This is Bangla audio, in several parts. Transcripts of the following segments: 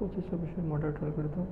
25-26 মডারেটর করে দাও।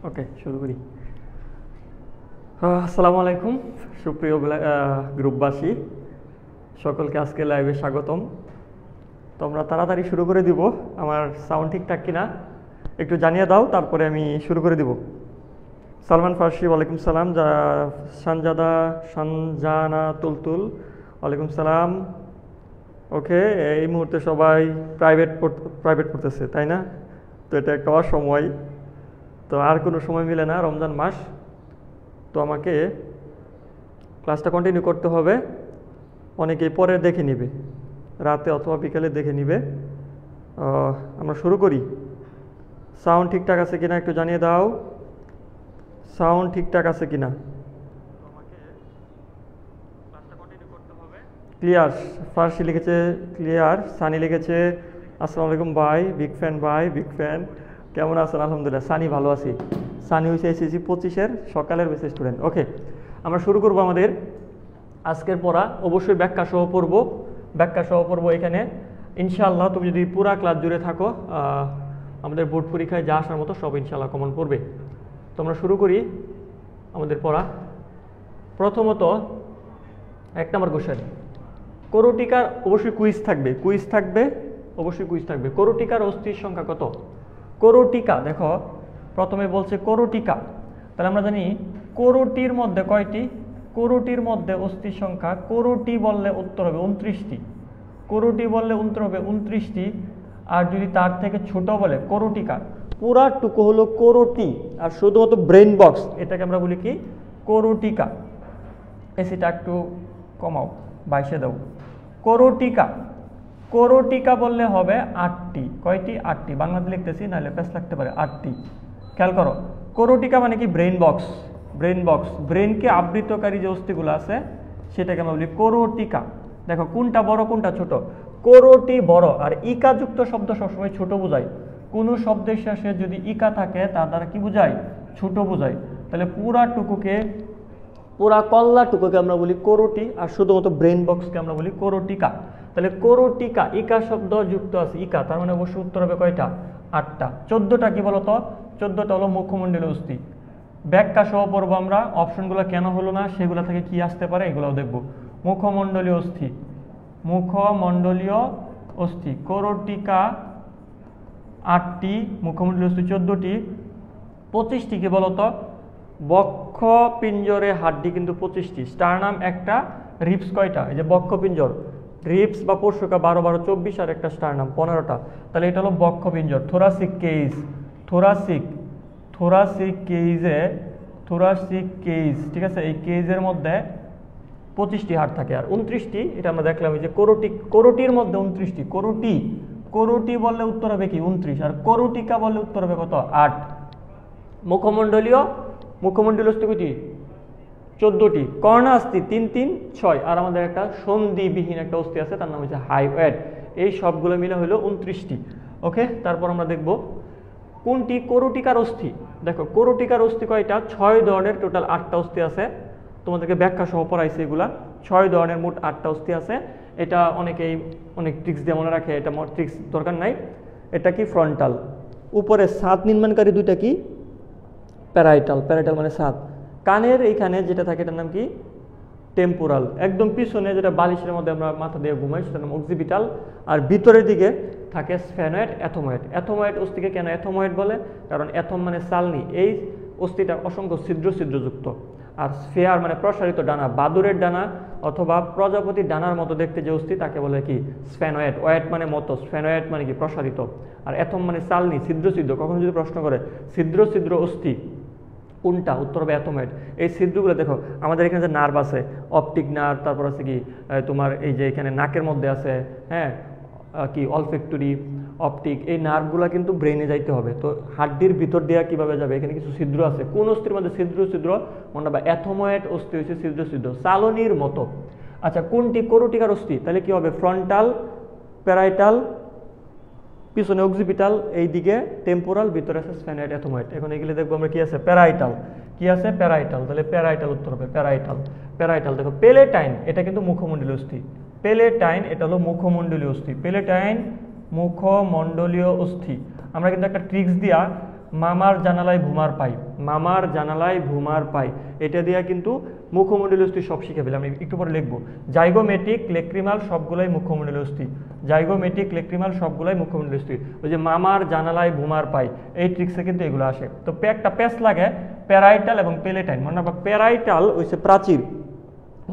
ওকে, শুরু করি। আসসালামু আলাইকুম সুপ্রিয় গ্রুপবাসী, সকলকে আজকে লাইভে স্বাগতম। তো আমরা তাড়াতাড়ি শুরু করে দিব। আমার সাউন্ড ঠিকঠাক কিনা একটু জানিয়ে দাও, তারপরে আমি শুরু করে দিব। সালমান ফার্সি, ওয়ালাইকুম সালাম। সঞ্জানা তুলতুল, ওয়ালাইকুম সালাম। ওকে, এই মুহূর্তে সবাই প্রাইভেট পড়তেছে, তাই না? তো এটা একটা অসময়, তো আর কোনো সময় মিলে না, রমজান মাস। তো আমাকে ক্লাসটা কন্টিনিউ করতে হবে। অনেকেই পরে দেখে নিবে, রাতে অথবা বিকালে দেখে নিবে। আমরা শুরু করি। সাউন্ড ঠিকঠাক আছে কিনা একটু জানিয়ে দাও। সাউন্ড ঠিকঠাক আছে কিনা? ক্লিয়ার। ফার্সি লিখেছে ক্লিয়ার। সানি লিখেছে আসসালামু আলাইকুম ভাই, বিগ ফ্যান ভাই, বিগ ফ্যান। কেমন আছেন? আলহামদুলিল্লাহ। সানি ভালো আছি। সানি হয়েছে এসএসসি 25-এর সকালের বেসে স্টুডেন্ট। ওকে, আমরা শুরু করব আমাদের আজকের পড়া। অবশ্যই ব্যাখ্যা সহ পড়বো এখানে ইনশাআল্লাহ। তুমি যদি পুরা ক্লাস জুড়ে থাকো, আমাদের বোর্ড পরীক্ষায় যা আসার মতো সব ইনশাআল্লাহ কমন পড়বে। তো আমরা শুরু করি আমাদের পড়া। প্রথমত 1 নম্বর কোশ্চেন, করটিকার অবশ্যই কুইজ থাকবে। করটিকার অস্থির সংখ্যা কত? করটিকা, দেখো প্রথমে বলছে করটিকা, তাহলে আমরা জানি করটির মধ্যে কয়টি? করটির মধ্যে অস্থির সংখ্যা, করটি বললে উত্তর হবে 29টি। করটি বললে উত্তর হবে 29টি। আর যদি তার থেকে ছোট বলে করটিকা, পুরাটুকু হলো করটি, আর শুধুমাত্র ব্রেন বক্স, এটাকে আমরা বলি কি? করটিকা। এসিটা একটু কমাও, 22-এ দাও। করটিকা বললে হবে 8টি। কয়টি? 8টি। বাংলাতে লিখতেছি, নাহলে পেস লাগতে পারে। 8টি। খেয়াল করো, করটিকা মানে কি? Brain box. ব্রেনকে আবৃতকারী যে অস্থিগুলো আছে সেটাকে আমরা বলি করটিকা। দেখো কোনটা বড় কোনটা ছোট? করটি বড়, আর ইকা যুক্ত শব্দ সবসময় ছোট বোঝায়। কোনো শব্দের শেষে যদি ইকা থাকে তার দ্বারা কি বোঝায়? ছোট বোঝায়। তাহলে পুরা কল্লাটুকুকে আমরা বলি করটি, আর শুধুমাত্র ব্রেন বক্সকে আমরা বলি করটিকা। তাহলে করটিকা, ইকা শব্দ যুক্ত আছে ইকা, তার মানে অবশ্যই উত্তর হবে কয়টা? 8টা। 14টা কি বলতো? 14টা হলো মুখমণ্ডলীয় অস্থি। ব্যাখ্যা সহ পড়বো আমরা, অপশনগুলো কেন হলো না সেগুলো থেকে কি আসতে পারে এগুলোও দেখব। মুখমণ্ডলীয় অস্থি, মুখমণ্ডলীয় অস্থি করটিকা 8টি, মুখমণ্ডলীয় অস্থি 14টি, 25টি কি বলতো? বক্ষ পিঞ্জরে হাড্ডি কিন্তু 25টি, স্টারনাম একটা, রিপস কয়টা? এই যে বক্ষ পিঞ্জর, রিপস বা পরশুকা 12 12 24 আর একটা স্টারনাম 15টা, তাহলে এটা হলো বক্ষ পিঞ্জর। থোরাসিক কেজ, থোরাসিক কেজ, ঠিক আছে, এই কেজের মধ্যে 25টি হাড় থাকে আর 29টি, এটা আমরা দেখলাম এই যে করোটির মধ্যে 29টি, করোটি বললে উত্তর হবে কি 29, আর করোটিকা বললে উত্তর হবে কত? 8। মুখমণ্ডলীয় অস্থি কয়টি? 14টি। কর্ণাস্থি 3 3 6, আর আমাদের একটা সন্ধিবিহীন একটা অস্থি আছে, তার নাম হচ্ছে হাইওয়েড। এই সবগুলো মিলে হলো 29টি। ওকে, তারপর আমরা দেখব কোনটি করটিকার অস্থি। দেখো করটিকার অস্থি কয়টা? 6 ধরনের, টোটাল 8টা অস্থি আছে। তোমাদেরকে ব্যাখ্যা সহ পড়াইছে এগুলা। 6 ধরনের, মোট 8টা অস্থি আছে। এটা অনেকেই অনেক ট্রিক্স দিয়ে মনে রাখে, এটা ট্রিক্স দরকার নাই। এটা কি? ফ্রন্টাল। উপরে ছাদ নির্মাণকারী দুইটা কি? প্যারাইটাল মানে ছাদ। কানের এইখানে যেটা থাকে এটার নাম কি? টেম্পোরাল। একদম পিছনে যেটা বালিশের মধ্যে আমরা মাথা দিয়ে ঘুমাই সেটার নাম অক্সিপিটাল। আর ভিতরের দিকে থাকে স্ফেনয়েড, অ্যাথোময়েড অস্থিকে কেন অ্যাথোময়েড বলে? কারণ অ্যাথম মানে চালনি। এই অস্থিটা অসংখ্য ছিদ্রযুক্ত। আর স্ফেয়ার মানে প্রসারিত ডানা, বাদুরের ডানা অথবা প্রজাপতির ডানার মতো দেখতে যে অস্থি তাকে বলে কি? স্ফেনয়েড। ওয়েট মানে মতো, স্ফেনয়েড মানে কি? প্রসারিত। আর অ্যাথম মানে চালনি, ছিদ্র। কখনো যদি প্রশ্ন করে ছিদ্র অস্থি কোনটা, উত্তর হবে অ্যাথোময়েড। এই ছিদ্রগুলো দেখো, আমাদের এখানে যে নার্ভ আছে, অপটিক নার্ভ, তারপর আছে কি তোমার এই যে এখানে নাকের মধ্যে আছে, হ্যাঁ, কি অলফ্যাক্টরি, অপটিক, এই নার্ভগুলো কিন্তু ব্রেনে যাইতে হবে। তো হাড্ডির ভিতর দিয়ে কিভাবে যাবে? এখানে কিছু ছিদ্র আছে। কোন অস্থির মধ্যে ছিদ্র মনে হবে? অ্যাথোময়েড অস্থি হচ্ছে ছিদ্র, চালনির মতো। আচ্ছা, কোনটি করটিকার অস্থি? তাহলে কি হবে? ফ্রন্টাল, প্যারাইটাল, পিছনে অক্সিপিটাল, এইদিকে টেম্পোরাল, ভিতরে আছে স্ফেনয়েড, অ্যাথোময়েড। এখন এগুলো দেখবো আমরা কি আছে? প্যারাইটাল। কি আছে? প্যারাইটাল। তাহলে প্যারাইটাল উত্তর হবে প্যারাইটাল। দেখো পেলেটাইন, এটা কিন্তু মুখমণ্ডলীয় অস্থি। পেলেটাইন এটা হলো মুখমণ্ডলীয় অস্থি। পেলেটাইন মুখমণ্ডলীয় অস্থি। আমরা কিন্তু একটা ট্রিক্স দিয়া মামার জানালায় ভুমার পাই, এটা দিয়া কিন্তু মুখমণ্ডলীয় অস্থি সব শিখে ফেলে। আমি একটু পরে লিখবো। জাইগোমেটিক, লেক্রিমাল সবগুলাই মুখমণ্ডলীয় অস্থি। ওই যে মামার জানালায় ভুমার পাই, এই ট্রিক্সে কিন্তু এগুলো আসে। তো একটা প্যাচ লাগে প্যারাইটাল এবং পেলেটাইন। মনে রাখবা, প্যারাইটাল হচ্ছে প্রাচীর,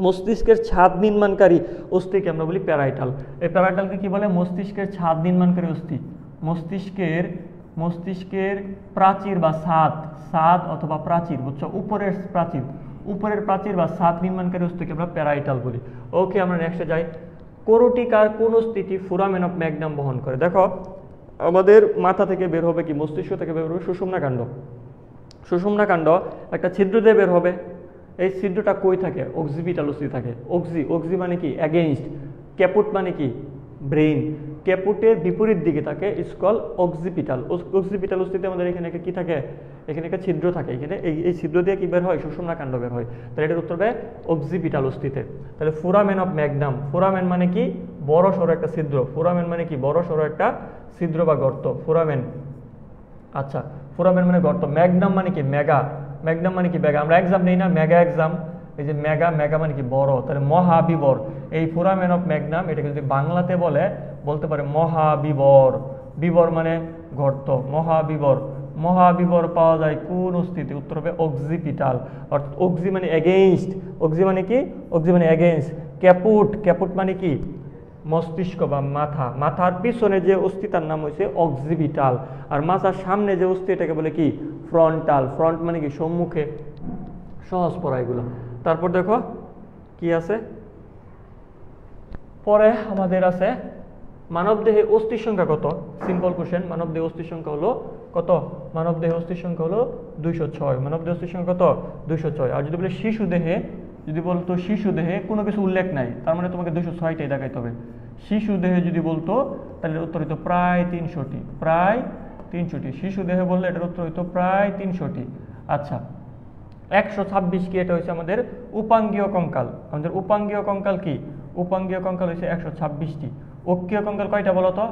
মস্তিষ্কের ছাদ নির্মাণকারী অস্থিকে আমরা বলি প্যারাইটাল। এই প্যারাইটালকে কি বলে? মস্তিষ্কের ছাদ নির্মাণকারী অস্থি। মস্তিষ্কের প্রাচীর বা ছাদ অথবা প্রাচীর, বুঝছো? উপরের প্রাচীর বা ছাদ নির্মাণকারী অস্থিকে আমরা প্যারাইটাল বলি। ওকে, আমরা নেক্সটে যাই। করটিকার কোন অস্থিটি ফোরামেন অফ ম্যাগনাম বহন করে? দেখো, আমাদের মাথা থেকে বের হবে কি? মস্তিষ্ক থেকে বের হবে সুষুম্না কাণ্ড একটা ছিদ্র দিয়ে বের হবে। এই ছিদ্রটা কই থাকে? অক্সিপিটাল অস্থি থাকে। অক্সি মানে কি? এগেইনস্ট। ক্যাপুট মানে কি? ব্রেইন। ক্যাপুটের বিপরীত দিকে থাকে স্কল অক্সিপিটাল অস্থিতে আমাদের এখানে কি থাকে? এখানে একটা ছিদ্র থাকে। এখানে এই ছিদ্র দিয়ে কি বের হয়? সুষুম্না কাণ্ড বের হয়। তাহলে এটার উত্তর হবে অক্সিপিটাল অস্থিতে। তাহলে ফোরামেন অফ ম্যাগনাম, ফোরামেন মানে কি? বড় সড়ো একটা ছিদ্র। ফোরামেন মানে কি? বড় সড়ো একটা ছিদ্র বা গর্ত, ফোরামেন। আচ্ছা, ফোরামেন মানে গর্ত। ম্যাগনাম মানে কি? ম্যাগনাম মানে কি? মেগা। আমরা এক্সাম নেই না, মেগা এক্সাম। এই যে মেগা মানে কি? বড়। তাহলে মহাবিবর। এই ফোরামেন অফ ম্যাগনাম এটাকে যদি বাংলাতে বলতে পারে মহাবিবর। বিবর মানে গর্ত, মহাবিবর পাওয়া যায় কোন অস্থিতে? উত্তর হবে অক্সিপিটাল। অর্থাৎ অক্সি মানে এগেইনস্ট। অক্সি মানে কি? এগেইনস্ট। ক্যাপুট মানে কি? মস্তিষ্ক বা মাথার পিছনে যে অস্থি তার নাম হচ্ছে অক্সিপিটাল। আর মাথার সামনে যে অস্থি এটাকে বলে কি? ফ্রন্টাল। ফ্রন্ট মানে কি? সম্মুখে। সহজ পড়া এগুলো। তারপর দেখো কি আছে পরে আমাদের আছে মানবদেহে অস্থির সংখ্যা কত? Simple question. মানবদেহে অস্থির সংখ্যা হলো কত? মানবদেহে অস্থির সংখ্যা হলো 206। মানবদেহে অস্থির সংখ্যা কত? 206। আর যদি বলে শিশু দেহে কোনো কিছু উল্লেখ নাই, তার মানে তোমাকে 206টাই দেখাইতে হবে। শিশু দেহে যদি বলতো তাহলে উত্তর হইতো প্রায় 300টি। শিশু দেহে বললে এটার উত্তর হইতো প্রায় 300টি। আচ্ছা, 126 কি? এটা হচ্ছে আমাদের উপাঙ্গীয় কঙ্কাল। আমাদের উপাঙ্গীয় কঙ্কাল কি? উপাঙ্গীয় কঙ্কাল হচ্ছে 126টি। অক্ষীয় কঙ্কাল কয়টা বলো তো?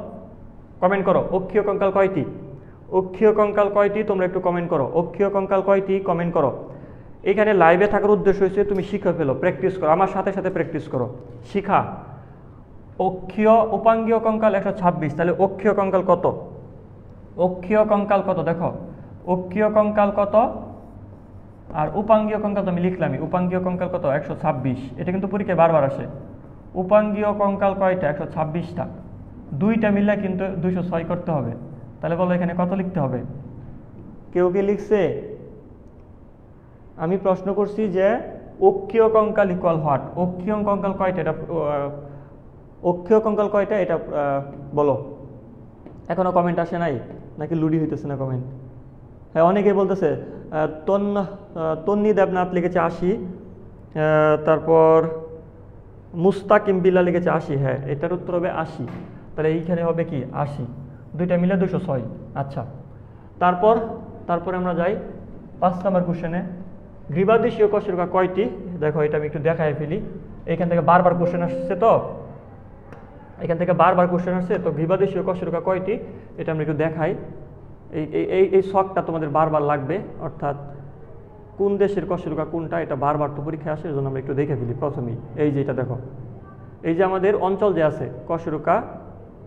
কমেন্ট করো। অক্ষীয় কঙ্কাল কয়টি? অক্ষীয় কঙ্কাল কয়টি তোমরা একটু কমেন্ট করো, অক্ষীয় কঙ্কাল কয়টি কমেন্ট করো। এখানে লাইভে থাকার উদ্দেশ্য হচ্ছে তুমি শিখে ফেলো, প্র্যাকটিস করো, আমার সাথে সাথে প্র্যাকটিস করো, শিখা। অক্ষীয় উপাঙ্গীয় কঙ্কাল 126, তাহলে অক্ষীয় কঙ্কাল কত, অক্ষীয় কঙ্কাল কত দেখো, অক্ষীয় কঙ্কাল কত আর উপাঙ্গীয় কঙ্কাল তো আমি লিখলামই, উপাঙ্গীয় কঙ্কাল কত 126, এটা কিন্তু পরীক্ষায় বারবার আসে। উপাঙ্গীয় কঙ্কাল কয়টা 126টা, দুইটা মিললে কিন্তু 206 করতে হবে। তাহলে বলো এখানে কত লিখতে হবে, কেউ কি লিখছে? আমি প্রশ্ন করছি যে অক্ষীয় কঙ্কাল ইকুয়াল হোয়াট, অক্ষীয় কঙ্কাল কয়টা, এটা অক্ষীয় কঙ্কাল কয়টা এটা বলো। এখনো কমেন্ট আসে নাই নাকি লুডি হইতেছে না কমেন্ট? হ্যাঁ অনেকে বলতেছে তন্নি দেবনাথ লিখেছে 80, তারপর মুস্তাকিম বিল্লা লিখেছে 80, হ্যাঁ এটার উত্তর হবে 80, তাহলে এইখানে হবে কি 80, দুইটা মিলে 206। আচ্ছা তারপরে আমরা যাই 5 নম্বর কোশ্চেনে। গ্রীবাদেশীয় কশেরুকা কয়টি, দেখো এটা আমি একটু দেখাই ফেলি, এখান থেকে বারবার কোশ্চেন আসছে, তো এখান থেকে বারবার কোশ্চেন আসছে, তো গ্রীবাদেশীয় কশেরুকা কয়টি এটা আমরা একটু দেখাই। এই শখটা তোমাদের বারবার লাগবে, অর্থাৎ কোন দেশের কশেরুকা কোনটা এটা বারবার তো পরীক্ষায় আসে, এর জন্য আমরা একটু দেখে ফেলি প্রথমেই। এই যে এটা দেখো, এই যে আমাদের অঞ্চল যে আছে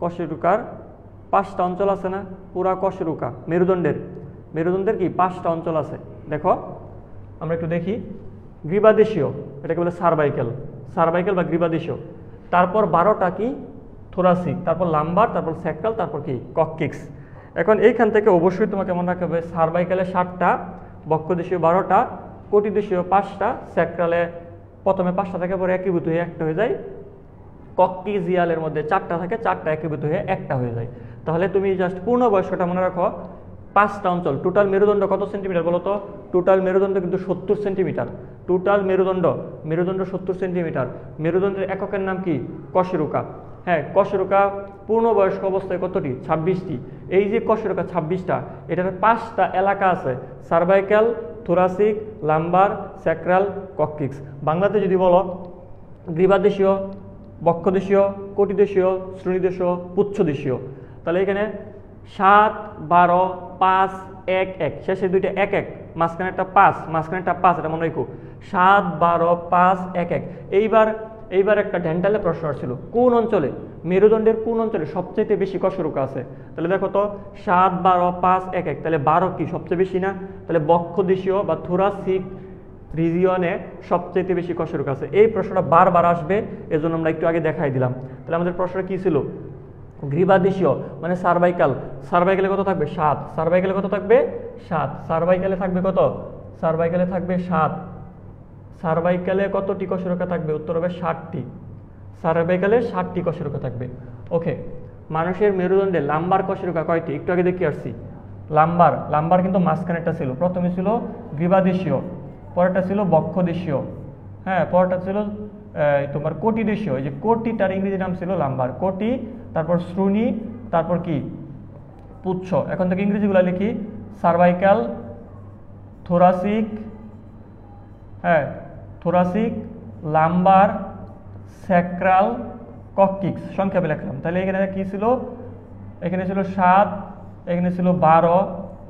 কশেরুকার 5টা অঞ্চল আছে না, পুরা কশেরুকা মেরুদণ্ডের কি 5টা অঞ্চল আছে। দেখো আমরা একটু দেখি, গ্রীবাদেশীয় এটাকে বলে সার্ভাইকেল বা গ্রীবাদেশীয়, তারপর 12টা কি থোরাসিক, তারপর লাম্বার, তারপর স্যাক্রাল, তারপর কি কক্কিক্স। এখন এইখান থেকে অবশ্যই তোমাকে মনে রাখতে হবে সার্ভাইকেলে 7টা, বক্ষদেশীয় 12টা, কোটিদেশীয় 5টা, স্যাক্রালে প্রথমে 5টা থেকে পরে একীভূত হয়ে একটা হয়ে যায়, কক্কিজিয়ালের মধ্যে 4টা থাকে, 4টা একীভূত হয়ে একটা হয়ে যায়। তাহলে তুমি জাস্ট পূর্ণবয়স্কটা মনে রাখো, 5টা অঞ্চল। টোটাল মেরুদণ্ড কত সেন্টিমিটার বলো তো? টোটাল মেরুদণ্ড কিন্তু 70 সেন্টিমিটার। টোটাল মেরুদণ্ড 70 সেন্টিমিটার। মেরুদণ্ডের এককের নাম কি? কশেরুকা। হ্যাঁ, কশেরুকা পূর্ণবয়স্ক অবস্থায় কতটি? 26টি। এই যে কশেরুকা 26টা, এটার 5টা এলাকা আছে, সার্ভাইকাল, থোরাসিক, লাম্বার, স্যাক্রাল, কক্কিক্স। বাংলাতে যদি বলো গ্রীবাদেশীয়, বক্ষদেশীয়, কোটিদেশীয়, শ্রোণীদেশীয়, পুচ্ছদেশীয়, তাহলে এখানে 7, 12, 5, 1, 1, শেষে দুইটা 1, 1, মাঝখানে একটা 5, এটা মনে রাখো। 7, 12, 5, 1, 1। এইবার একটা ডেন্টালে প্রশ্ন আসছিল, কোন অঞ্চলে, মেরুদণ্ডের কোন অঞ্চলে সবচেয়ে বেশি কশেরুকা আছে? তাহলে দেখো তো 7, 12, 5, 1, 1, তাহলে 12 কি সবচেয়ে বেশি না? তাহলে বক্ষদেশীয় বা থোরাসিক রিজিয়নে সবচেয়ে বেশি কশেরুকা আছে। এই প্রশ্নটা বারবার আসবে, এজন্য আমরা একটু আগে দেখাই দিলাম। তাহলে আমাদের প্রশ্নটা কি ছিল? গ্রীবাদেশীয় মানে সার্ভাইকালে কত থাকবে? 7। সার্ভাইকালে কত থাকবে? 7। সার্ভাইকালে থাকবে কত? সার্ভাইকালে থাকবে 7। সার্ভাইকালে কতটি কশেরুকা থাকবে? উত্তর হবে 60টি। সার্ভাইকালে 60টি কশেরুকা থাকবে। ওকে, মানুষের মেরুদণ্ডে লাম্বার কশেরুকা কয়টি? একটু আগে দেখে আসছি। লাম্বার কিন্তু মাঝখানেরটা ছিল, প্রথমে ছিল গ্রীবাদেশীয়, পরেরটা ছিল বক্ষদেশীয়, হ্যাঁ, পরেরটা ছিল তোমার কোটিদেশীয়। এই যে কোটিটার ইংরেজি নাম ছিল লাম্বার, কোটি, তারপর শ্রোণী, তারপর কি পুচ্ছ। এখন থেকে ইংরেজিগুলো লিখি, সার্ভাইকাল, থোরাসিক, হ্যাঁ থোরাসিক, লাম্বার, স্যাক্রাল, কক্কিক্স, সংক্ষেপে লিখলাম। তাহলে এখানে কি ছিল? এখানে ছিল 7, এখানে ছিল 12,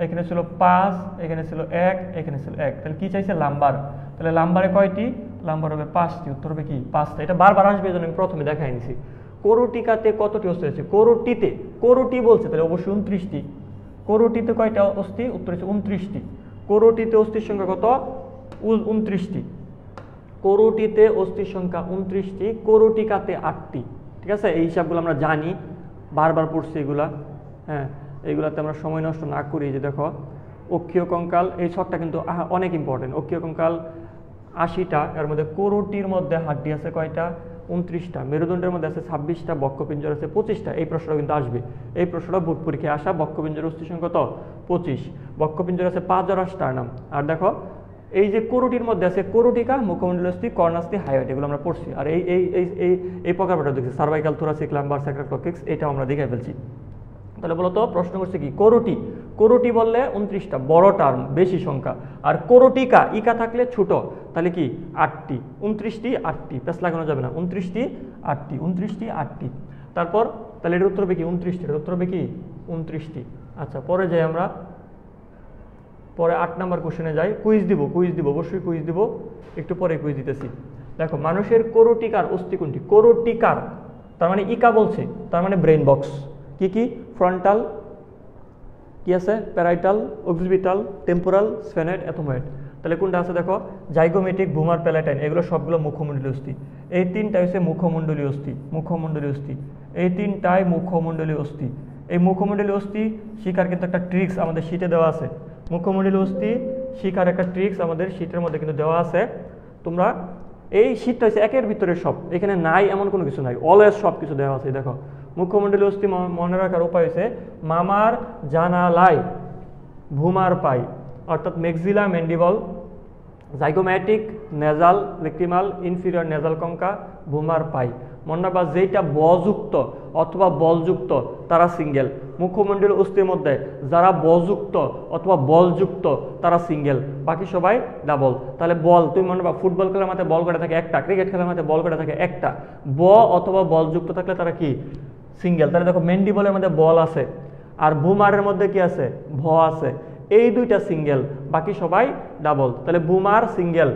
এখানে ছিল 5, এখানে ছিল 1, এখানে ছিল 1। তাহলে কি চাইছে? লাম্বার। তাহলে লাম্বারে কয়টি? লাম্বার হবে 5টি। উত্তর হবে কি? 5টা। এটা বারবার আসবে, এই জন্য আমি প্রথমে দেখাই নিছি। কোরটিকাতে কতটি অস্থি আছে? কোরটি বলছে, তাহলে অবশ্যই 29টি। কোরটিতে কয়টা অস্থি? উত্তর হচ্ছে 29টি। কোরটিতে অস্থির সংখ্যা কত? 29টি। কোরটিতে অস্থির সংখ্যা 29টি, কোরটিকাতে 8টি। ঠিক আছে, এই হিসাবগুলো আমরা জানি, বারবার পড়ছি এগুলা। হ্যাঁ, এইগুলাতে আমরা সময় নষ্ট না করি। যে দেখো অক্ষীয় কঙ্কাল, এই ছকটা কিন্তু অনেক ইম্পর্টেন্ট। অক্ষীয় কঙ্কাল 80টা, এর মধ্যে কোরটির মধ্যে হাড্ডি আছে কয়টা? 29টা। মেরুদণ্ডের মধ্যে আছে 26টা, বক্ষপিঞ্জর আছে 25টা। এই প্রশ্নটা কিন্তু আসবে, এই প্রশ্নটা বোর্ড পরীক্ষায় আসা। বক্ষপিঞ্জরের অস্থি সংখ্যা কত? 25। বক্ষপিঞ্জর আছে 5 জোড়া স্টার্নাম। আর দেখো এই যে কোরটির মধ্যে আছে কোরটিকা, মুখমণ্ডলস্থি, কর্ণাস্থি, হাইওয়েট, এগুলো আমরা পড়ছি। আর এই প্রকারটা দেখছি, সার্ভাইকাল, থোরাসিক, লাম্বার, স্যাক্রাল, কক্কিক্স, এটাও আমরা দেখে ফেলছি। তাহলে বলতো প্রশ্ন করছে কি? কোরটি বললে 29টা, বড় টার্ম, বেশি সংখ্যা। আর কোরটিকা, ইকা থাকলে ছোট, তাহলে কি 8টি। 29টি, 8টি, প্যাস লাগানো যাবে না। 29টি, 8টি, 29টি, 8টি। তারপর তাহলে এটার উত্তর হবে কি? 29টি। এটার উত্তর হবে কি? 29টি। আচ্ছা পরে যাই আমরা, পরে 8 নাম্বার কোশ্চেনে যাই। কুইজ দিব অবশ্যই কুইজ দিব, একটু পরে কুইজ দিতেছি। দেখো মানুষের কোরটিকার অস্থি কোনটি? কোরটিকার তার মানে ইকা বলছে, তার মানে ব্রেন বক্স। কি কি? ফ্রন্টাল, কি আছে? Parietal, occipital, temporal, sphenoid, ethmoid. তাহলে কোনটা আছে দেখো? জাইগোমেটিক, বুমার, প্যালাটাইন, এগুলো সবগুলো মুখমণ্ডলীয় অস্থি। এই তিনটা হচ্ছে মুখমণ্ডলীয় অস্থি, মুখমণ্ডলীয় অস্থি, এই তিনটাই মুখমণ্ডলীয় অস্থি। এই মুখমণ্ডলীয় অস্থি শিকার কিন্তু একটা ট্রিক্স আমাদের শীটে দেওয়া আছে। মুখমণ্ডলীয় অস্থি শিকার একটা ট্রিক্স আমাদের শীটের মধ্যে কিন্তু দেওয়া আছে। তোমরা এই শীটটা হচ্ছে একের ভিতরে সব, এখানে নাই এমন কোনো কিছু নাই, অলওয়েজ সব কিছু দেওয়া আছে। দেখো মুখমণ্ডলীয় অস্থি মনে রাখার উপায় হচ্ছে মামার জানালায় ভুমার পাই, অর্থাৎ maxilla mandible, zygomatic, nasal, lacrimal, inferior nasal concha, vomer পাই। মনে রাখবা যেটা বযুক্ত অথবা বলযুক্ত তারা সিঙ্গেল। মুখমণ্ডলীয় অস্থির মধ্যে যারা বযুক্ত অথবা বলযুক্ত তারা সিঙ্গেল, বাকি সবাই ডাবল। তাহলে বল, তুমি মনে রাখবা ফুটবল খেলার মধ্যে বল কটা থাকে একটা, ক্রিকেট খেলার মধ্যে বল কটা থাকে একটা। ব অথবা বলযুক্ত থাকলে তারা কি? সিঙ্গেল। তাহলে দেখো ম্যান্ডিবলের মধ্যে বল আছে, আর বুমারের মধ্যে কি আছে? ভ আছে। এই দুইটা সিঙ্গেল, বাকি সবাই ডাবল। তাহলে বুমার সিঙ্গেল,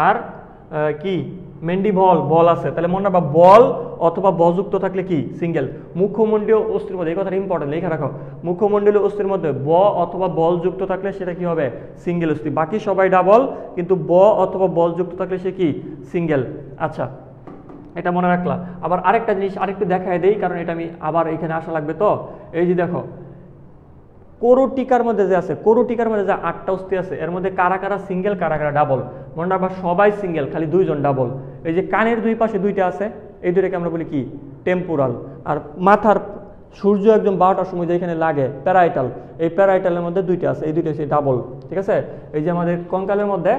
আর কি ম্যান্ডিবল বল আছে। তাহলে মনে রাখবা বল অথবা বযুক্ত থাকলে কি? সিঙ্গেল। মুখমণ্ডলীয় অস্থির মধ্যে, এই কথাটা ইম্পর্টেন্ট লিখে রাখো, মুখমণ্ডলীয় অস্থির মধ্যে ব অথবা বলযুক্ত থাকলে সেটা কি হবে? সিঙ্গেল অস্থি। বাকি সবাই ডাবল, কিন্তু ব অথবা বলযুক্ত থাকলে সে কি? সিঙ্গেল। আচ্ছা এটা মনে রাখলাম। আবার আরেকটা জিনিস আরেকটু দেখায় দেই, কারণ এটা আমি আবার এখানে আসা লাগবে। তো এই যে দেখো কোরটিকার মধ্যে যে আছে, কোরটিকার মধ্যে যে 8টা অস্থি আছে, এর মধ্যে কারা কারা সিঙ্গেল, কারা কারা ডাবল? মনে রাখবা সবাই সিঙ্গেল, খালি 2 জন ডাবল। এই যে কানের দুই পাশে 2টা আছে, এই দুইটাকে আমরা বলি কি? টেম্পোরাল। আর মাথার সূর্য একদম 12টার সময় যেখানে লাগে প্যারাইটাল, এই প্যারাইটালের মধ্যে 2টা আছে, এই 2টা হচ্ছে ডাবল। ঠিক আছে? এই যে আমাদের কঙ্কালের মধ্যে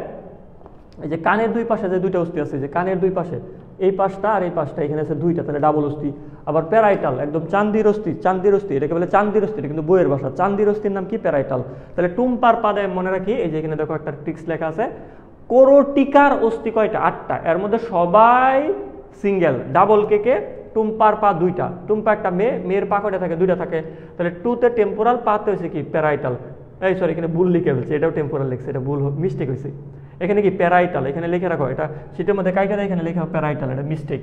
এই যে কানের দুই পাশে যে 2টা অস্থি আছে, যে কানের দুই পাশে এই পাশটা আর এই পাশটা, এখানে আছে 2টা, তাহলে ডাবল অস্থি। আবার প্যারাইটাল একদম চান্দির অস্থি, চান্দির অস্থি, এটাকে বলে চান্দির অস্থি, এটা কিন্তু বইয়ের ভাষা। চান্দির অস্থির নাম কি? প্যারাইটাল। তাহলে টুম্পার পাদে মনে রাখি, এই যে এখানে দেখো একটা ট্রিক্স লেখা আছে, কোরটিকার অস্থি কয়টা? 8টা, এর মধ্যে সবাই সিঙ্গেল। ডাবল কে কে? টুম্পার পা 2টা, টুম্পা একটা মেয়ে, মেয়ের পা কয়টা থাকে? 2টা থাকে। তাহলে 2তে টেম্পোরাল, পাতে হয়েছে কি? প্যারাইটাল। এই সরি এখানে ভুল লিখে ফেলছে, এটাও টেম্পোরাল লিখছে, এটা ভুল মিস্টেক হয়েছে। এখানে কি? প্যারাইটাল, এখানে লিখে রাখো, এটা শীটের মধ্যে কাইটা দেয়, এখানে লেখা প্যারাইটাল, এটা মিস্টেক।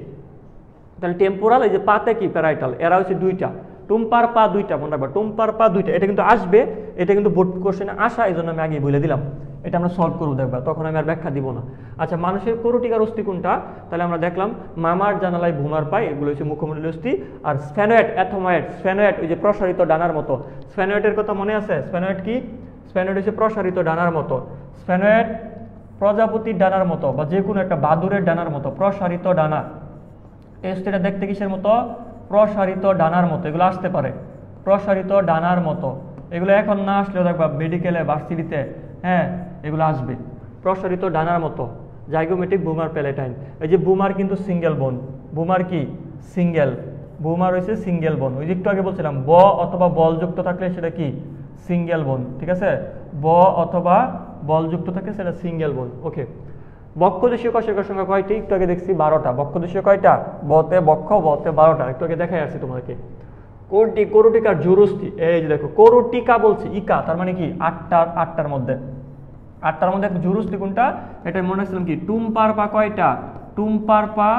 তাহলে টেম্পোরাল, এই যে পাতে কি? প্যারাইটাল। এরা হচ্ছে 2টা, টুম্পার পা 2টা, মনে রাখবা টুম্পার পা 2টা। এটা কিন্তু আসবে, এটা কিন্তু বোর্ড কোশ্চেনে আসা, এই জন্য আমি আগেই বলে দিলাম। এটা আমরা সলভ করবো, দেখবা, তখন আমি আর ব্যাখ্যা দিব না। আচ্ছা মানুষের কোরটিকার অস্থি কোনটা? তাহলে আমরা দেখলাম মামার জানালায় ভুমার পাই, এগুলো হচ্ছে মুখমণ্ডলীয় অস্থি। আর স্ফেনয়েড, অ্যাথময়েড, স্ফেনয়েড ওই যে প্রসারিত ডানার মতো। স্ফেনয়েডের কথা মনে আছে? স্ফেনয়েড কি? স্ফেনয়েড হচ্ছে প্রসারিত ডানার মতো। স্ফেনয়েড প্রজাপতির ডানার মতো, বা যে কোনো একটা বাদুরের ডানার মতো, প্রসারিত ডানা। টেস্টটা দেখতে কিসের মতো? প্রসারিত ডানার মতো। এগুলো আসতে পারে প্রসারিত ডানার মতো, এগুলো এখন না আসলেও দেখবা মেডিকেলে, ভার্সিটিতে, হ্যাঁ এগুলো আসবে। প্রসারিত ডানার মতো, জাইগোমেটিক, বুমার, প্যালাটাইন। এই যে বুমার কিন্তু সিঙ্গেল বোন, বুমার কি? সিঙ্গেল। বুমার হয়েছে সিঙ্গেল বোন। ওই যে একটু আগে বলছিলাম ব অথবা বলযুক্ত থাকলে সেটা কি? সিঙ্গেল বোন। ঠিক আছে? ব অথবা বলযুক্ত থাকে সেটা সিঙ্গেল বোন। ওকে। বক্ষদেশীয় কোষের সংখ্যা কয়টি? একটু আগে দেখছি 12টা। বক্ষদেশীয় কয়টা? বতে বক্ষ, বতে 12টা, একটু আগে দেখাই আসছি তোমাদেরকে। কোরটিকার জুরুস্থি, এই যে দেখো কোরটিকা বলছি, ইকা তার মানে কি? 8টার মধ্যে, 8টার মধ্যে জুরুস্থি কোনটা? এটা মনে রাখছিলাম কি? টুম্পার পা কয়টা? টুম্পার পা,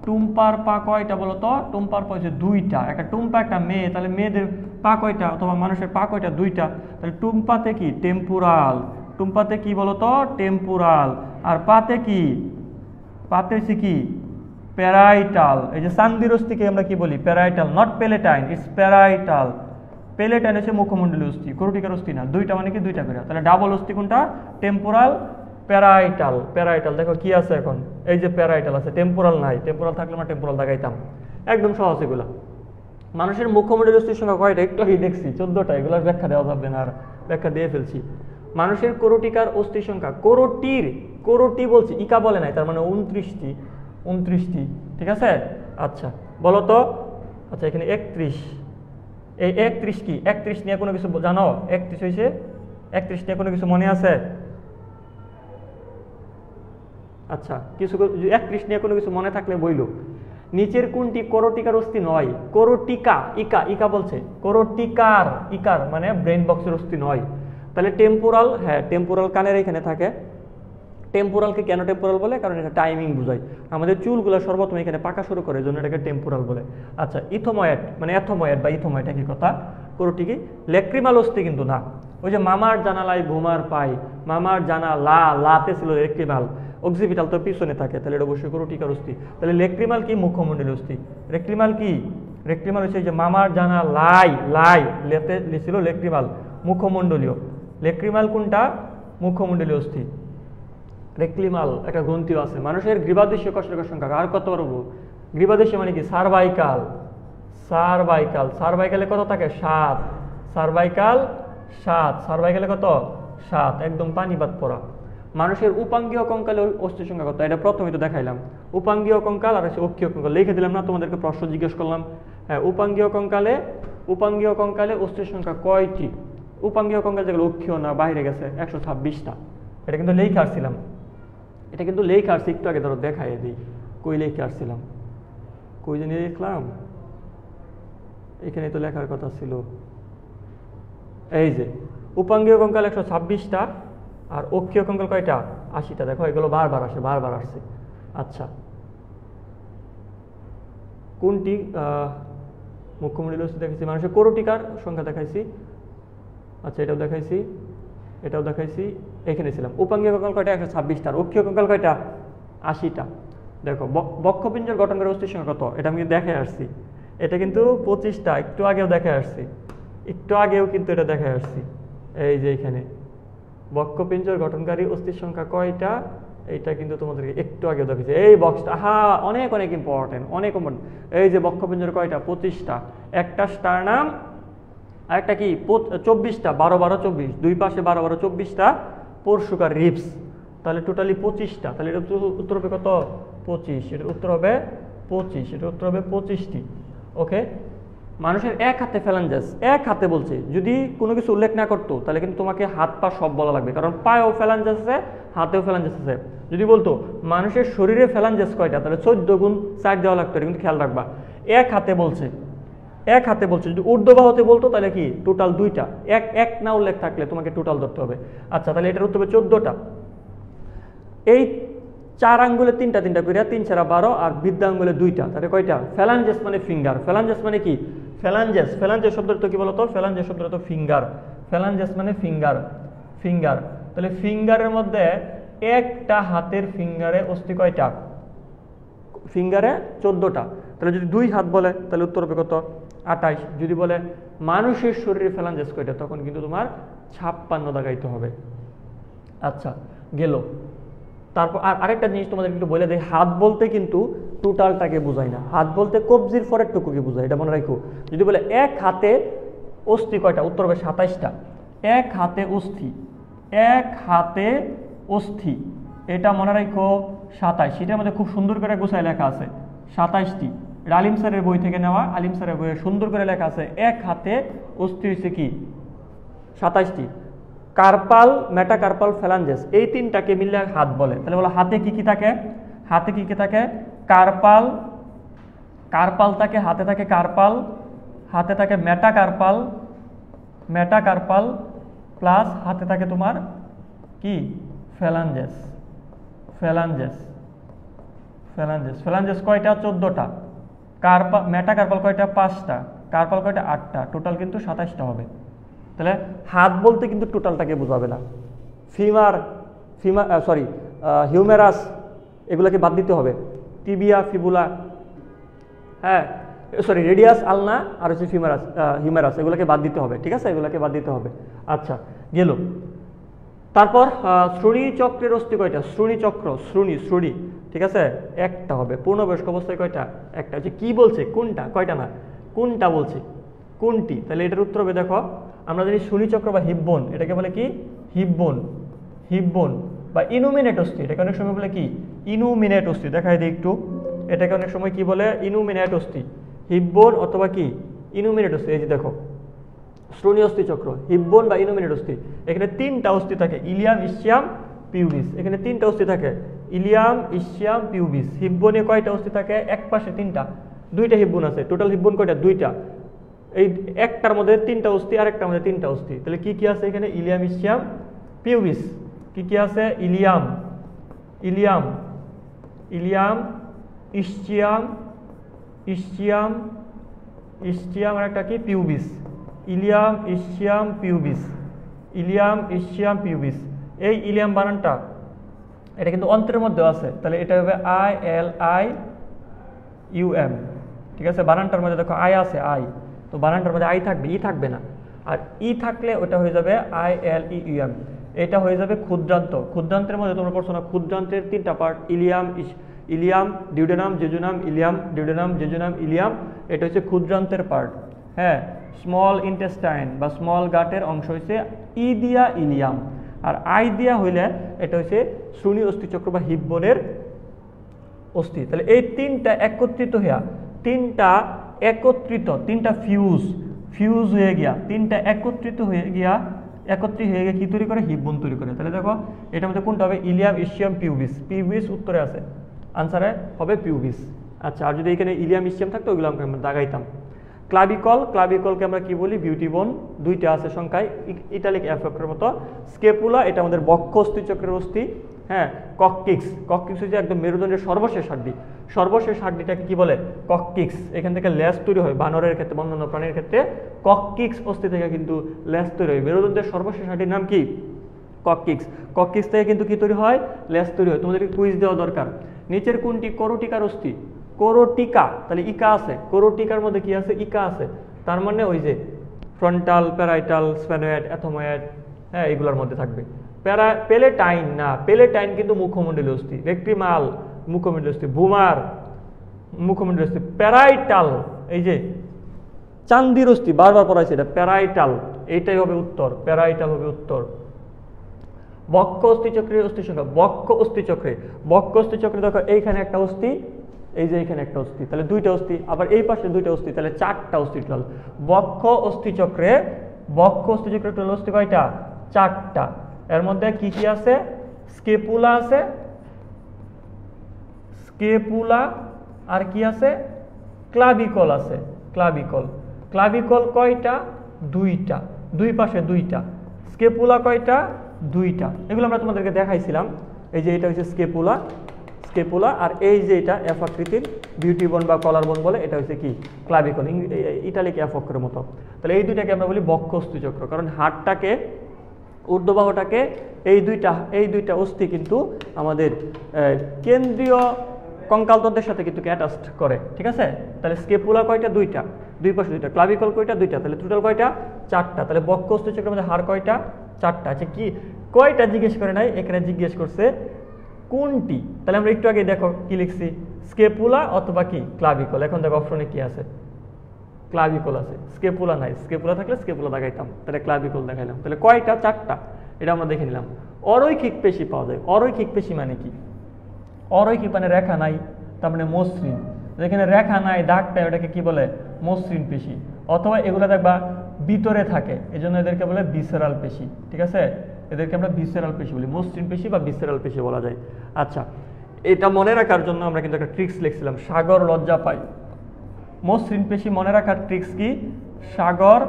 টুম্পার পা কয়টা বলো তো? টুম্পার পা হচ্ছে 2টা, একটা টুম্পা একটা মেয়ে, তাহলে মেয়েদের পা কয়টা অথবা মানুষের পা কয়টা? 2টা। তাহলে টুম্পাতে কি? টেম্পোরাল। টুম্পাতে কি বলতো? টেম্পোরাল। আর পাতে কি? পাতে হচ্ছে কি? প্যারাইটাল। এই যে চান্দির অস্থিকে আমরা কি বলি? Parietal, not palatine, it's parietal. Palatine হচ্ছে মুখমণ্ডলীয় অস্থি, কোরটিকার অস্থি না। 2টা মানে কি? 2টা করে। তাহলে ডাবল অস্থি কোনটা? Temporal, parietal. প্যারাইটাল দেখো কি আছে এখন, এই যে প্যারাইটাল আছে, টেম্পোরাল নাই। টেম্পোরাল থাকলে আমরা টেম্পোরাল দেখাইতাম। একদম সহজ এগুলো। মানুষের মুখমণ্ডলীয় অস্থির সংখ্যা কয়টা? একটু আগে দেখছি 14টা, এগুলোর ব্যাখ্যা দেওয়া যাবে না, আর ব্যাখ্যা দিয়ে ফেলছি। মানুষের কোরটিকার অস্থির সংখ্যা, কোরটি বলছি, ইকা বলে নাই, তার মানে 29টি। ঠিক আছে? আচ্ছা বলো তো। আচ্ছা এখানে 31, এই 31 কি? 31 নিয়ে কোনো কিছু জানো? 31 হয়েছে, 31 নিয়ে কোনো কিছু মনে আছে? আচ্ছা কিছু 31 নিয়ে কোনো কিছু মনে থাকলে বইলো। নিচের কোনটি করোটিকার অস্থি নয়? করোটিকা, ইকা, ইকা বলছে করোটিকার, ইকার মানে ব্রেন বক্সের অস্থি নয়। তাহলে টেম্পোরাল, হ্যাঁ টেম্পোরাল কানের এখানে থাকে। টেম্পোরালকে কেন টেম্পোরাল বলে? কারণ এটা টাইমিং বোঝায়। আমাদের চুলগুলো সর্বপ্রথম এখানে পাকা শুরু করে, এই জন্য এটাকে টেম্পোরাল বলে। আচ্ছা, ইথোময়েড মানে অ্যাথোময়েড বা ইথোময়েড একই কথা। করোটিকি ল্যাক্রিমাল অস্থি কিন্তু না। ওই যে মামার জানালায় ঘুমার পাই, মামার জানালা, লাতে ছিল ল্যাক্রিমাল, অক্সিপিটাল তো পিছনে থাকে, তাহলে এটা অবশ্যই করোটিকার অস্থি। তাহলে ল্যাক্রিমাল কি? মুখমণ্ডলীয় অস্থি। রেক্রিমাল কি? রেক্রিমাল হচ্ছে যে মামার জানালাই, লাই লেতে ছিল ল্যাক্রিমাল, মুখমণ্ডলীয়। ল্যাক্রিমাল কোনটা? মুখমণ্ডলীয় অস্থি। রেক্লিমাল একটা গ্রন্থিও আছে। মানুষের গ্রীবাদেশীয় কোষরেখার সংখ্যা আর কত বলবো? গ্রীবাদেশীয় মানে কি? সার্ভাইকাল, সার্ভাইকাল, সার্ভাইকালে কত থাকে? 7। সার্ভাইকাল 7, সার্ভাইকালে কত? 7, একদম পানিবাদ পড়া। মানুষের উপাঙ্গীয় কঙ্কালে অস্থির সংখ্যা কত? এটা প্রথমেই তো দেখাইলাম। উপাঙ্গীয় কঙ্কাল আর অক্ষীয় কঙ্কাল লিখে দিলাম না, তোমাদেরকে প্রশ্ন জিজ্ঞেস করলাম। হ্যাঁ, উপাঙ্গীয় কঙ্কালে অস্থির সংখ্যা কয়টি? উপাঙ্গীয় কঙ্কাল যেগুলো অক্ষীয় না, বাইরে গেছে 126টা। এটা কিন্তু লেখা আসছিলাম, এটা কিন্তু লেখা আসছি একটু আগে, ধরো দেখাই দিই কই লেখা আসছিলাম, কই জানি লিখলাম, এখানে তো লেখার কথা ছিল। এই যে উপাঙ্গীয় কঙ্কাল 126টা আর অক্ষীয় কঙ্কাল কয়টা? 80টা। দেখো এগুলো বারবার আসে, বারবার আসছে। আচ্ছা, কোনটি মুখ্যমণ্ডলীয় অস্থি দেখাইছি, মানুষের করোটিকার সংখ্যা দেখাইছি। আচ্ছা, এটাও দেখাইছি, এটাও দেখাইছি, এখানে ছিলাম। উপাঙ্গীয় কঙ্কাল কয়টা? 126টা। আর অক্ষীয় কঙ্কাল কয়টা? 80টা। দেখো বক্ষপিঞ্জর গঠনকারী অস্থির সংখ্যা কত? এটা আমি দেখে আসছি, এটা কিন্তু 25টা। একটু আগেও দেখে আসছি, একটু আগেও কিন্তু এটা দেখে আসছি। এই যে এখানে বক্ষপিঞ্জর গঠনকারী অস্থির সংখ্যা কয়টা, এইটা কিন্তু তোমাদেরকে একটু আগেও দেখেছি। এই বক্সটা, হ্যাঁ অনেক অনেক ইম্পর্টেন্ট, অনেক ইম্পর্টেন্ট। এই যে বক্ষপিঞ্জর কয়টা? 25টা। একটা স্টারনাম আর একটা কি? 24টা। 12 12 24, দুই পাশে 12 12 24টা পরশুকার রিবস, তাহলে টোটালি 25টা। তাহলে এটা উত্তর হবে কত? 25। এটার উত্তর হবে 25, এটার উত্তর হবে 25টি। ওকে, মানুষের এক হাতে ফ্যালাঞ্জাস, এক হাতে বলছে, যদি কোনো কিছু উল্লেখ না করতো তাহলে কিন্তু তোমাকে হাত পা সব বলা লাগবে, কারণ পায়েও ফ্যালাঞ্জাস আছে, হাতেও ফ্যালাঞ্জাস আছে। যদি বলতো মানুষের শরীরে ফ্যালাঞ্জাস কয়টা, তাহলে 14 গুণ 4 দেওয়া লাগতো, এটা কিন্তু খেয়াল রাখবা। এক হাতে বলছে, এক হাতে বলছে। যদি ঊর্ধ্ববাহুতে বলতো তাহলে কি? টোটাল 2টা। এক না উল্লেখ থাকলে তোমাকে টোটাল ধরতে হবে। আচ্ছা, তাহলে এটার উত্তর হবে 14টা। এই 4 আঙ্গুলে 3টা 3টা করে, 3 ছাড়া 12, আর বৃদ্ধ আঙ্গুলে 2টা, তাহলে কয়টা? ফ্যালাঞ্জাস মানে ফিঙ্গার। ফ্যালাঞ্জাস মানে কি? ফ্যালাঞ্জাস, ফ্যালাঞ্জাস শব্দটা কি বলতো? ফ্যালাঞ্জাস শব্দটা তো ফিঙ্গার। ফ্যালাঞ্জাস মানে ফিঙ্গার, ফিঙ্গার। তাহলে ফিঙ্গারের মধ্যে একটা হাতের ফিঙ্গারে অস্থি কয়টা? ফিঙ্গারে 14টা। তাহলে যদি 2 হাত বলে তাহলে উত্তর হবে কত? 28। যদি বলে মানুষের শরীরে ফ্যালাঞ্জাস কয়টা, তখন কিন্তু তোমার 56 দাগাইতে হবে। আচ্ছা, গেল। তারপর আরেকটা জিনিস তোমাদের একটু বলে দেয়, হাত বলতে কিন্তু টোটালটাকে বোঝায় না, হাত বলতে কবজির পরের টুকুকে বোঝায়, এটা মনে রাখো। যদি বলে এক হাতে অস্থি কয়টা, উত্তর হবে 27টা। এক হাতে অস্থি, এক হাতে অস্থি, এটা মনে রাখো 27। সেটার মধ্যে খুব সুন্দর করে গোছায় লেখা আছে 27টি। আলিম স্যারের বই থেকে নেওয়া, আলিম স্যারের বইয়ে সুন্দর করে লেখা আছে এক হাতে অস্থি হচ্ছে কি? 27টি। কার্পাল, মেটাকার্পাল, ফ্যালাঞ্জাস, এই 3টাকে মিলে হাত বলে। তাহলে বলো হাতে কি কি থাকে? হাতে কি কি থাকে? কার্পাল, কার্পাল থাকে, হাতে থাকে কার্পাল, হাতে থাকে মেটাকার্পাল, মেটাকার্পাল প্লাস হাতে থাকে তোমার কি? ফ্যালাঞ্জাস, ফ্যালাঞ্জাস, ফ্যালাঞ্জাস। ফ্যালাঞ্জাস কয়টা? 14টা। কার্পাল, মেটাকার্পাল কয়টা? 5টা। কার্পাল কয়টা? 8টা। টোটাল কিন্তু 27টা হবে। তাহলে হাত বলতে কিন্তু টোটালটাকে বোঝাবে না। ফিমার, হিউমেরাস, এগুলোকে বাদ দিতে হবে। টিবিয়া, ফিবুলা, হ্যাঁ রেডিয়াস, আলনা আর হচ্ছে ফিমারাস, হিউমেরাস, এগুলোকে বাদ দিতে হবে। ঠিক আছে, এগুলোকে বাদ দিতে হবে। আচ্ছা, গেল। তারপর শ্রোণী চক্রের অস্থি কয়টা? শ্রোণী চক্র, শ্রোণী, ঠিক আছে, একটা হবে। পূর্ণবয়স্ক অবস্থায় কয়টা? একটা। হচ্ছে কি বলছে? কোনটা, কয়টা না, কোনটা বলছে, কোনটি। তাহলে এটার উত্তর হবে, দেখো আমরা জানি শ্রোণী চক্র বা হিপবোন, এটাকে বলে কি? হিপবোন, হিপবোন বা ইনুমিনেট অস্থি, এটাকে অনেক সময় বলে কি? ইনুমিনেট অস্থি। দেখাই দিই একটু, এটাকে অনেক সময় কি বলে? ইনুমিনেট অস্থি, হিপবোন অথবা কি? ইনুমিনেট অস্থি। এই যে দেখো শ্রোণী অস্থি চক্র, হিপবোন বা ইনুমিনেট অস্থি। এখানে 3টা অস্থি থাকে, ইলিয়াম, ইসচিয়াম, পিউবিস। এখানে 3টা অস্থি থাকে, ইলিয়াম, ইসচিয়াম, পিউবিস। হিব্বনে কয়টা অস্থি থাকে? এক পাশে তিনটা, দুইটা হিব্বন আছে। টোটাল হিব্বন কয়টা? দুইটা। এই একটার মধ্যে তিনটা অস্থি আর একটার মধ্যে তিনটা অস্থি। তাহলে কি কি আছে এখানে? Ilium, ischium, pubis. কি কি আছে? Ilium, ilium, ilium, ischium, ischium, ischium আর একটা কি? Pubis. Ilium, ischium, pubis, ilium, ischium, pubis. এই ইলিয়াম বানানটা এটা কিন্তু অন্ত্রের মধ্যে আছে, তাহলে এটা হবে ILIUM। ঠিক আছে, বানানটার মধ্যে দেখো আই আছে, আই, তো বানানটার মধ্যে আই থাকবে, ই থাকবে না। আর ই থাকলে ওটা হয়ে যাবে ILEUM। এটা হয়ে যাবে ক্ষুদ্রান্ত। ক্ষুদ্রান্তের মধ্যে তোমরা পড়ছো না, ক্ষুদ্রান্তের তিনটা part, Ilium, Ilium, duodenum, jejunum, Ilium, duodenum, jejunum, Ilium. এটা হচ্ছে ক্ষুদ্রান্তের পার্ট। হ্যাঁ, স্মল ইন্টেস্টাইন বা স্মল গাটের অংশ হচ্ছে ই দিয়া ইলিয়াম, আর আই দিয়া হইলে এটা হচ্ছে শ্রোণী অস্থিচক্র বা হিব্বনের অস্থি। তাহলে এই তিনটা একত্রিত হইয়া, তিনটা একত্রিত, তিনটা ফিউজ হয়ে গিয়া, তিনটা একত্রিত হয়ে গিয়া কি তৈরি করে? হিব্বন তৈরি করে। তাহলে দেখো এটার মধ্যে কোনটা হবে? Ilium, ischium, pubis. পিউবিস উত্তরে আছে, আনসারে হবে পিউবিস। আচ্ছা, আর যদি এখানে ইলিয়াম, ইসচিয়াম থাকতো ওইগুলো আমরা দাগাইতাম। ক্লাবিকল, ক্লাবিকলকে আমরা কি বলি? বিউটি বোন। দুইটা আছে সংখ্যায়, ইটালিক অ্যাফেক্টের মতো। স্কেপুলা, এটা আমাদের বক্ষ অস্থিচক্রের অস্থি। হ্যাঁ, কককিক্স, কককিক্স হচ্ছে একদম মেরুদণ্ডের সর্বশেষ হাড্ডি। সর্বশেষ হাড্ডিটাকে কি বলে? কককিক্স। এখান থেকে লেজ তৈরি হয় বানরের ক্ষেত্রে, অন্যান্য প্রাণীর ক্ষেত্রে কককিক্স অস্থি থেকে কিন্তু লেজ তৈরি হয়। মেরুদণ্ডের সর্বশেষ হাড্ডির নাম কি? কককিক্স। কককিক্স থেকে কিন্তু কি তৈরি হয়? লেজ তৈরি হয়। তোমাদেরকে কুইজ দেওয়া দরকার। নিচের কোনটি করোটিকার অস্থি? করোটিকা, তাহলে ইকা আছে। করোটিকার মধ্যে কি আছে? ইকা আছে। তার মানে ওই যে ফ্রন্টাল, প্যারাইটাল, স্প্যানোয়েড, অ্যাথোময়েড, হ্যাঁ, এগুলোর মধ্যে থাকবে। পেলেটাইন না, পেলেটাইন কিন্তু মুখমণ্ডলীয় অস্থি। রেক্টিমাল মুখমণ্ডলীয় অস্থি, বুমার মুখমণ্ডলীয় অস্থি। প্যারাইটাল, এই যে চান্দির অস্থি, বারবার পড়াইছে এটা, প্যারাইটাল, এইটাই হবে উত্তর। প্যারাইটাল হবে উত্তর। বক্ষ অস্থিচক্রের অস্থি সংখ্যা, বক্ষ অস্থিচক্রে দেখো এইখানে একটা অস্থি, এই যে এখানে একটা অস্থি, তাহলে দুইটা অস্থি, আবার এই পাশে দুইটা অস্থি, তাহলে চারটা অস্থি টোটাল। বক্ষ অস্থিচক্রে টোটাল অস্থি কয়টা? চারটা। এর মধ্যে কি কি আছে? স্কেপুলা আছে, স্কেপুলা, আর কি আছে? ক্লাবিকল আছে। ক্লাবিকল কয়টা? দুইটা, দুই পাশে দুইটা। স্কেপুলা কয়টা? দুইটা। এগুলো আমরা তোমাদেরকে দেখাইছিলাম। এই যে এটা হচ্ছে স্কেপুলা, আর এই যে এটা এফ আকৃতির বিউটি বোন বা কলার বোন বলে, এটা হচ্ছে কি? ক্লাবিকল, ইটালিক এফ অক্ষরের মতো। তাহলে এই দুইটাকে আমরা বলি বক্ষ অস্থিচক্র, কারণ হাড়টাকে, ঊর্ধ্ববাহুটাকে এই দুইটা অস্থি কিন্তু আমাদের কেন্দ্রীয় কঙ্কালতন্ত্রের সাথে কিন্তু অ্যাটাচড করে। ঠিক আছে, তাহলে স্কেপুলা কয়টা? দুইটা, দুই পাশে দুইটা। ক্লাবিকল কয়টা? দুইটা, তাহলে টোটাল কয়টা? চারটা। তাহলে বক্ষ অস্থিচক্রের মধ্যে হাড় কয়টা? চারটা। আচ্ছা, কি কয়টা জিজ্ঞেস করে নাই, এখানে জিজ্ঞেস করছে কোনটি। তাহলে আমরা একটু আগে দেখো কি লিখছি, স্কেপুলা অথবা কি ক্লাবিকল। এখন দেখো অপশনে কি আছে? ক্লাবিকল আছে, স্কেপুলা নাই। স্কেপুলা থাকলে স্কেপুলা দেখাইতাম, তাহলে ক্লাবিকল দেখাইলাম। তাহলে কয়টা? চারটা। এটা আমরা দেখে নিলাম। অরৈখিক পেশি পাওয়া যায়। অরৈখিক পেশি মানে কি? অরৈখিক মানে রেখা নাই, তার মানে মসৃণ। যেখানে রেখা নাই, দাগটা, ওটাকে কি বলে? মসৃণ পেশি। অথবা এগুলো দেখবা ভিতরে থাকে, এই জন্য এদেরকে বলে ভিসেরাল পেশি। ঠিক আছে, এদেরকে আমরা ভিসেরাল পেশি বলি, মসৃণ পেশি বা ভিসেরাল পেশি বলা যায়। আচ্ছা, এটা মনে রাখার জন্য আমরা কিন্তু একটা ট্রিক্স লিখছিলাম, সাগর লজ্জা পাই। মসৃণ পেশি মনে রাখার ট্রিক্স কি? সাগর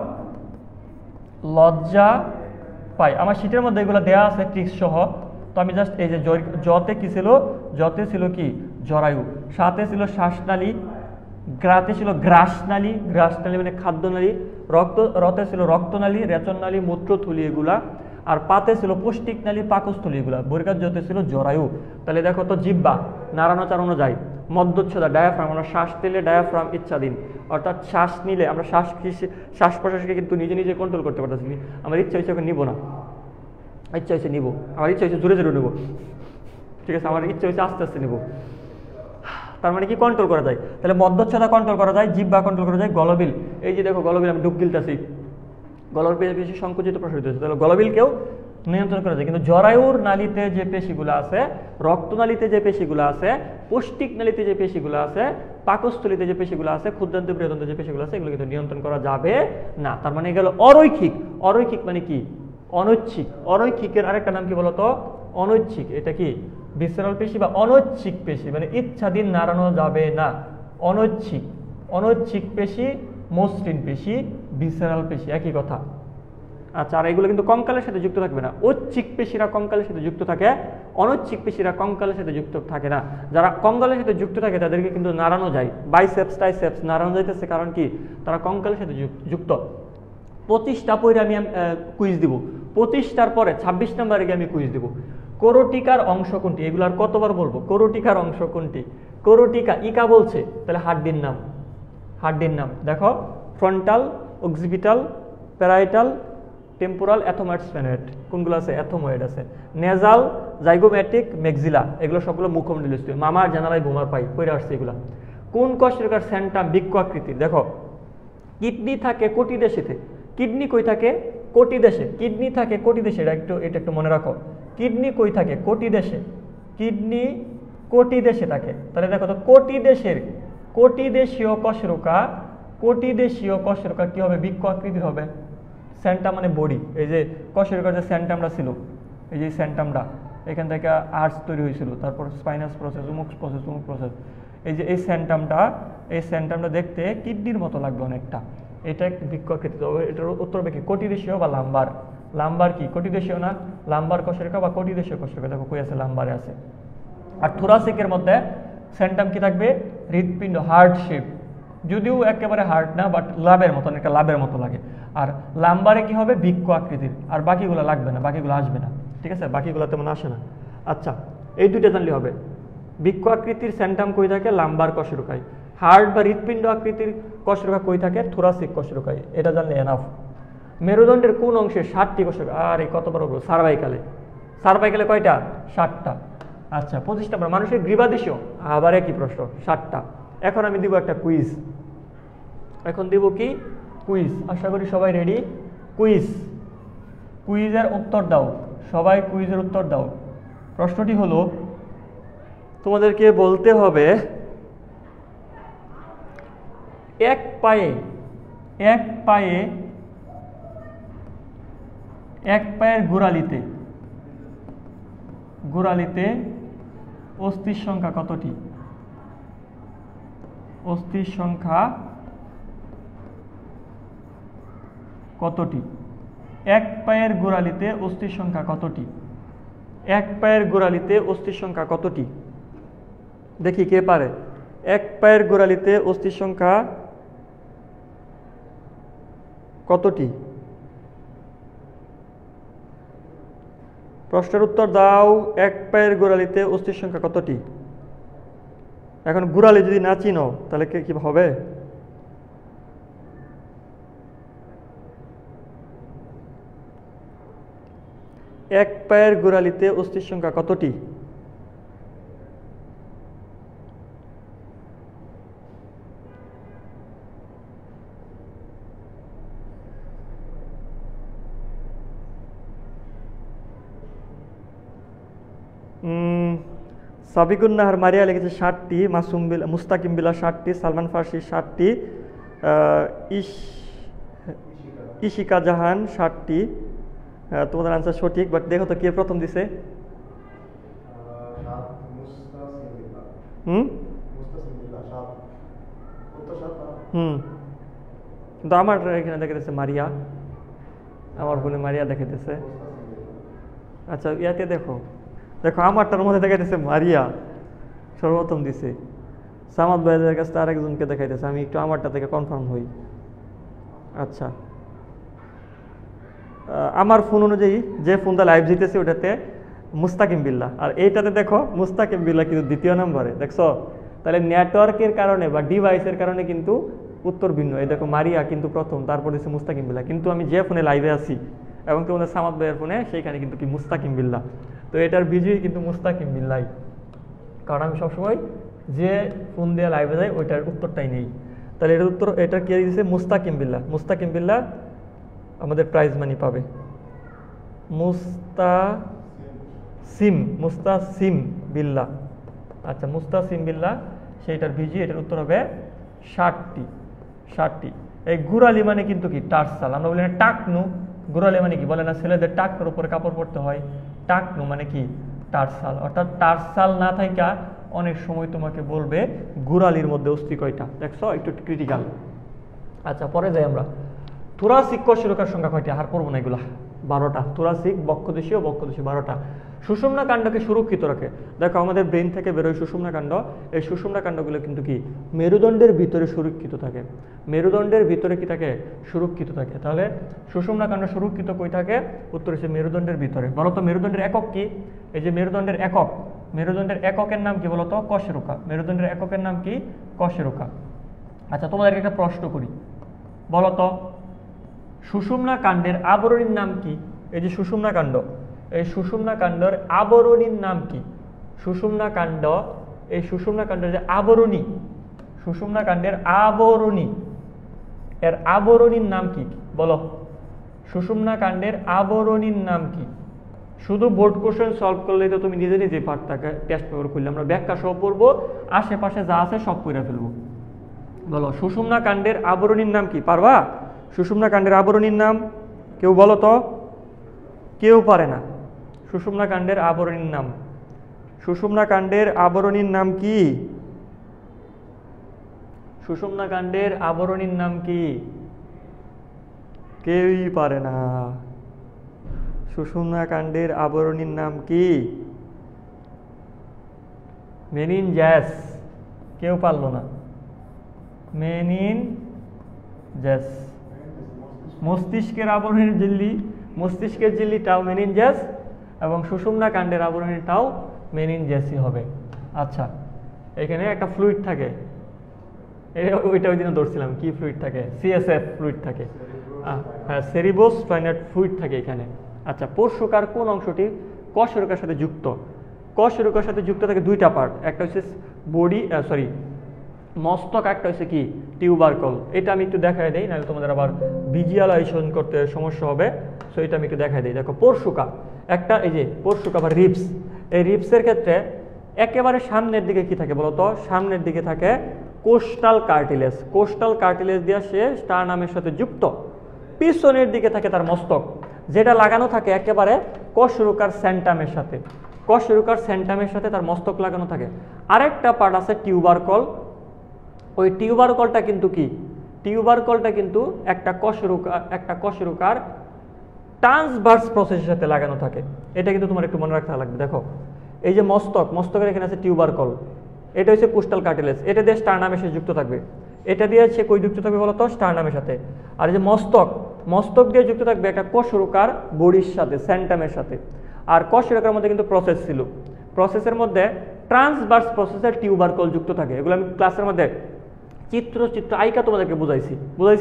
লজ্জা পাই। আমার শীটের মধ্যে এগুলো দেওয়া আছে ট্রিক্স সহ, তো আমি জাস্ট এই যে জতে কি ছিল? জতে ছিল কি? জরায়ু। সাথে ছিল শ্বাসনালী, গ্রাতে ছিল গ্রাসনালী, গ্রাসনালী মানে খাদ্যনালী, রতে ছিল রক্তনালী, রেচননালী, মূত্রথলি এগুলা, আর পাতে ছিল পৌষ্টিক নালী, পাকস্থলী এগুলা। বহির্কাত জতে ছিল জরায়ু। তাহলে দেখো তো, জিহ্বা নাড়ানো চাড়ানো যায়। মধ্যচ্ছদা ডায়াফ্রাম, আমরা শ্বাস নিলে ডায়াফ্রাম ইচ্ছাধীন, অর্থাৎ শ্বাস নিলে আমরা শ্বাস প্রশ্বাসকে কিন্তু নিজে নিজে কন্ট্রোল করতে পারতেছি। আমার ইচ্ছা হচ্ছে নিব না, ইচ্ছা হচ্ছে নিব, আমার ইচ্ছা হচ্ছে জোরে জোরে নেব। ঠিক আছে, আমার ইচ্ছা হচ্ছে আস্তে আস্তে নেব। তার মানে কি? কন্ট্রোল করা যায়। তাহলে মধ্যচ্ছদা কন্ট্রোল করা যায়, জিহ্বা কন্ট্রোল করা যায়, গলবিল, এই যে দেখো গলবিল, আমি ডুব গিলতেছি, গলবিল বেশি সংকুচিত প্রসারিত হচ্ছে, তাহলে গলবিলকেও নিয়ন্ত্রণ করা যায়। কিন্তু জরায়ুর নালীতে যে পেশিগুলো আছে, রক্তনালীতে যে পেশিগুলো আছে, পৌষ্টিক নালীতে যে পেশিগুলো আছে, পাকস্থলীতে যে পেশিগুলো আছে, ক্ষুদ্রান্ত বৃহদান্ত যে পেশিগুলো আছে, এগুলো কিন্তু নিয়ন্ত্রণ করা যাবে না। তার মানে গেল অরৈখিক। অরৈখিক মানে কি? অনৈচ্ছিক। অরৈখিকের আরেকটা নাম কি বলতো? অনৈচ্ছিক। এটা কি? ভিসেরাল পেশি বা অনৈচ্ছিক পেশি, মানে ইচ্ছাধীন নাড়ানো যাবে না। অনৈচ্ছিক, অনৈচ্ছিক পেশি মসৃণ পেশি, ভিসেরাল পেশি একই কথা। আচ্ছা, আর এগুলো কিন্তু কঙ্কালের সাথে যুক্ত থাকবে না। ঐচ্ছিক পেশিরা কঙ্কালের সাথে যুক্ত থাকে, অনৈচ্ছিক পেশিরা কঙ্কালের সাথে যুক্ত থাকে না। যারা কঙ্কালের সাথে যুক্ত থাকে তাদেরকে কিন্তু নাড়ানো যায়, বাইসেপস টাইসেপস নাড়ানো যাইতেছে, কারণ কি তারা কঙ্কালের সাথে যুক্ত। 25টা পরে আমি কুইজ দিব, 25টার পরে 26 নম্বরে গিয়ে আমি কুইজ দিব। করোটিকার অংশ কোনটি, এগুলো আর কতবার বলবো? করোটিকার অংশ কোনটি? করোটিকা, ইকা বলছে, তাহলে হাড্ডির নাম, হাড্ডির নাম দেখো, frontal, occipital, parietal, temporal, ethmoid, sphenoid. কোনগুলো আছে? অ্যাথোময়েড আছে। নেজাল, জাইগোম্যাটিক, ম্যাক্সিলা, এগুলো সবগুলো মুখমণ্ডলীয়। মামার জানালায় বোমার পাই পড়ে আসছে এগুলা। কোন কোষরেখার সেন্টাম বৃক্ক আকৃতির? দেখো, কিডনি থাকে কোটি দেশেতে। কিডনি কই থাকে? কোটি দেশে। কিডনি থাকে কোটি দেশে, এটা একটু মনে রাখো। কিডনি কই থাকে? কোটি দেশে। কিডনি কোটি দেশে থাকে। তাহলে দেখো তো, কোটি দেশের, কোটি দেশীয় কোষরকা, কোটি দেশীয় কোষরকা কি হবে? বৃক্ক আকৃতির হবে। সেন্টাম মানে বডি, এই যে কোষরকার যে সেন্টামটা ছিল, এই যে সেন্টামটা, এখান থেকে আর্টস তৈরি হয়েছিল, তারপর স্পাইনাস প্রসেস, উমুক প্রসেস, উমুক প্রসেস, এই যে এই সেন্টামটা দেখতে কিডনির মতো লাগবে অনেকটা। এটা একটা বৃক্ক আকৃতি। এটার উত্তর হবে কি? কোটি দেশীয় বা লাম্বার। লাম্বার কি? কোটি দেশীয় না, লাম্বার কোষরেখা বা কোটি দেশীয় কোষরেখা। দেখো কই আছে? লাম্বারে আছে। আর থোরাসিকের মধ্যে সেন্টাম কি থাকবে? হৃৎপিণ্ড, হার্ট শেপ, যদিও একেবারে হার্ট না, বাট লাভের মতন, একটা লাভের মতো লাগে। আর লাম্বারে কি হবে? বৃক্ক আকৃতির। আর বাকিগুলো লাগবে না, বাকিগুলো আসবে না, ঠিক আছে? বাকিগুলো তেমন আসে না। আচ্ছা, এই দুইটা জানলে হবে। বৃক্ক আকৃতির সেন্টাম কই থাকে? লাম্বার কোষরকায়। হার্ট বা হৃৎপিণ্ড আকৃতির কোষরকা কই থাকে? থোরাসিক কোষরকায়। এটা জানলে এনাফ। মেরুদণ্ডের কোন অংশে 60টি কোষরকা? আর এই কতবার বলবো? সার্ভাইকালে। সার্ভাইকালে কয়টা? 60টা। আচ্ছা, 25 নম্বর, মানুষের গ্রীবাদেশীয়, আবার একই প্রশ্ন, 60টা। এখন আমি দিব একটা কুইজ। এখন দিব কি? কুইজ। আশা করি সবাই রেডি। কুইজ, কুইজের উত্তর দাও সবাই, কুইজের উত্তর দাও। প্রশ্নটি হলো, তোমাদেরকে বলতে হবে এক পায়ের গোড়ালিতে অস্থির সংখ্যা কতটি? অস্থির সংখ্যা কতটি? এক পায়ের গোড়ালিতে অস্থির সংখ্যা কতটি? এক পায়ের গোড়ালিতে অস্থির সংখ্যা কতটি? দেখি কে পারে। এক পায়ের গোড়ালিতে অস্থির সংখ্যা কতটি? প্রশ্নের উত্তর দাও। এক পায়ের গোড়ালিতে অস্থির সংখ্যা কতটি? এখন গোড়ালি যদি না চিনো তাহলে কি হবে? এক পায়ের গোড়ালিতে অস্থির সংখ্যা কতটি? সাবিকুন নাহার মারিয়া লিখেছে 60টি, মুস্তাকিম বিল্লাহ 60টি, সালমান ফার্সি 60টি, ইশিকা জাহান 60টি। তোমাদের আনসার সঠিক, বাট দেখো তো কে প্রথম দিছে। কিন্তু আমার এখানে দেখাতেছে মারিয়া, আমার বোনে মারিয়া দেখাতেছে। আচ্ছা, ইয়াতে দেখো, দেখো আমারটার মধ্যে দেখাইতেছে মারিয়া সর্বপ্রথম দিছে। সামাদ ভাইদের কাছে আরেকজনকে দেখাইতেছে। আমি একটু আমারটা থেকে কনফার্ম হই। আচ্ছা, আমার ফোন অনুযায়ী যে ফোনটা লাইভ জিতেছে ওটাতে মুস্তাকিম বিল্লাহ, আর এইটাতে দেখো মুস্তাকিম বিল্লাহ কিন্তু দ্বিতীয় নম্বরে, দেখছো? তাহলে নেটওয়ার্কের কারণে বা ডিভাইসের কারণে কিন্তু উত্তর ভিন্ন। এই দেখো মারিয়া কিন্তু প্রথম, তারপর দিচ্ছে মুস্তাকিম বিল্লাহ। কিন্তু আমি যে ফোনে লাইভে আছি এবং তোমাদের সামাদ ভাইয়ের ফোনে, সেইখানে কিন্তু কি মুস্তাকিম বিল্লাহ। তো এটার বিজয়ী কিন্তু মুস্তাকিম বিল্লাহ, কারণ আমি সবসময় যে ফোন দিয়ে লাইভে যাই ওইটার উত্তরটাই নেই। তাহলে এটার উত্তর, এটা কে দিয়েছে? মুস্তাকিম বিল্লাহ। মুস্তাকিম বিল্লাহ আমাদের প্রাইজ মানি পাবে। মুস্তাসিম বিল্লাহ। আচ্ছা, মুস্তাসিম বিল্লাহ সেইটার ভিজি, এটার উত্তর হবে 60টি। এই গুরালি মানে কিন্তু কি? টার্সাল। আমরা বলি না টাকনু, গুরালি মানে কি? বলে না ছেলেদের টাকনুর উপরে কাপড় পরতে হয়। টাকনু মানে কি? টার্সাল, অর্থাৎ টার্সাল না থাকা অনেক সময় তোমাকে বলবে গোড়ালির মধ্যে অস্থি কয়টা, দেখছো একটু ক্রিটিক্যাল। আচ্ছা পরে যাই আমরা, থোরাসিক কশেরুকার সংখ্যা কয়টা, আর পড়বো না এগুলা, 12টা। থোরাসিক, বক্ষদেশীয়, বক্ষদেশীয় 12টা। সুষুম্না কাণ্ডকে সুরক্ষিত রাখে, দেখো আমাদের ব্রেন থেকে বেরোয় সুষুম্না কাণ্ড, এই সুষুম্না কাণ্ডগুলো কিন্তু কি মেরুদণ্ডের ভিতরে সুরক্ষিত থাকে, মেরুদণ্ডের ভিতরে কি থাকে, সুরক্ষিত থাকে। তাহলে সুষুম্না কাণ্ড সুরক্ষিত কই থাকে, উত্তর হচ্ছে মেরুদণ্ডের ভিতরে। বলো তো মেরুদণ্ডের একক কি, এই যে মেরুদণ্ডের একক, মেরুদণ্ডের এককের নাম কি বলতো, কশেরুকা, মেরুদণ্ডের এককের নাম কি, কশেরুকা। আচ্ছা তোমাদেরকে একটা প্রশ্ন করি, বলো তো সুষুম্না কাণ্ডের আবরণীর নাম কি, এই যে সুষুম্না কাণ্ড, এই সুষুম্না কাণ্ডের আবরণীর নাম কি, সুষুম্না কাণ্ড, এই সুষুম্না কাণ্ডের যে আবরণী, সুষুম্না কাণ্ডের আবরণী, এর আবরণীর নাম কি বলো, সুষুম্না কাণ্ডের আবরণীর নাম কি? শুধু বোর্ড কোশ্চেন সলভ করলে তো তুমি নিজে নিজে পারতাকে, টেস্ট পেপার খুললে আমরা ব্যাখ্যা সব পড়বো, আশেপাশে যা আছে সব পড়ে ফেলবো। বলো সুষুম্না কাণ্ডের আবরণীর নাম কি, পারবা? সুষুম্না কাণ্ডের আবরণীর নাম কেউ বলো তো, কেউ পারে না। সুষুম্না কাণ্ডের আবরণীর নাম, সুষুম্না কাণ্ডের আবরণীর নাম কি, সুষুম্না কাণ্ডের আবরণীর নাম কি? কেউই পারে না। সুষুম্না কাণ্ডের আবরণীর নাম কি? মেনিনজাস, কেউ পারলো না। মেনিনজাস, মস্তিষ্কের আবরণীর ঝিল্লি, মস্তিষ্কের ঝিল্লিটাও মেনিনজাস এবং সুষুম্না কাণ্ডের আবরণীটাও মেনিনজাসই হবে। আচ্ছা এখানে একটা ফ্লুইড থাকে, ওইটা ওই দিনে ধরছিলাম, কি ফ্লুইড থাকে, সিএসএফ ফ্লুইড থাকে, হ্যাঁ সেরিবোস স্পাইনাট ফ্লুইড থাকে এখানে। আচ্ছা পরশুকার কোন অংশটি কশেরুকার সাথে যুক্ত? কশেরুকার সাথে যুক্ত থাকে দুইটা পার্ট, একটা হচ্ছে বডি, সরি মস্তক, একটা হচ্ছে কি টিউবারকল। এটা আমি একটু দেখাই দিই, নাহলে তোমাদের আবার ভিজুয়ালাইজেশন করতে সমস্যা হবে, সো এটা আমি একটু দেখাই দিই। দেখো পরশুকা একটা, এই যে পরশুকা বা রিবস, এই রিবসের ক্ষেত্রে একেবারে সামনের দিকে কি থাকে বলতো, সামনের দিকে থাকে কোস্টাল কার্টিলেজ, কোস্টাল কার্টিলেজ দিয়ে সে স্টারনামের সাথে যুক্ত। পিছনের দিকে থাকে তার মস্তক, যেটা লাগানো থাকে একেবারে কশেরুকার সেন্টামের সাথে, কশেরুকার সেন্টামের সাথে তার মস্তক লাগানো থাকে। আরেকটা পার্ট আছে টিউবারকল, ওই টিউবারকলটা কিন্তু কি, টিউবারকলটা কিন্তু একটা কশেরুকার ট্রান্সভার্স প্রসেসের সাথে লাগানো থাকে। এটা কিন্তু তোমার একটু মনে রাখতে লাগবে। দেখো এই যে মস্তক, মস্তকের এখানে আছে টিউবারকল, এটা হচ্ছে কোস্টাল কার্টিলেজ, এটা দিয়ে স্টারনামের সাথে যুক্ত থাকবে। এটা দিয়ে সে কই যুক্ত থাকবে বলতো, স্টারনামের সাথে। আর এই যে মস্তক, মস্তক দিয়ে যুক্ত থাকবে একটা কশেরুকার বডির সাথে, সেন্টামের সাথে। আর কশেরুকার মধ্যে কিন্তু প্রসেস ছিল, প্রসেসের মধ্যে ট্রান্সভার্স প্রসেসের টিউবারকল যুক্ত থাকে। এগুলো আমি ক্লাসের মধ্যে চিত্র আইকা তোমাদেরকে বুঝাইছি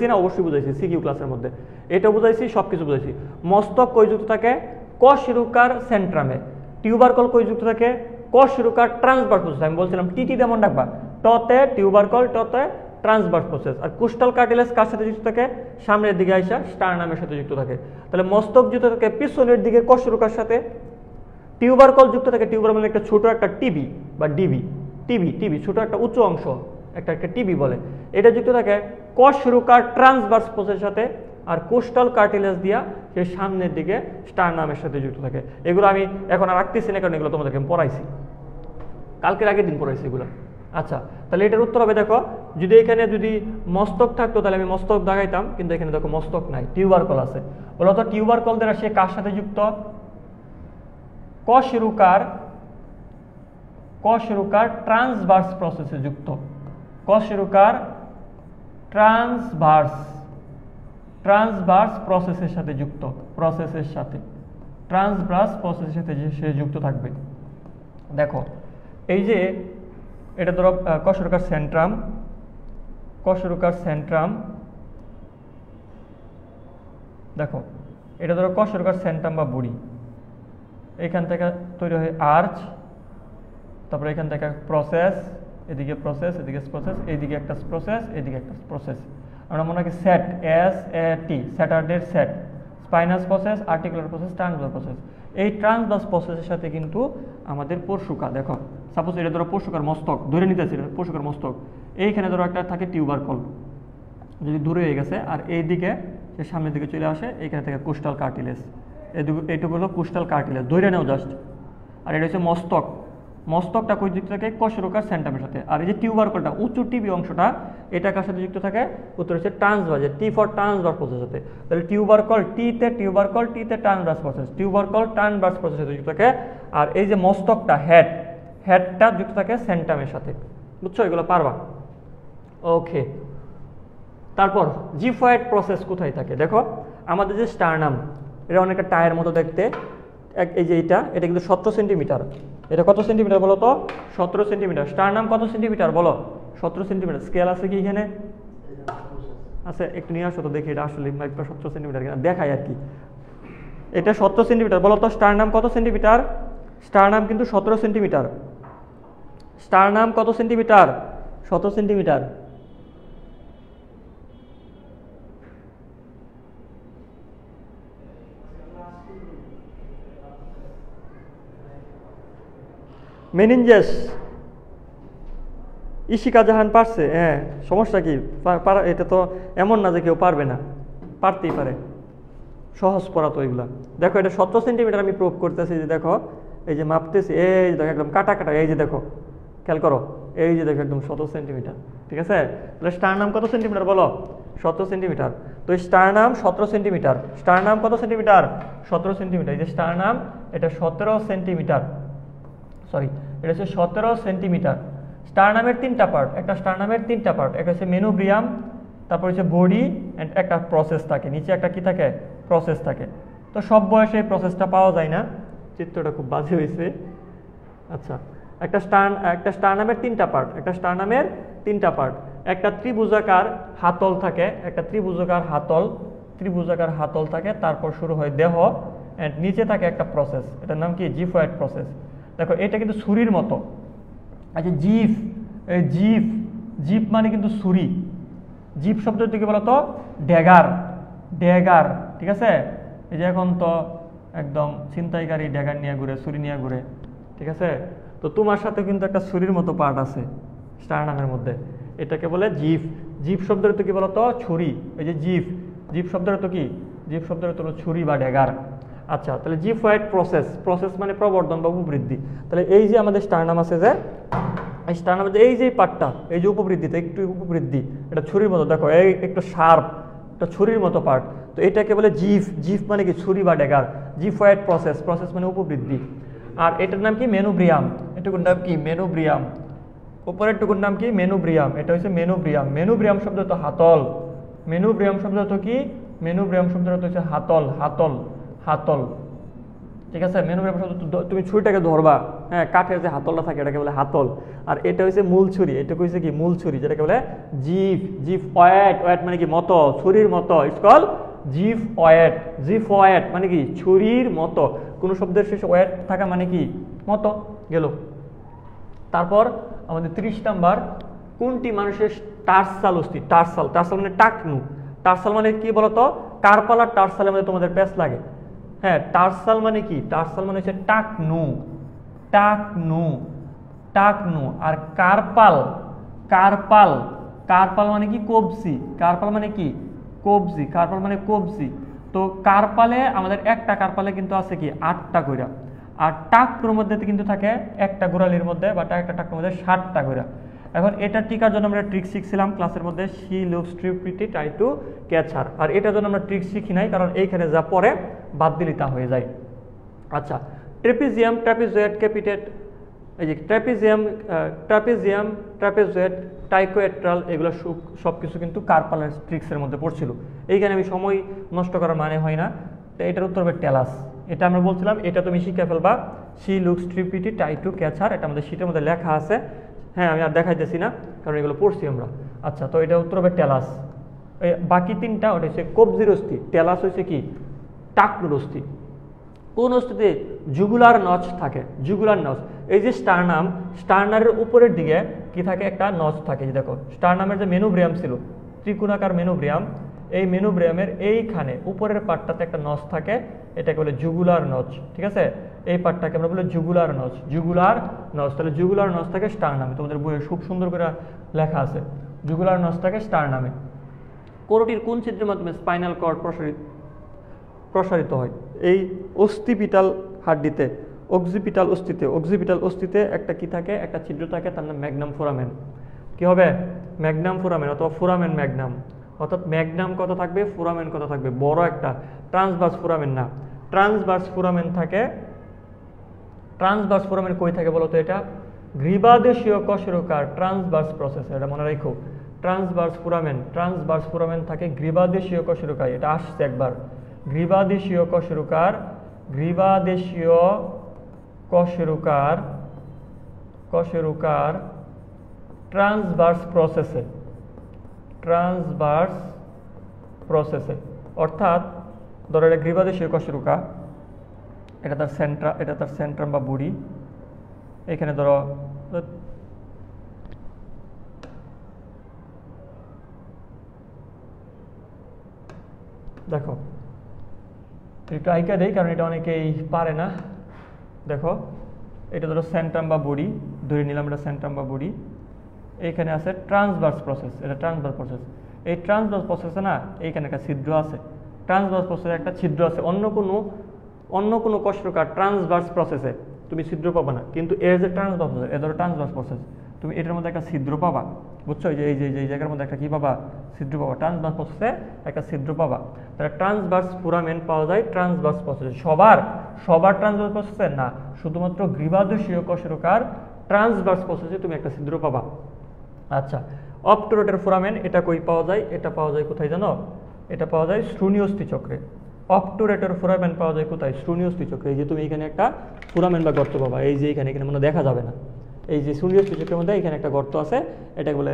না, অবশ্যই বুঝাইছি সিকিউ ক্লাসের মধ্যে, এটা বুঝাইছি, সব কিছু বুঝাইছি। মস্তক কই যুক্ত থাকে, কশেরুকার সেন্ট্রামে। টিউবারকল কই যুক্ত থাকে, কশেরুকার ট্রান্সভার্স প্রসেস। আমি বলছিলাম টিটি তেমন ডাকবা, টতে টিউবারকল, টতে ট্রান্সভার্স প্রসেস। আর কোস্টাল কার্টিলেজ কার সাথে যুক্ত থাকে, সামনের দিকে আইসা স্টারনামের সাথে যুক্ত থাকে। তাহলে মস্তক যুক্ত থাকে পিছনের দিকে কশেরুকার সাথে, টিউবারকল যুক্ত থাকে, টিউবারকল একটা ছোট একটা টিবি বা ডিবি, টিবি ছোট একটা উঁচু অংশ, একটা টিবি বলে, এটা যুক্ত থাকে কশেরুকার ট্রান্সভার্স প্রসেসের সাথে। আর কোস্টাল কার্টিলেজ দিয়া সে সামনের দিকে স্টারনামের সাথে যুক্ত থাকে। এগুলো আমি এখন আর রাখতেছি না, কারণ এগুলো তোমাদেরকে আমি পড়াইছি, কালকের আগের দিন পড়াইছি এগুলো। আচ্ছা তাহলে এটার উত্তর হবে, দেখো যদি এখানে যদি মস্তক থাকতো তাহলে আমি মস্তক দেখাইতাম, কিন্তু এখানে দেখো মস্তক নাই, টিউবারকল আছে। বলতো টিউবারকল দ্বারা সে কার সাথে যুক্ত, কশেরুকার ট্রান্সভার্স প্রসেসে যুক্ত, কশেরুকার ট্রান্সভার্স প্রসেসের সাথে যুক্ত, ট্রান্সভার্স প্রসেসের সাথে সে যুক্ত থাকবে। দেখো এই যে এটা ধরো কশেরুকার সেন্ট্রাম, দেখো এটা ধরো কশেরুকার সেন্ট্রাম বা বডি, এখান থেকে তৈরি হয় আর্চ, তারপরে এখান থেকে প্রসেস, এদিকে প্রসেস, এদিকে প্রসেস, এইদিকে একটা প্রসেস, এদিকে একটা প্রসেস। আমরা মনে করি সেট, SAT, স্যাটারডের SAT, spinous process, articular process, transverse process. এই ট্রান্সভার্স প্রসেসের সাথে কিন্তু আমাদের পরশুকা, দেখো সাপোজ এটা ধরো পরশুকার মস্তক, ধরে নিতেছি পরশুকার মস্তক, এইখানে ধরো একটা থাকে টিউবারকল, যদি দূরে হয়ে গেছে, আর এইদিকে সে সামনের দিকে চলে আসে, এইখানে থেকে কোস্টাল কার্টিলেজ, এইটুকু হলো কোস্টাল কার্টিলেজ, ধরে নেও জাস্ট। আর এটা হচ্ছে মস্তক। মস্তকটা কই যুক্ত থাকে? কশেরুকার সেন্টামের সাথে। আর এই যে টিউবারকলটা উঁচু টিবি অংশটা এটা কার সাথে যুক্ত থাকে? উত্তর হচ্ছে transverse, T for transverse process সাথে। তাহলে টিউবারকল টিতে ট্রান্সভার্স প্রসেস, টিউবারকল ট্রান্সভার্স প্রসেসের সাথে যুক্ত থাকে। আর এই যে মস্তকটা হেডটা যুক্ত থাকে সেন্টামের সাথে। বুঝছো? এগুলো পারবা। ওকে, তারপর জিফয়েড প্রসেস কোথায় থাকে? দেখো আমাদের যে স্টারনাম, এটা অনেকটা টায়ার মতো দেখতে। এই যে এটা কিন্তু 17 সেন্টিমিটার। এটা কত সেন্টিমিটার বলো তো? 17 সেন্টিমিটার। স্টারনাম কত সেন্টিমিটার বলো? 17 সেন্টিমিটার। স্কেল আছে কি এখানে? আচ্ছা, একটু নিয়ে আসো তো দেখি এটা আসলে 17 সেন্টিমিটার কিনা, দেখাই আর কি। এটা 17 সেন্টিমিটার। বলো তো স্টারনাম কত সেন্টিমিটার? স্টারনাম কিন্তু 17 সেন্টিমিটার। স্টারনাম কত সেন্টিমিটার? 17 সেন্টিমিটার। মেনিনজেস ইশিকা জাহান পারছে, হ্যাঁ, সমস্যা কি? এটা তো এমন না যে কেউ পারবে না, পারতেই পারে, সহজ পড়া তো এগুলা। দেখো এটা 17 সেন্টিমিটার আমি প্রুভ করতেছি, যে দেখো এই যে মাপতেছি, এই দেখো একদম কাটা কাটা, এই যে দেখো খেয়াল করো, এই যে দেখো একদম 17 সেন্টিমিটার। ঠিক আছে? তাহলে স্টারনাম কত সেন্টিমিটার বলো? 17 সেন্টিমিটার। তো স্টারনাম 17 সেন্টিমিটার। স্টারনাম কত সেন্টিমিটার? 17 সেন্টিমিটার। এই যে স্টারনাম এটা 17 সেন্টিমিটার, সরি এটা হচ্ছে 17 সেন্টিমিটার। স্টারনামের 3টা পার্ট, একটা স্টারনামের 3টা পার্ট, একটা হচ্ছে মেনুব্রিয়াম, তারপর হচ্ছে বডি অ্যান্ড একটা প্রসেস থাকে, নিচে একটা কি থাকে? প্রসেস থাকে। তো সব বয়সে এই প্রসেসটা পাওয়া যায় না, চিত্রটা খুব বাজে হয়েছে। আচ্ছা, একটা স্টারনামের 3টা পার্ট, একটা স্টারনামের 3টা পার্ট, একটা ত্রিভুজাকার হাতল থাকে, একটা ত্রিভুজাকার হাতল থাকে, তারপর শুরু হয় দেহ, অ্যান্ড নিচে থাকে একটা প্রসেস, এটার নাম কি? Xiphoid process. দেখো এটা কিন্তু ছুরির মতো। আচ্ছা, জিপ মানে কিন্তু ছুরি। জিপ শব্দটি কি বলতো? ড্যাগার। ঠিক আছে? এই যে এখন তো একদম ছিনতাইকারী ড্যাগার নিয়ে ঘুরে, ছুরি নিয়ে ঘুরে। ঠিক আছে? তো তোমার সাথে কিন্তু একটা ছুরির মতো পার্ট আছে স্টারনামের মধ্যে, এটাকে বলে জিপ। জিপ শব্দের তো কি বলতো? ছুরি। এই যে জিপ শব্দের তো কি? জিপ শব্দের তো ছুরি বা ড্যাগার। আচ্ছা, তাহলে জিফয়েড প্রসেস মানে প্রবর্ধন বা উপবৃদ্ধি। তাহলে এই যে আমাদের স্টারনাম আছে, যে এই স্টারনামের এই যে পার্টটা, এই যে উপবৃদ্ধিতে একটু উপবৃদ্ধি, এটা ছুরির মতো, দেখো এই একটু শার্প, এটা ছুরির মতো পার্ট। তো এটাকে বলে জিফ মানে কি? ছুরি বা ড্যাগার। জিফয়েড প্রসেস মানে উপবৃদ্ধি। আর এটার নাম কি? মেনুব্রিয়াম। এটুকুর নাম কি? মেনুব্রিয়াম। উপরের টুকুর নাম কি? মেনুব্রিয়াম। এটা হচ্ছে মেনুব্রিয়াম শব্দ তো হাতল। মেনুব্রিয়াম শব্দ তো কি? মেনুব্রিয়াম শব্দ তো হচ্ছে হাতল। ঠিক আছে? মেনুব্রিয়াম শব্দ তুমি ছুরিটাকে ধরবা, হ্যাঁ, কাঠের যে হাতলটা থাকে এটাকে বলে হাতল। আর এটা হচ্ছে মূল ছুরি, এটুকু হচ্ছে কি? মূল ছুরি, যেটাকে বলে জিফ ওয়েট মানে কি? মতো, ছুরির মতো। ইটস কল জিফ ওয়েট মানে কি? ছুরির মতো। কোন শব্দের শেষে ওয়েট থাকা মানে কি? মতো। গেল। তারপর আমাদের 30 নাম্বার, কোনটি মানুষের টার্সাল অস্থি? টার্সাল মানে টাকনু। টার্সাল মানে কি বলতো? কার্পাল আর টার্সালের মধ্যে তোমাদের প্যাচ লাগে। হ্যাঁ, টার্সাল মানে কি? টার্সাল মানে হচ্ছে টাকনু। আর কার্পাল মানে কি? কবজি। কার্পাল মানে কবজি। তো কার্পালে আমাদের একটা কার্পালে কিন্তু আছে কি? 8টা কইরা। আর টাকনুর মধ্যে কিন্তু থাকে একটা গোড়ালির মধ্যে বা একটা টাকনুর মধ্যে 7টা কইরা। এখন এটা টিকার জন্য আমরা ট্রিক শিখছিলাম ক্লাসের মধ্যে, she looks pretty try to catch her. আর এটার জন্য আমরা ট্রিক শিখি নাই, কারণ এইখানে যা পরে বাদ দিলে তা হয়ে যায়। আচ্ছা, ট্রাপিজয়েড ক্যাপিটেট, এই যে ট্রাপিজয়েড টাইকোয়েট্রাল, এগুলো সব কিছু কিন্তু কার্পালের ট্রিক্সের মধ্যে পড়ছিল। এইখানে আমি সময় নষ্ট করার মানে হয় না। তো এটার উত্তর হবে টেলাস। এটা আমরা বলছিলাম, এটা তুমি শিখে ফেলবা। She looks pretty try to catch her, এটা আমাদের শীটের মধ্যে লেখা আছে। হ্যাঁ, আমি আর দেখাইতেছি না, কারণ এগুলো পড়ছি আমরা। আচ্ছা, তো এটা উত্তর হবে টেলাস। বাকি 3টা ওটা হচ্ছে কবজির অস্থি। টেলাস হচ্ছে কি? টাকনুর অস্থি। কোন অস্থিতে? জুগুলার নচ থাকে, জুগুলার নচ। এই যে স্টারনারের উপরের দিকে কি থাকে? একটা নচ থাকে। যে দেখো স্টারনামের যে মেনুব্রিয়াম ছিল, ত্রিকোণাকার মেনুব্রিয়াম, এই মেনুব্রিয়ামের এইখানে উপরের পার্টটাতে একটা নচ থাকে, এটাকে বলে জুগুলার নচ। ঠিক আছে? এই পার্টটাকে আমরা বলি জুগুলার নচ। তাহলে জুগুলার নচ থাকে স্টারনামে, তোমাদের বইয়ে খুব সুন্দর করে লেখা আছে, জুগুলার নচ থাকে স্টারনামে। কোরটির কোন ছিদ্রের মাধ্যমে স্পাইনাল কর্ড প্রসারিত হয়? এই অস্টিপিটাল হাড্ডিতে। অক্সিপিটাল অস্থিতে একটা কি থাকে, একটা ছিদ্র থাকে, তার নাম ম্যাগনাম ফোরামেন। কি হবে? ম্যাগনাম ফোরামেন অথবা ফোরামেন ম্যাগনাম। অর্থাৎ ম্যাগনাম কত থাকবে, ফোরামেন কত থাকবে, বড় একটা। ট্রান্সভার্স ফোরামেন না, ট্রান্সভার্স ফোরামেন থাকে। ট্রান্সভার্স ফোরামেন কই থাকে বলতো? এটা গ্রীবাদেশীয় কশেরুকার ট্রান্সভার্স প্রসেস, এটা মনে রাখো। ট্রান্সভার্স ফোরামেন থাকে গ্রীবাদেশীয় কশেরুকায়। এটা আসছে একবার, গ্রীবাদেশীয় কশেরুকার ট্রান্সভার্স প্রসেসে। অর্থাৎ ধরো এটা গ্রীবাদেশীয় কশেরুকা, এটা তার সেন্ট্রাম বা বডি। এখানে ধরো দেখো একটু আইকা দেই, কারণ এটা অনেকেই পারে না। দেখো এটা ধরো সেন্ট্রাম বা বডি, ধরে নিলাম এটা সেন্ট্রাম বা বডি। এইখানে আছে ট্রান্সভার্স প্রসেস, এটা ট্রান্সভার্স প্রসেস। এই ট্রান্সভার্স প্রসেসে না এইখানে একটা ছিদ্র আছে, ট্রান্সভার্স প্রসেসে একটা ছিদ্র আছে। অন্য কোনো কশেরুকার ট্রান্সভার্স প্রসেসে তুমি ছিদ্র পাবা না, কিন্তু এর যে ট্রান্সভার্স প্রসেস, এর ধরো ট্রান্সভার্স প্রসেস, তুমি এটার মধ্যে একটা ছিদ্র পাবা। বুঝছো? এই জায়গার মধ্যে একটা কি পাবা, ছিদ্র পাবা। ট্রান্সভার্স প্রসেসে একটা ছিদ্র পাবা। তাহলে ট্রান্সভার্স ফোরামেন পাওয়া যায় ট্রান্সভার্স প্রসেসে। সবার ট্রান্সভার্স প্রসেসে না, শুধুমাত্র গ্রীবাদেশীয় কশেরুকার ট্রান্সভার্স প্রসেসে তুমি একটা ছিদ্র পাবা। আচ্ছা, অবটুরেটর ফোরামেন এটা কই পাওয়া যায়? এটা পাওয়া যায় কোথায় জানো? এটা পাওয়া যায় শ্রোণী অস্থিচক্রে। অবটুরেটর ফোরামেন পাওয়া যায় কোথায়? শ্রোণী অস্থিচক্রে। এই যে তুমি এখানে একটা ফোরামেন বা গর্ত পাবা, এই যে এখানে মনে দেখা যাবে না, এই যে শ্রোণী অস্থিচক্রের মধ্যে এখানে একটা গর্ত আছে, এটাকে বলে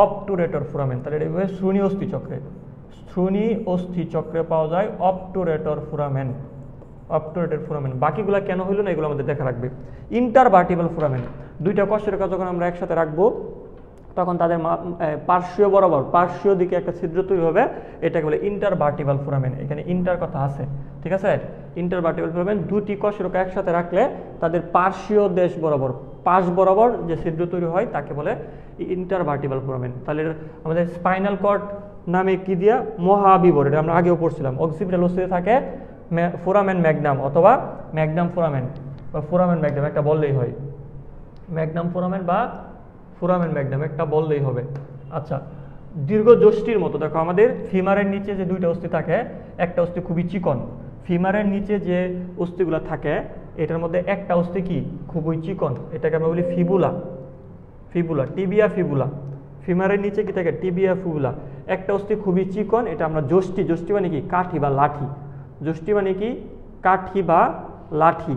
অবটুরেটর ফোরামেন। তাহলে এটা বলে শ্রোণী অস্থিচক্রে পাওয়া যায় অবটুরেটর ফোরামেন। বাকিগুলা কেন হইলো না, এগুলো আমাদের দেখা রাখবে। ইন্টারভার্টিবল ফোরামেন, দুইটা কশেরুকা যখন আমরা একসাথে রাখবো তখন তাদের পার্শ্বীয় দিকে একটা ছিদ্র তৈরি হবে, এটাকে বলে ইন্টারভার্টিবল ফোরামেন। এখানে ইন্টার কথা আছে, ঠিক আছে? ইন্টারভার্টিবল ফোরামেন, দুটি কশেরুকা একসাথে রাখলে তাদের পার্শ্বীয় দেশ বরাবর, পাশ বরাবর যে ছিদ্র তৈরি হয় তাকে বলে ইন্টারভার্টিবল ফোরামেন। তাহলে আমাদের স্পাইনাল কর্ড নামে কি দিয়া মহাবিবর, এটা আমরা আগেও পড়ছিলাম। অক্সিপিটাল অস্থিতে থাকে ফোরামেন ম্যাগনাম অথবা ম্যাগনাম ফোরামেন বা ফোরামেন ম্যাগনাম, একটা বললেই হয়। ম্যাগনাম ফোরামেন বা ফোরামেন ম্যাগনাম একটা বললেই হবে। আচ্ছা, দীর্ঘ যষ্টির মতো। দেখো আমাদের ফিমারের নিচে যে দুইটা অস্থি থাকে, একটা অস্থি খুবই চিকন। ফিমারের নিচে যে অস্থিগুলো থাকে এটার মধ্যে একটা অস্থি কি খুবই চিকন, এটাকে আমরা বলি ফিবুলা, টিবিয়া ফিবুলা। ফিমারের নিচে কি থাকে? Tibia fibula. একটা অস্থি খুবই চিকন, এটা আমরা যষ্টি মানে কি কাঠি বা লাঠি। যষ্টি মানে কি কাঠি বা লাঠি।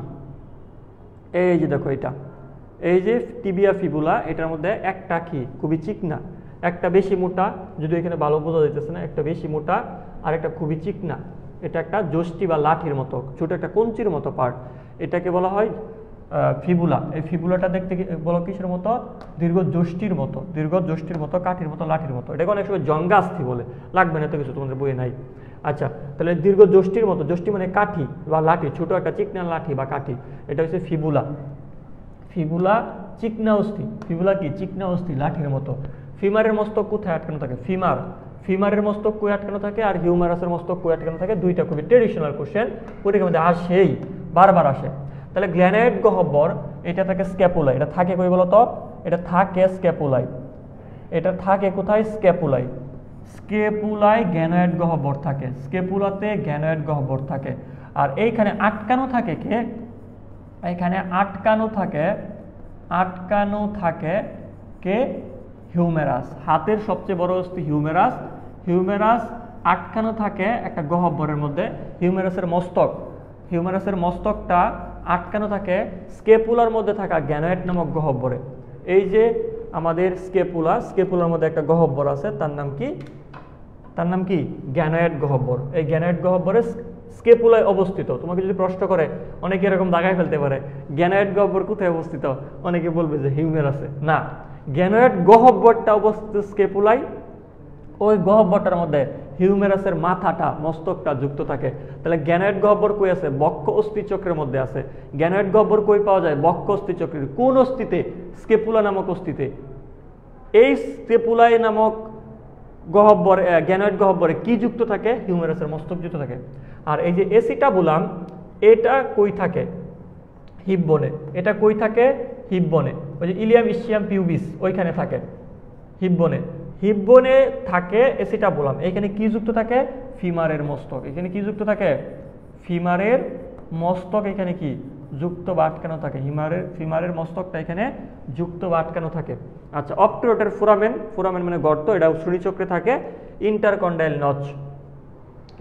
এই যে দেখো এটা, এই যে টিবিয়া ফিবুলা, এটার মধ্যে একটা কি খুবই চিকনা, একটা বেশি মোটা, যদি এখানে ভালো বোঝা যাইতেছে না, একটা বেশি মোটা আর একটা খুবই চিকনা। এটা একটা যষ্টি বা লাঠির মতো, ছোট একটা কঞ্চির মতো পার্ট, এটাকে বলা হয় ফিবুলা। এই ফিবুলাটা দেখতে বলো কিসের মতো? দীর্ঘ যষ্টির মতো, কাঠির মতো, লাঠির মতো। এটাকে অনেক সময় জঙ্গাস্থি বলে, লাগবে না তো কিছু, তোমাদের বইয়ে নাই। আচ্ছা, তাহলে দীর্ঘ যষ্টির মতো, যষ্টি মানে কাঠি বা লাঠি, ছোট একটা চিকনা লাঠি বা কাঠি, এটা হচ্ছে ফিবুলা। চিকনা অস্থি, ফিবুলা কি চিকনা অস্থি, লাঠির মতো। ফিমারের মস্তক কোথায় আটকানো থাকে? ফিমারের মস্তক কই আটকানো থাকে আর হিউমারাসের মস্তক কই আটকানো থাকে? দুইটা খুবই ট্রেডিশনাল কোশ্চেন, পরীক্ষার মধ্যে আসেই, বারবার আসে। তাহলে গ্ল্যানাইড গহ্বর, এটা থাকে স্ক্যাপুলায়। এটা থাকে কই বলতো? এটা থাকে স্ক্যাপুলায়। এটা থাকে কোথায়? স্ক্যাপুলায় গ্যানোয়েড গহ্বর থাকে, স্ক্যাপুলাতে গ্যানোয়েড গহ্বর থাকে। আর এইখানে আটকানো থাকে কে? এখানে আটকানো থাকে কে? হিউমেরাস। হাতের সবচেয়ে বড় অস্থি হিউমেরাস আটকানো থাকে একটা গহ্বরের মধ্যে। হিউমেরাসের মস্তকটা আটকানো থাকে মধ্যে থাকা গ্যানোয়েড নামক গহ্বরে। এই যে আমাদের স্কেপুলার মধ্যে একটা গহ্বর আছে, তার নাম কি গ্যানোয়েড গহ্বর। এই গ্যানোয়েড গহ্বরে স্কেপুলায় অবস্থিত। তোমাকে যদি প্রশ্ন করে, অনেকে এরকম দাগায় ফেলতে পারে, গ্যানোয়েড গহ্বর কোথায় অবস্থিত? অনেকে বলবে যে হিউমেরাসে। না, গ্যানোয়েড গহ্বরটা অবস্থিত স্কেপুলায়। ওই গহ্বরটার মধ্যে হিউমেরাসের মাথাটা, মস্তকটা যুক্ত থাকে। তাহলে গ্যানোয়েড গহ্বর কই আছে? বক্ষ অস্থিচক্রের মধ্যে আছে। গ্যানোয়েড গহ্বর কই পাওয়া যায়? বক্ষ অস্থিচক্রের কোন অস্থিতে? স্কেপুলা নামক অস্থিতে। এই স্কেপুলাই নামক গহ্বর, গ্যানোয়েড গহ্বরে কি যুক্ত থাকে? হিউমেরাসের মস্তক যুক্ত থাকে। আর এই যে এসিটাবুলাম, এটা কই থাকে? হিপ বোনে। এটা কই থাকে? হিপ বোনে। ওই যে ইলিয়াম ইসচিয়াম পিউবিস ওইখানে থাকে হিপ বোনে। হিপ বোনে থাকে এসিটাবুলাম। এখানে কি যুক্ত থাকে? ফিমারের মস্তক। এখানে কি যুক্ত থাকে? ফিমারের মস্তক এখানে কি যুক্ত বা আটকানো থাকে। ফিমারের মস্তকটা এখানে যুক্ত বা আটকানো থাকে। আচ্ছা, অপটিউরেটর ফোরামেন, ফোরামেন মানে গর্ত, এটা শ্রোণীচক্রে থাকে। ইন্টারকন্ডাইল নচ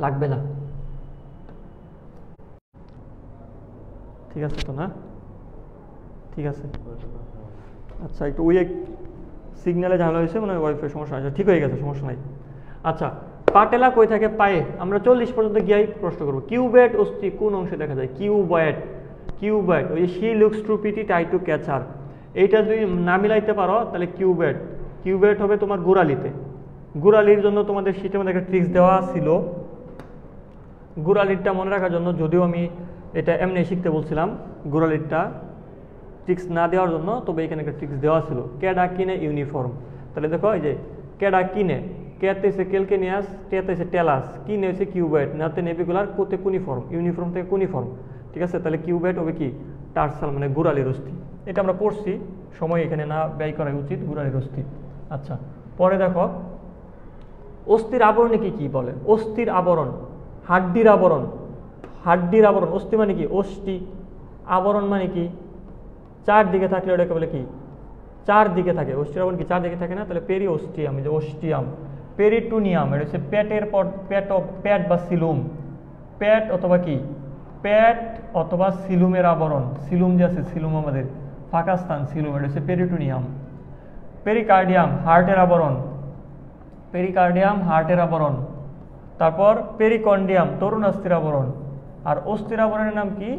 লাগবে না, ঠিক আছে তো না? ঠিক আছে। আচ্ছা, একটু ওই সিগন্যালে ঝামেলা হয়েছে, মানে ওয়াইফাই সমস্যা আছে, ঠিক হয়ে গেছে, সমস্যা নাই। আচ্ছা, পাটেলা কই থাকে? পায়ে। আমরা 40 পর্যন্ত গিয়েই প্রশ্ন করবো। কিউবেট অস্থি কোন অংশে দেখা যায়? Cuboid, cuboid. ওই যে she looks too pretty try to catch her, এইটা যদি না মিলাইতে পারো তাহলে কিউবেট। কিউবেট হবে তোমার গোড়ালিতে। গোড়ালির জন্য তোমাদের শীটের মধ্যে একটা ট্রিক্স দেওয়া ছিল, গোড়ালিটা মনে রাখার জন্য, যদিও আমি এটা এমনি শিখতে বলছিলাম গোড়ালিটা ট্রিক্স না দেওয়ার জন্য, তবে এখানে একটা ট্রিক্স দেওয়া ছিল। ক্যাডা কিনে ইউনিফর্ম। তাহলে দেখো এই যে ক্যাডা কিনে, ক্যাতে এসে ক্যালকেনিয়াস, টেতে এসে টেলাস, কিনে এসে কিউবেট, নাতে নেভিকুলার, কোতে কুনিফর্ম, ইউনিফর্ম থেকে কুনিফর্ম, ঠিক আছে? তাহলে কিউবেট হবে কি টার্সাল মানে গোড়ালির অস্থি। এটা আমরা পড়ছি, সময় এখানে না ব্যয় করা উচিত, গোড়ালির অস্থি। আচ্ছা, পরে দেখো অস্থির আবরণে কি কি বলে? অস্থির আবরণ, হাড্ডির আবরণ। হাড্ডির আবরণ, অস্থি মানে কি? অষ্টি। আবরণ মানে কি? চারদিকে থাকলে ওটাকে বলে কি? চারদিকে থাকে। অস্থির আবরণ কি চারদিকে থাকে না? তাহলে পেরি অস্টিয়াম, এই যে অস্টিয়াম। পেরিটুনিয়াম, এটা হচ্ছে পেটের পর, পেট বা সিলুম, পেট অথবা কি পেট অথবা সিলুমের আবরণ। সিলুম যে আছে, সিলুম আমাদের ফাঁকা স্থান, সিলুম, এটা হচ্ছে পেরিটুনিয়াম। পেরিকার্ডিয়াম, হার্টের আবরণ। পেরিকার্ডিয়াম হার্টের আবরণ। তারপর পেরিকন্ডিয়াম, তরুণাস্থির আবরণ। আর অস্থির আবরণের নাম কি?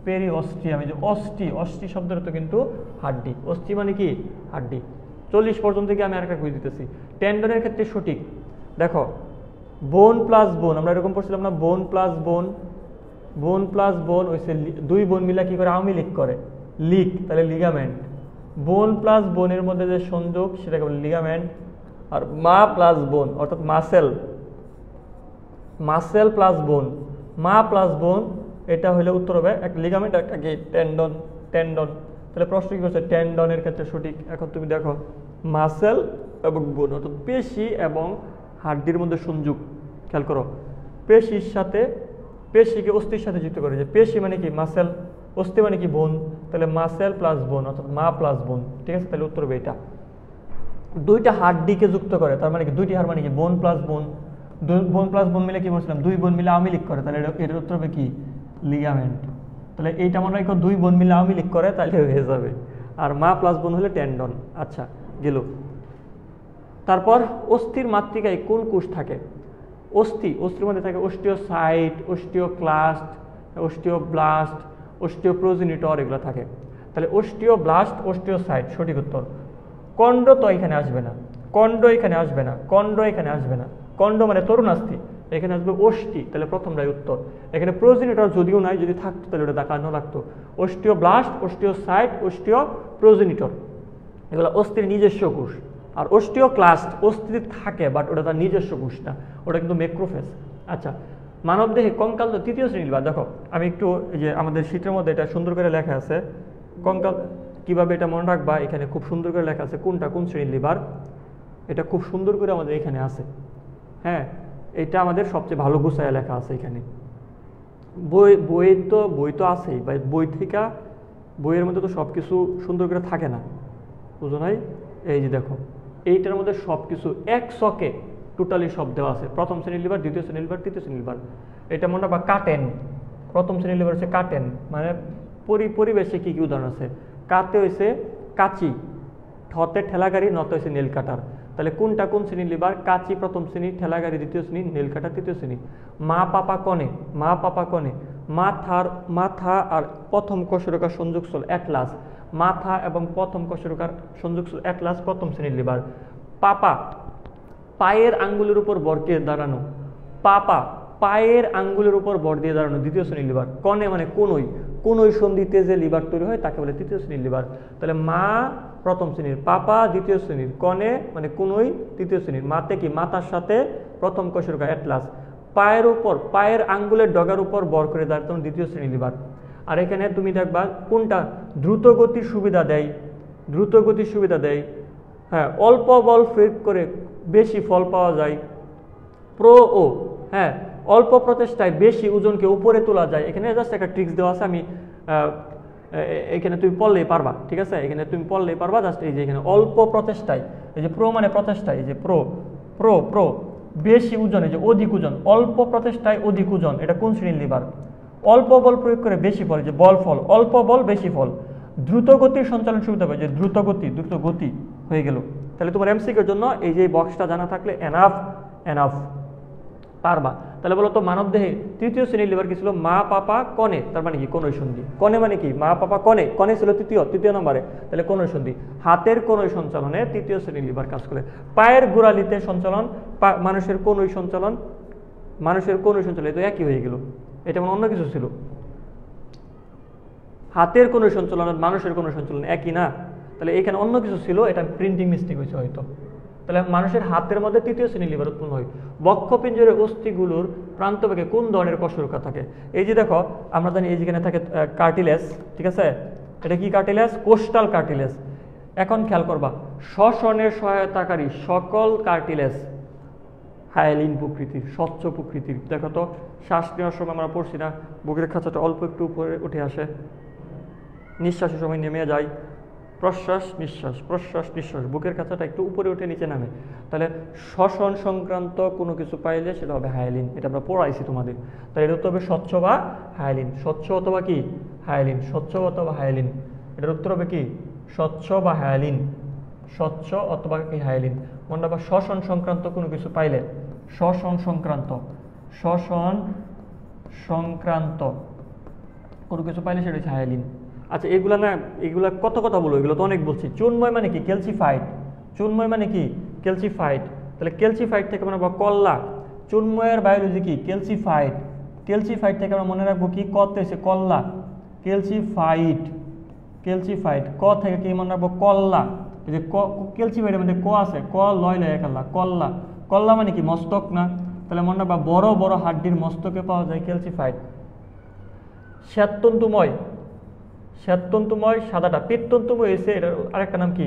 পেরিঅস্টিয়াম। এই যে অস্থি, অস্থি শব্দের তো কিন্তু হাড্ডি। অস্থি মানে কি? হাড্ডি। 40 পর্যন্ত থেকে আমি আরেকটা কুইজ দিতেছি। টেন্ডনের ক্ষেত্রে সঠিক দেখো, বোন প্লাস বোন, আমরা এরকম পড়ছিলাম না? বোন প্লাস বোন, বোন প্লাস বোন হচ্ছে দুই বোন মিলা কি করে? আওয়ামী লীগ করে, লিগ, তাহলে লিগামেন্ট। বোন প্লাস বোনের মধ্যে যে সংযোগ সেটাকে বলে লিগামেন্ট। আর মা প্লাস বোন অর্থাৎ মাসেল, মাসেল প্লাস বোন, মা প্লাস বোন, এটা হলে উত্তর হবে এক লিগামেন্ট, একটা কি টেন্ডন, টেন্ডন। তাহলে প্রশ্ন কি করছে? টেন্ডনের ক্ষেত্রে সঠিক। এখন তুমি দেখো মাসেল এবং বোন অর্থাৎ পেশি এবং হাড্ডির মধ্যে সংযোগ, খেয়াল করো। পেশির সাথে, পেশিকে অস্থির সাথে যুক্ত করে, যে পেশি মানে কি? মাসেল, অস্থি মানে কি? বোন। তাহলে মাসেল প্লাস বোন অর্থাৎ মা প্লাস বোন, ঠিক আছে? তাহলে উত্তর হবে এটা। দুইটা হাড্ডিকে যুক্ত করে, তার মানে কি? দুইটি হাড় মানে কি? বোন প্লাস বোন। বোন প্লাস বোন মিলে কি বলছিলাম? দুই বোন মিলে আওয়ামী লীগ করে, তাহলে এটার উত্তর হবে কি? লিগামেন্ট। তাহলে এইটা মনে রাখো, দুই বোন মিলে আওয়ামী লীগ করে, তাহলে হয়ে যাবে। আর মা প্লাস বোন হলে টেন্ডন। আচ্ছা, গেল। তারপর অস্থির মাতৃকায় কোন কোষ থাকে? অস্থি, অস্থির মধ্যে থাকে অস্টিওসাইট, অস্টিওক্লাস্ট, অস্টিওব্লাস্ট, অস্টিওপ্রোজেনিটর, এগুলো থাকে। তাহলে অস্টিওব্লাস্ট, অস্টিওসাইট সঠিক উত্তর। কন্ড তো এখানে আসবে না, কন্ড এখানে আসবে না, কন্ড এখানে আসবে না। কন্ড মানে তরুণাস্থি, এখানে আসবে অষ্টি, তাহলে প্রথমটাই উত্তর। এখানে প্রোজেনিটর যদিও নাই, যদি থাকতো তাহলে ওটা দেখানো লাগতো। অস্টিওব্লাস্ট, অস্টিওসাইট, অস্টিওপ্রোজেনিটর, এগুলো অস্থির নিজস্ব কোষ। আর অস্টিওক্লাস্ট অস্থির থাকে, বাট ওটা তার নিজস্ব কোষ না, ওটা কিন্তু ম্যাক্রোফেজ। আচ্ছা, মানবদেহে কঙ্কাল তৃতীয় শ্রেণীর লিভার। দেখো আমি একটু এই যে আমাদের শীটের মধ্যে এটা সুন্দর করে লেখা আছে, কঙ্কাল কিভাবে এটা মনে রাখবা, এখানে খুব সুন্দর করে লেখা আছে কোনটা কোন শ্রেণীর লিভার, এটা খুব সুন্দর করে আমাদের এখানে আছে। হ্যাঁ, এটা আমাদের সবচেয়ে ভালো গুছায় লেখা আছে এখানে। বই তো আছেই, বা বই থেকে, বইয়ের মধ্যে তো সব কিছু সুন্দর করে থাকে না, বুঝো নাই? এই যে দেখো, এইটার মধ্যে সব কিছু এক শকে টোটালি সব দেওয়া আছে। প্রথম শ্রেণীর লিভার, দ্বিতীয় শ্রেণীর লিভার, তৃতীয় শ্রেণীর লিভার। এটা মনে রাখবা কাটেন, প্রথম শ্রেণীর লিভার হচ্ছে কাটেন, মানে পরিবেশে কি কি উদাহরণ আছে? কাতে হয়েছে কাচি, ঠতে ঠেলাগাড়ি, নতে হয়েছে নীল কাটার। তাহলে কোনটা কোন শ্রেণীর লিভার? কাচি প্রথম শ্রেণী, ঠেলাগাড়ি দ্বিতীয় শ্রেণী, নীল কাটা তৃতীয় শ্রেণী। মা পাপা কনে, মা পাপা কনে, মাথা আর প্রথম কশেরুকার সংযোগস্থল অ্যাটলাস, মাথা এবং প্রথম কশেরুকার সংযোগস্থল অ্যাটলাস প্রথম শ্রেণীর লিভার। পাপা পায়ের আঙ্গুলের উপর বর দিয়ে দাঁড়ানো, পাপা পায়ের আঙ্গুলের উপর বর দিয়ে দাঁড়ানো দ্বিতীয় শ্রেণীর লিভার। কনে মানে কোনই, কোনই সন্ধিতে যে লিভার তৈরি হয় তাকে বলে তৃতীয় শ্রেণীর লিভার। তাহলে মা প্রথম শ্রেণীর, পাপা দ্বিতীয় শ্রেণীর, কনে মানে কোনই তৃতীয় শ্রেণীর। মাতে কি? মাথার সাথে প্রথম কশেরুকা অ্যাটলাস। পায়ের উপর, পায়ের আঙ্গুলের ডগার উপর বর করে দাঁড়ানো দ্বিতীয় শ্রেণীর লিভার। আর এখানে তুমি দেখবা কোনটা দ্রুত গতির সুবিধা দেয়, দ্রুত গতির সুবিধা দেয়, হ্যাঁ, অল্প বল প্রয়োগ করে বেশি ফল পাওয়া যায়। প্রো ও, হ্যাঁ, অল্প প্রচেষ্টায় বেশি ওজনকে উপরে তোলা যায়। এখানে জাস্ট একটা ট্রিক্স দেওয়া আছে, আমি এখানে তুমি পড়লেই পারবা, ঠিক আছে, এখানে তুমি পড়লেই পারবা। জাস্ট এই যে এখানে অল্প প্রচেষ্টায়, এই যে প্রো মানে প্রচেষ্টায়, এই যে প্রো প্রো প্রো বেশি ওজন, এই যে অধিক ওজন, অল্প প্রচেষ্টায় অধিক ওজন, এটা কোন শ্রেণীর লিভার? অল্প বল প্রয়োগ করে বেশি ফল, যে বল ফল, অল্প বল বেশি ফল। দ্রুত গতির সঞ্চালন সুবিধা পাবে, যে দ্রুত গতি হয়ে গেল। তাহলে তোমার এমসিকিউর জন্য এই যে বক্সটা জানা থাকলে এনাফ পারবা। তাহলে বলো তো মানবদেহে তৃতীয় শ্রেণীর লিভার কি ছিল? মা পাপা কনে, তার মানে কি কনৈ সন্ধি। কনে মানে কি? মা পাপা কনে, কনে ছিল তৃতীয় নম্বরে, তাহলে কনৈ সন্ধি। হাতের কনৈ সঞ্চালনে তৃতীয় শ্রেণীর লিভার কাজ করে। পায়ের গোড়ালিতে সঞ্চালন, মানুষের কনৈ সঞ্চালন, তো একই হয়ে গেল। এটা মানে অন্য কিছু ছিল। হাতের কনৈ সঞ্চালন আর মানুষের কনৈ সঞ্চালন একই না, তাহলে এখানে অন্য কিছু ছিল, এটা প্রিন্টিং মিস্টেক হয়েছে হয়তো। তাহলে মানুষের হাতের মধ্যে তৃতীয় শ্রেণীর লিভার উৎপন্ন হয়। বক্ষপিঞ্জরের অস্থিগুলোর প্রান্তভাগে কোন ধরনের কশরুকা থাকে? এই যে দেখো, আমরা জানি এই যেখানে থাকে কার্টিলেজ, ঠিক আছে, এটা কি কার্টিলেজ? Coastal cartilage. এখন খেয়াল করবা, শ্বসনের সহায়তাকারী সকল কার্টিলেজ হায়ালিন প্রকৃতির, স্বচ্ছ প্রকৃতির। দেখো তো, শ্বাস নেওয়ার সময় আমরা পড়ছি না, বুকের খাঁচাটা অল্প একটু উপরে উঠে আসে, নিঃশ্বাসের সময় নেমে যায়, প্রশ্বাস নিঃশ্বাস, বুকের কাছাটা একটু উপরে উঠে নিচে নামে। তাহলে শ্বসন সংক্রান্ত কোনো কিছু পাইলে সেটা হবে হায়ালিন, এটা আমরা পড়াইছি তোমাদের। তাহলে এটা হবে স্বচ্ছ বা হায়ালিন, স্বচ্ছ অথবা কি হায়ালিন, স্বচ্ছ অথবা হায়ালিন। এটার উত্তর হবে কি স্বচ্ছ বা হায়ালিন, স্বচ্ছ অথবা কি হায়ালিন। মনে রাখবা, শ্বসন সংক্রান্ত কোনো কিছু পাইলে, শ্বসন সংক্রান্ত কোনো কিছু পাইলে সেটা হচ্ছে হায়ালিন। আচ্ছা, এগুলা না, এগুলা কত কথা বলো, এগুলো তো অনেক বলছি। চুনময় মানে কি? ক্যালসিফাইড। চুনময় মানে কি? ক্যালসিফাইড। তাহলে ক্যালসিফাইড থেকে মনে রাখবো কল্লা। চুনময়ের বায়োলজি কি? ক্যালসিফাইড। ক্যালসিফাইড থেকে আমরা মনে রাখবো কি? কতে এসে কল্লা, ক্যালসিফাইড। ক থেকে কি মনে রাখবো? কল্লা। এই যে ক্যালসিফাইডের মধ্যে ক আছে, ক লয় একাল্লা, কল্লা। কল্লা মানে কি? মস্তক না? তাহলে মনে রাখবা, বড় বড় হাড্ডির মস্তকে পাওয়া যায় ক্যালসিফাইড। শ্বেততন্তুময় সাদাটা। পিত্তন্তময় এসে এটার আরেকটা নাম কি?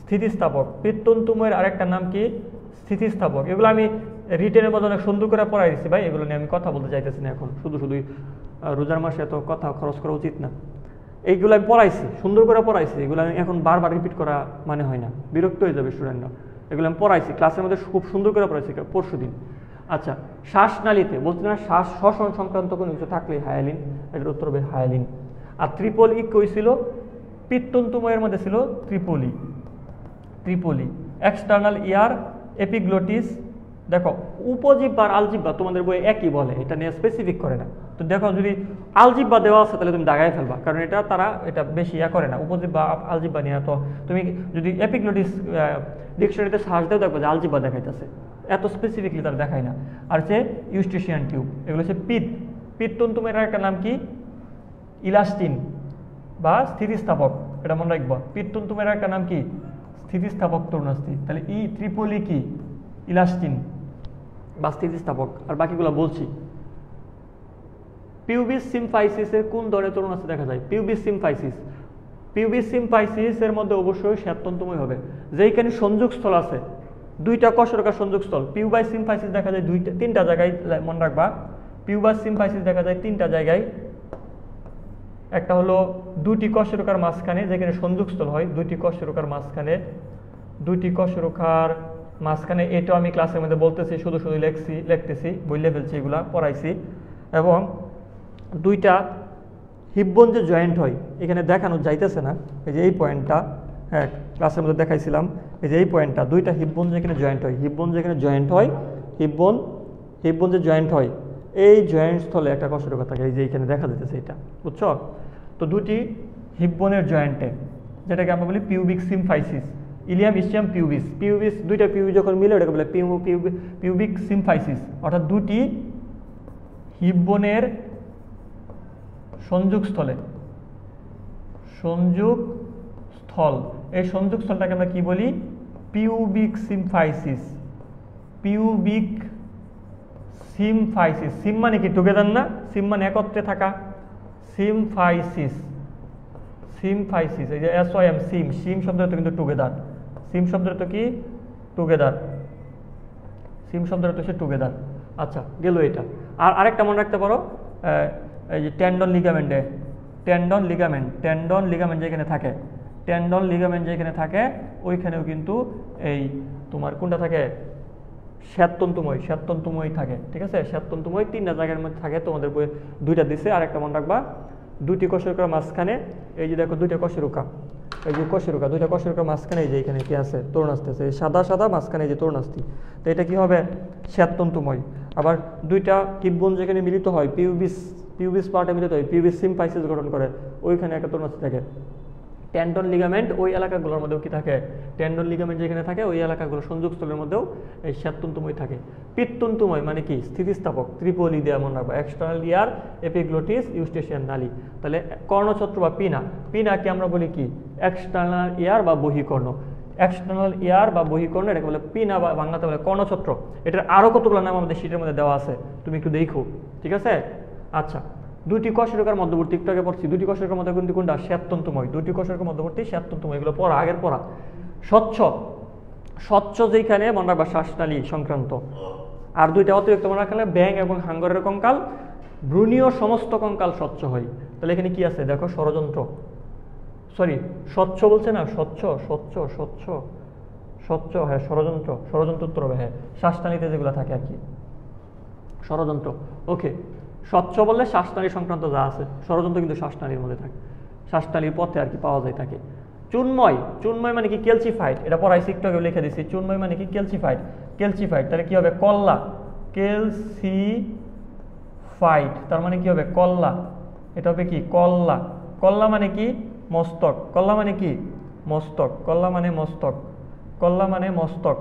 স্থিতিস্থাপক। পিত্তন্তময়ের আরেকটা নাম কি? স্থিতিস্থাপক। এগুলো আমি রিটেনের মধ্যে অনেক সুন্দর করে পড়াই দিচ্ছি ভাই, এগুলো নিয়ে আমি কথা বলতে চাইতেছি না এখন। শুধুই রোজার মাসে এত কথা খরচ করা উচিত না। এইগুলো আমি পড়াইছি, সুন্দর করে পড়াইছি, এগুলো আমি এখন বারবার রিপিট করা মানে হয় না, বিরক্ত হয়ে যাবে স্টুডেন্টরা। এগুলো আমি পড়াইছি ক্লাসের মধ্যে, খুব সুন্দর করে পড়াইছি পরশুদিন। আচ্ছা, শ্বাসনালীতে বলছি না, শ্বসন সংক্রান্ত কোনো কিছু থাকলে হায়ালিন, এটার উত্তর হবে হায়ালিন। আর ত্রিপলি কই ছিল? পিত্তন্তময়ের মধ্যে ছিল ত্রিপলি। এক্সটার্নাল ইয়ার, এপিগ্লোটিস। দেখো, উপজিহ্বা আর আলজিহ্বা তোমাদের বই একই বলে, এটা নিয়ে স্পেসিফিক করে না। তো দেখো, যদি আলজিহ্বা দেওয়া আছে তাহলে তুমি দাগায় ফেলবা, কারণ এটা বেশি করে না। উপজিহ্বা আলজিহ্বা নিয়ে তো তুমি যদি এপিগ্লোটিস ডিকশনারিতে সার্চ দেও, দেখবো যে আলজিহ্বা দেখাইতেছে, এত স্পেসিফিকলি তারা দেখায় না। আর হচ্ছে ইউস্টেশিয়ান টিউব, এগুলো হচ্ছে পিত্তন্তমের একটা নাম কি? ইলাস্টিন বা স্থিতিস্থাপক, এটা মনে রাখবো। পিত্তন্তমের একটা নাম কি? স্থিতিস্থাপক তরুণাস্থি। তাহলে ত্রিপলি কি? ইলাস্টিন বা স্থিতিস্থাপক। আর বাকিগুলো বলছি। পিউবিস সিম্ফাইসিসের কোন ধরনের তরুণাস্থি দেখা যায়? পিউবিস সিম্ফাইসিসের মধ্যে অবশ্যই শ্বেততন্তুময় হবে, যেইখানে সংযোগস্থল আছে, দুইটা কশরকার সংযোগস্থল। পিউবাস সিম্ফাইসিস দেখা যায় তিনটা জায়গায়, মনে রাখবা। পিউবাস সিম্ফাইসিস দেখা যায় তিনটা জায়গায়। একটা হলো দুটি কশরকার মাঝখানে, যেখানে সংযোগস্থল হয়, দুটি কশরকার মাঝখানে। এটাও আমি ক্লাসের মধ্যে বলতেছি, শুধু লিখতেছি, বইলে ফেলছি, এগুলা পড়াইছি। এবং দুইটা হিপবোন যে জয়েন্ট হয়, এখানে দেখানো যাইতেছে না, এই যে এই পয়েন্টটা, হ্যাঁ ক্লাসের মধ্যে দেখাইছিলাম, এই যে এই পয়েন্টটা, দুইটা হিপবোন যেখানে জয়েন্ট হয়, হিপবোন যে জয়েন্ট হয়, এই জয়েন্ট স্থলে একটা কশরকা থাকে, এই যে এইখানে দেখা যাইতেছে, এটা বুঝছো? তো দুটি হিপবোনের জয়েন্টে, যেটাকে আমরা বলি পিউবিক সিম্ফাইসিস, ইলিয়াম ইস্টিয়াম পিউবিস, দুইটা পিউবি যখন মিলে ওটাকে বলে পিউবিক সিম্ফাইসিস, অর্থাৎ দুটি হিপবোনের সংযোগস্থল, এই সংযোগস্থলটাকে আমরা কি বলি? Pubic symphysis. সিম মানে কি? টুগেদার না? সিম মানে একত্রে থাকা, সিমফাইসিস, সিমফাইসিস, এই যে SYM, সিম, সিম শব্দের তো কিন্তু টুগেদার, সিম শব্দের তো কি টুগেদার, সিম শব্দের তো সে টুগেদার। আচ্ছা গেল এটা। আর আরেকটা মনে রাখতে পারো, এই যে টেন্ডন লিগামেন্টে, টেন্ডন লিগামেন্ট, টেন্ডন লিগামেন্ট যেখানে থাকে, টেন্ডন লিগামেন্ট যেখানে থাকে ওইখানেও কিন্তু এই তোমার কোনটা থাকে, শ্বেততন্তুময়, শ্বেততন্তুময় থাকে, ঠিক আছে, শ্বেততন্তুময় 3টা জায়গার মধ্যে থাকে, তোমাদের বই 2টা দিছে। আরেকটা মনে রাখবা, 2টি কশেরুকার মাঝখানে এই যে দেখো 2টা কশেরুকা, এই যে কশেরুকা, 2টা কশেরুকার মাঝখানে এই যে এখানে কি আছে, তরুণাস্থি আছে, সাদা সাদা মাঝখানে এই যে তরুণাস্থি, তো এটা কি হবে, শ্বেততন্তুময়। আবার 2টা কিবোন যেখানে মিলিত হয়, পিউবিস পার্টে মিলিত হয়, পিউবিস সিমফাইসিস গঠন করে, ওইখানে একটা তরুণাস্থি থাকে। টেন্ডন লিগামেন্ট ওই এলাকাগুলোর মধ্যেও কি থাকে, টেন্ডন লিগামেন্ট যেখানে থাকে ওই এলাকাগুলো সংযোগস্থলের মধ্যেও এই শ্বেততন্তুময় থাকে। পিত্তন্তুময় মানে কি, স্থিতিস্থাপক, ত্রিপলি দেওয়া মনে রাখবো, এক্সটার্নাল ইয়ার, এপিগ্লোটিস, ইউস্টেশিয়ান নালী। তাহলে কর্ণছত্র বা পিনা, পিনাকে আমরা বলি কি, এক্সটার্নাল ইয়ার বা বহিকর্ণ, এক্সটার্নাল ইয়ার বা বহিকর্ণ, এটাকে বলে পিনা বা বাংলাতে বলে কর্ণছত্র। এটার আরও কতগুলো নাম আমাদের শীটের মধ্যে দেওয়া আছে, তুমি একটু দেখো, ঠিক আছে। আচ্ছা, 2টি কশেরুকার মধ্যবর্তী, একটু আগে পড়ছি, 2টি কশেরুকার মধ্যে কিন্তু কোনটা, শ্বেততন্তুময়, 2টি কশেরুকার মধ্যবর্তী শ্বেততন্তুময়, এগুলো পড়া, আগের পড়া। স্বচ্ছ, স্বচ্ছ যেখানে মনে রাখবা শ্বাসনালী সংক্রান্ত। আর 2টা অতিরিক্ত মনে রাখলে ব্যাং এবং হাঙ্গরের কঙ্কাল, ভ্রূণীয় সমস্ত কঙ্কাল স্বচ্ছ হয়। তাহলে এখানে কি আছে দেখো, ষড়যন্ত্র, সরি স্বচ্ছ বলছে না, স্বচ্ছ, স্বচ্ছ, স্বচ্ছ, স্বচ্ছ, হ্যাঁ ষড়যন্ত্র, ষড়যন্ত্র উত্তর হবে, হ্যাঁ শ্বাসনালীতে যেগুলো থাকে আর কি, ষড়যন্ত্র। ওকে, স্বচ্ছ বললে শ্বাসনালী সংক্রান্ত যা আছে, ষড়যন্ত্র কিন্তু শ্বাসনালীর মধ্যে থাকে, শ্বাসনালীর পথে আর কি পাওয়া যায় থাকে। চুন্ময়, চুন্ময় মানে কি, ক্যালসিফাইড, এটা পড়াইছি একটু আগে লিখে দিচ্ছি, চুন্ময় মানে কি, ক্যালসিফাইড, ক্যালসিফাইড, তাহলে কি হবে, কল্লা, ক্যালসিফাইড, তার মানে কি হবে, কল্লা, এটা হবে কি, কল্লা, কল্লা মানে কি, মস্তক, কল্লা মানে কি, মস্তক, কল্লা মানে মস্তক, কল্লা মানে মস্তক,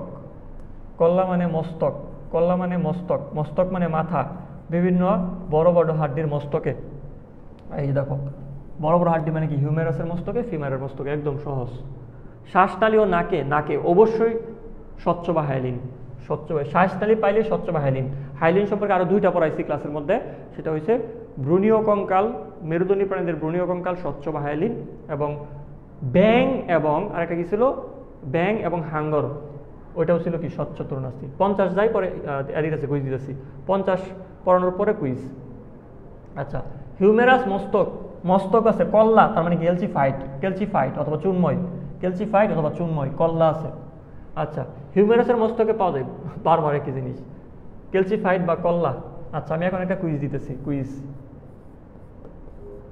কল্লা মানে মস্তক, কল্লা মানে মস্তক, মস্তক মানে মাথা, বিভিন্ন বড় বড় হাড্ডির মস্তকে, এই দেখো বড় বড় হাড্ডি মানে কি, হিউমেরাসের মস্তকে, ফিমারের মস্তকে, একদম সহজ। শ্বাসনালী ও নাকে, নাকে অবশ্যই স্বচ্ছ বা হাইলিন, স্বচ্ছ, শ্বাসনালী পাইলে স্বচ্ছ বা হাইলিন। হাইলিন সম্পর্কে আরও 2টা পড়াইছি ক্লাসের মধ্যে, সেটা হচ্ছে ভ্রূণীয় কঙ্কাল, মেরুদণ্ডী প্রাণীদের ভ্রূণীয় কঙ্কাল স্বচ্ছ বা হাইলিন, এবং ব্যাং এবং আরেকটা কি ছিল, ব্যাং এবং হাঙ্গর, ওইটাও ছিল কি, স্বচ্ছ তরুণাস্থি। 50 যাই পরে এদিক আছে, কুইজ দিতেছি, 50 পড়ানোর পরে কুইজ। আচ্ছা, হিউমেরাস মস্তক, মস্তক আছে, কল্লা, তার মানে কি, ক্যালসিফাইড, ক্যালসিফাইড অথবা চুন্ময়, ক্যালসিফাইড অথবা চুন্ময়, কল্লা আছে। আচ্ছা, হিউমেরাসের মস্তকে পাওয়া যায় বারবার একই জিনিস, ক্যালসিফাইড বা কল্লা। আচ্ছা, আমি এখন একটা কুইজ দিতেছি, কুইজ,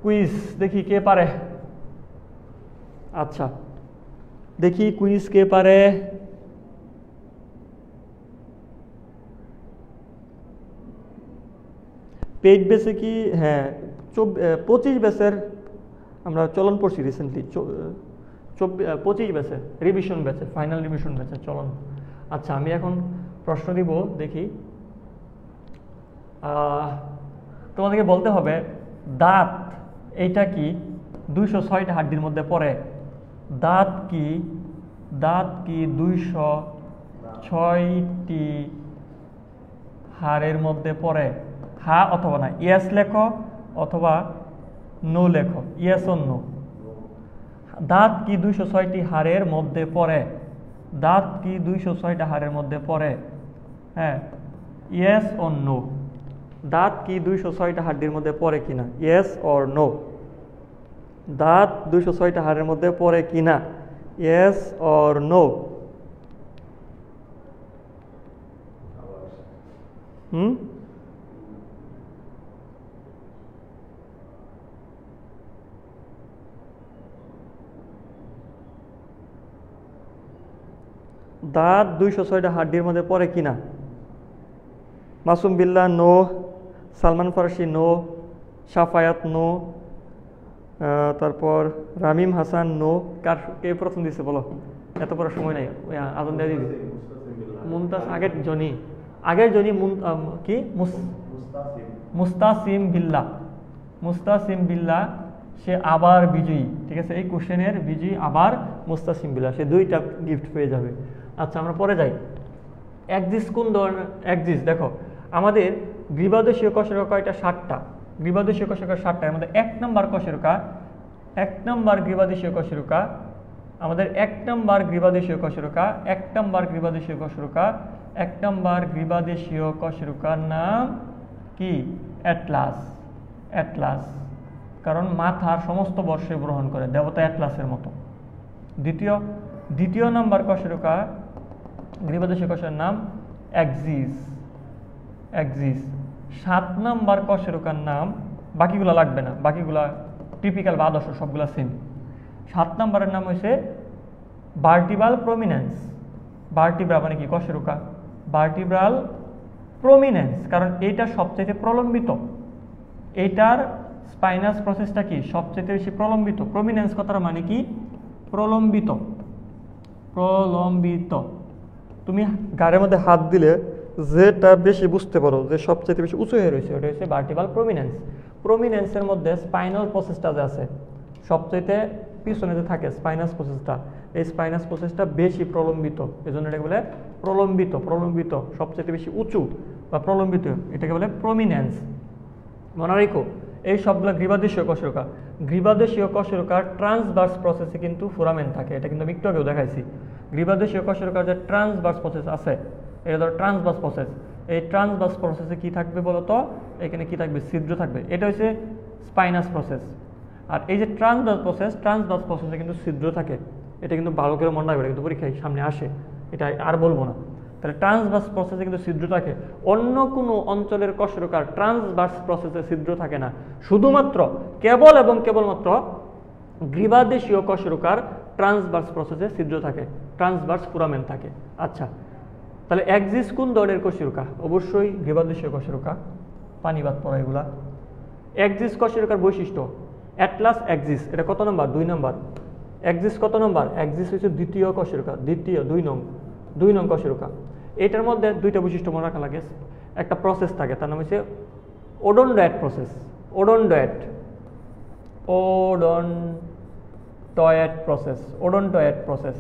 কুইজ দেখি কে পারে। আচ্ছা দেখি কুইজ কে পারে, পেইড বেসে কি, হ্যাঁ 25 বেসের আমরা চলন পড়ছি রিসেন্টলি, 25 বেসে, রিভিশন বেসে, ফাইনাল রিভিশন বেসে চলন। আচ্ছা, আমি এখন প্রশ্ন দিব, দেখি তোমাদেরকে বলতে হবে দাঁত এইটা কি 206টা হাড্ডির মধ্যে পড়ে, দাঁত কি, দাঁত কি 206টি হাড়ের মধ্যে পড়ে, হ্যাঁ অথবা না, ইয়েস লেখো অথবা নো লেখো, ইয়েস ও নো। দাঁত কি 206টি হাড়ের মধ্যে পড়ে, দাঁত কি 206টা হাড়ের মধ্যে পড়ে, হ্যাঁ ইয়েস ও নো, দাঁত কি 206টা হাড্ডির মধ্যে পড়ে কিনা, ইয়েস অর নো, দাঁত 206টা হাড়ের মধ্যে পড়ে কিনা, ইয়েস অর নো। দাঁত 206টা হাড্ডির মধ্যে পড়ে কিনা, মাসুম বিল্লাহ নো, সালমান ফারসি নো, সাফায়াত নো, তারপর রামিম হাসান নো। কার কে প্রথম দিছে বলো, এত পড়ার সময় নাই, আদম দিয়ে দিবি। মুমতাজ আগের জনি, আগের জনি কি, মুস্তাসিম বিল্লাহ, মুস্তাসিম বিল্লাহ সে আবার বিজয়ী, ঠিক আছে, এই কোশ্চেনের বিজয়ী আবার মুস্তাসিম বিল্লাহ, সে 2টা গিফট পেয়ে যাবে। আচ্ছা আমরা পরে যাই, একজিস কোন ধরনের, একজিস দেখো আমাদের গ্রীবাদেশীয় কশেরুকা কয়টা, 7টা, গ্রীবাদেশীয় কশেরুকা 7টা, এর মধ্যে 1 নম্বর কশেরুকা, 1 নম্বর গ্রীবাদেশীয় কশেরুকা, আমাদের 1 নম্বর গ্রীবাদেশীয় কশেরুকা, 1 নম্বর গ্রীবাদেশীয় কশেরুকা, 1 নম্বর গ্রীবাদেশীয় কশেরুকার নাম কি? অ্যাটলাস। অ্যাটলাস, কারণ মাথার সমস্ত বর্ষে গ্রহণ করে, দেবতা অ্যাটলাসের মতো। দ্বিতীয় নম্বর কশেরুকা, গ্রীবাদেশীয় কশের নাম অ্যাক্সিস। অ্যাক্সিস। 7 নম্বর কশেরুকার নাম, বাকিগুলো লাগবে না, বাকিগুলা টিপিক্যাল বা আদর্শ, সবগুলা সেম। 7 নম্বরের নাম হয়েছে ভার্টিব্রাল প্রমিনেন্স। ভার্টিব্রা মানে কি? কশেরুকা। ভার্টিব্রাল প্রমিনেন্স, কারণ এইটা সবচেয়ে প্রলম্বিত, এইটার স্পাইনাস প্রসেসটা কি? সবচেয়ে বেশি প্রলম্বিত। প্রমিনেন্স কথাটা মানে কি? প্রলম্বিত। প্রলম্বিত। তুমি গাড়ির মধ্যে হাত দিলে যেটা বেশি বুঝতে পারো, যে সবচেয়ে বেশি উঁচু হয়ে রয়েছে, ওটা হচ্ছে ভার্টিব্রাল প্রমিনেন্স। প্রমিনেন্সের মধ্যে স্পাইনাল প্রসেসটা যে আছে, সবচেয়ে পিছনে যে থাকে স্পাইনাস প্রসেসটা, এই স্পাইনাস প্রসেসটা বেশি প্রলম্বিত, এই জন্য এটাকে বলে প্রলম্বিত। প্রলম্বিত সবচেয়ে বেশি উঁচু বা প্রলম্বিত, এটাকে বলে প্রমিনেন্স। মনে রেখো, এই সবগুলো গ্রীবাদেশীয় কশেরুকা। গ্রীবাদেশীয় কশেরুকার ট্রান্সভার্স প্রসেসে কিন্তু ফোরামেন থাকে, এটা কিন্তু আমি একটু আগেও দেখাইছি। গ্রীবাদেশীয় কশেরুকার যে ট্রান্সভার্স প্রসেস আছে, এটা ধরো ট্রান্সভার্স প্রসেস। এই ট্রান্সভার্স প্রসেসে কি থাকবে বলতো? এখানে কি থাকবে? ছিদ্র থাকবে। এটা হচ্ছে স্পাইনাস প্রসেস। আর এই যে ট্রান্সভার্স প্রসেসে কিন্তু ছিদ্র থাকে, এটা কিন্তু ভালো করে মনে রাখবে, কিন্তু পরীক্ষায় সামনে আসে, এটা আর বলবো না। তাহলে ট্রান্সভার্স প্রসেসে কিন্তু ছিদ্র থাকে। অন্য কোনো অঞ্চলের কশেরুকার ট্রান্সভার্স প্রসেসে ছিদ্র থাকে না, শুধুমাত্র কেবল এবং কেবলমাত্র গ্রীবাদেশীয় কশেরুকার ট্রান্সভার্স প্রসেসে ছিদ্র থাকে, ট্রান্সভার্স ফোরামেন থাকে। আচ্ছা, তাহলে অ্যাক্সিস কোন ধরনের কশেরুকা? অবশ্যই গ্রীবাদেশীয় কশেরুকা, পানিবাদ পড়া এগুলা। অ্যাক্সিস কশেরুকার বৈশিষ্ট্য, অ্যাটলাস অ্যাক্সিস, এটা কত নম্বর? 2 নম্বর। অ্যাক্সিস কত নম্বর? অ্যাক্সিস হচ্ছে দ্বিতীয় কশেরুকা, 2 নং কশেরুকা। এটার মধ্যে 2টা বৈশিষ্ট্য মনে রাখা লাগে। একটা প্রসেস থাকে, তার নাম হচ্ছে ওডনডয়েড প্রসেস। ওডনডয়েড প্রসেস।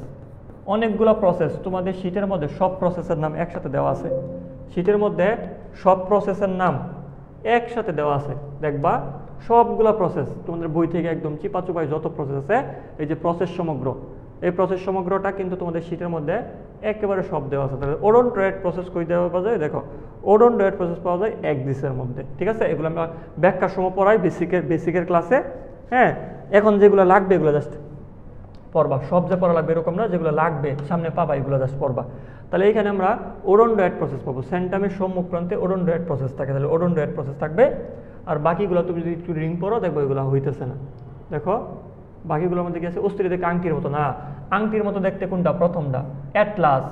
অনেকগুলো প্রসেস তোমাদের শীটের মধ্যে, সব প্রসেসের নাম একসাথে দেওয়া আছে। শীটের মধ্যে সব প্রসেসের নাম একসাথে দেওয়া আছে, দেখবা সবগুলা প্রসেস তোমাদের বই থেকে একদম চিপাচুপাই যত প্রসেস আছে, এই যে প্রসেস সমগ্র, এই প্রসেস সমগ্রটা কিন্তু তোমাদের শীটের মধ্যে একেবারে সব দেওয়া আছে। তাহলে ওডনডয়েড প্রসেস কই দেওয়া পাওয়া যায়? দেখো, ওডনডয়েড প্রসেস পাওয়া যায় অ্যাক্সিসের মধ্যে। ঠিক আছে, এগুলো আমরা ব্যাখ্যার সময় পড়াই বেসিকের ক্লাসে। হ্যাঁ, এখন যেগুলো লাগবে এগুলো জাস্ট পড়বা, সব যে পড়া লাগবে এরকম না, যেগুলো লাগবে সামনে পাবা এগুলো জাস্ট পড়বা। তাহলে এইখানে আমরা ওডনডয়েড প্রসেস পাবো, সেন্টামের সম্মুখ প্রান্তে ওডনডয়েড প্রসেস থাকে, তাহলে ওডনডয়েড প্রসেস থাকবে। আর বাকিগুলো তুমি যদি একটু রিং পড়ো দেখবো এগুলো হইতেছে না। দেখো বাকিগুলোর মধ্যে কি আছে? অস্থির দেখতে আংটির মতো না, আংটির মতো দেখতে কোনটা? প্রথমটা, অ্যাটলাস।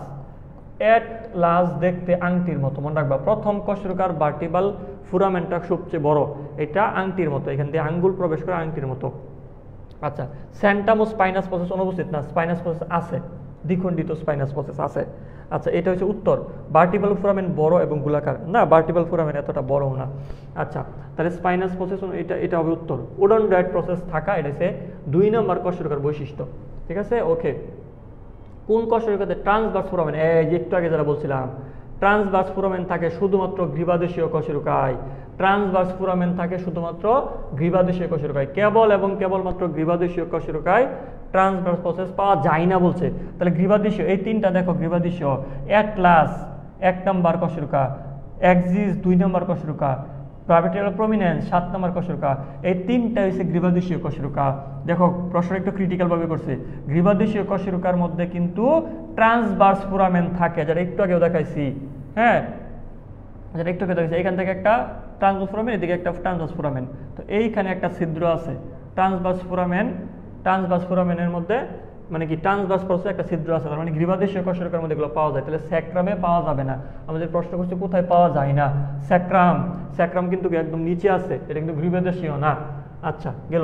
অ্যাটলাস দেখতে আংটির মতো, মনে রাখবা। প্রথম কশেরুকার ভার্টিব্রাল ফোরামেনটা সবচেয়ে বড়, এটা আংটির মতো, এখান দিয়ে আঙ্গুল প্রবেশ করে আংটির মতো। আচ্ছা, সেন্টাম ও স্পাইনাস প্রসেস অনুপস্থিত না, স্পাইনাস প্রসেস আছে, দ্বিখণ্ডিত স্পাইনাস প্রসেস আছে। আচ্ছা, এটা হচ্ছে উত্তর। ভার্টিব্রাল ফোরামেন বড় এবং গোলাকার না, ভার্টিব্রাল ফোরামেন এতটা বড় না। আচ্ছা, তাহলে স্পাইনাস প্রসেস এটা হবে উত্তর। ওডনডয়েড প্রসেস থাকা, এটা হচ্ছে 2 নম্বর কশেরুকার বৈশিষ্ট্য। ঠিক আছে, ওকে। কোন কশেরুকাতে ট্রান্সভার্স ফোরামেন? এই যে একটু আগে যারা বলছিলাম, ট্রান্সভার্স ফোরামেন থাকে শুধুমাত্র গ্রীবাদেশীয় কশেরুকায়। ট্রান্সভার্স ফোরামেন থাকে শুধুমাত্র গ্রীবাদেশীয় কশেরুকায়, কেবল এবং কেবলমাত্র গ্রীবাদেশীয় কশেরুকায় ট্রান্সভার্স প্রসেস পাওয়া যায় না বলছে। তাহলে গ্রীবাদেশীয় এই 3টা দেখো, গ্রীবাদেশীয় অ্যাটলাস 1 নম্বর কশেরুকা, অ্যাক্সিস 2 নম্বর কশেরুকা, ভার্টিব্রাল প্রমিনেন্স 7 নম্বর কশেরুকা, এই 3টা হচ্ছে গ্রীবাদেশীয় কশেরুকা। দেখো প্রশ্ন একটু ক্রিটিক্যাল ভাবে করছে, গ্রীবাদেশীয় কশেরুকার মধ্যে কিন্তু ট্রান্সভার্স ফোরামেন থাকে, যেটা একটু আগেও দেখাইছি। হ্যাঁ, যেটা একটু আগে দেখাইছি, এখান থেকে একটা ট্রান্সভার্স ফোরামেন, এদিকে একটা ট্রান্সভার্স ফোরামেন, তো এইখানে একটা ছিদ্র আছে। ট্রান্সভার্স ফোরামেনের মধ্যে মানে কি ট্রান্সভার্স প্রসেসে একটা ছিদ্র আছে, তার মানে গ্রীবাদেশীয় কশেরুকার মধ্যে এগুলো পাওয়া যায়। তাহলে স্যাক্রামে পাওয়া যাবে না। আমাদের প্রশ্ন করছে কোথায় পাওয়া যায় না? স্যাক্রাম কিন্তু একদম নিচে আছে, এটা কিন্তু গ্রীবাদেশীয় না। আচ্ছা, গেল।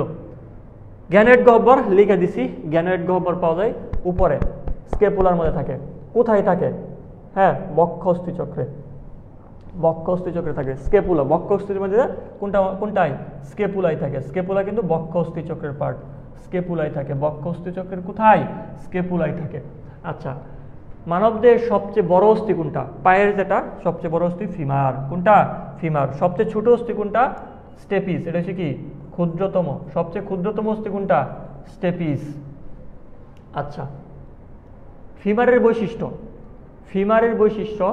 গ্যানোয়েড গহ্বর লিখে দিছি, গ্যানোয়েড গহ্বর পাওয়া যায় উপরে স্কেপুলার মধ্যে থাকে। কোথায় থাকে? হ্যাঁ, বক্ষ অস্থি চক্রে থাকে স্কেপুলা। বক্ষ অস্থির মধ্যে কোনটাই? স্কেপুলাই থাকে। স্কেপুলা কিন্তু বক্ষ অস্থি চক্রের পার্ট, স্কেপুলাই থাকে। বক্ষ অস্থি চক্রের কোথায়? স্কেপুলাই থাকে। আচ্ছা, মানবদেহের সবচেয়ে বড় অস্থি কোনটা? পায়ের যেটা সবচেয়ে বড় অস্থি ফিমার। কোনটা? ফিমার। সবচেয়ে ছোট অস্থি কোনটা? স্টেপিস, এটা হচ্ছে কি ক্ষুদ্রতম, সবচেয়ে ক্ষুদ্রতম অস্থি কোনটা? স্টেপিস। আচ্ছা, ফিমারের বৈশিষ্ট্য, ফিমারের বৈশিষ্ট্য,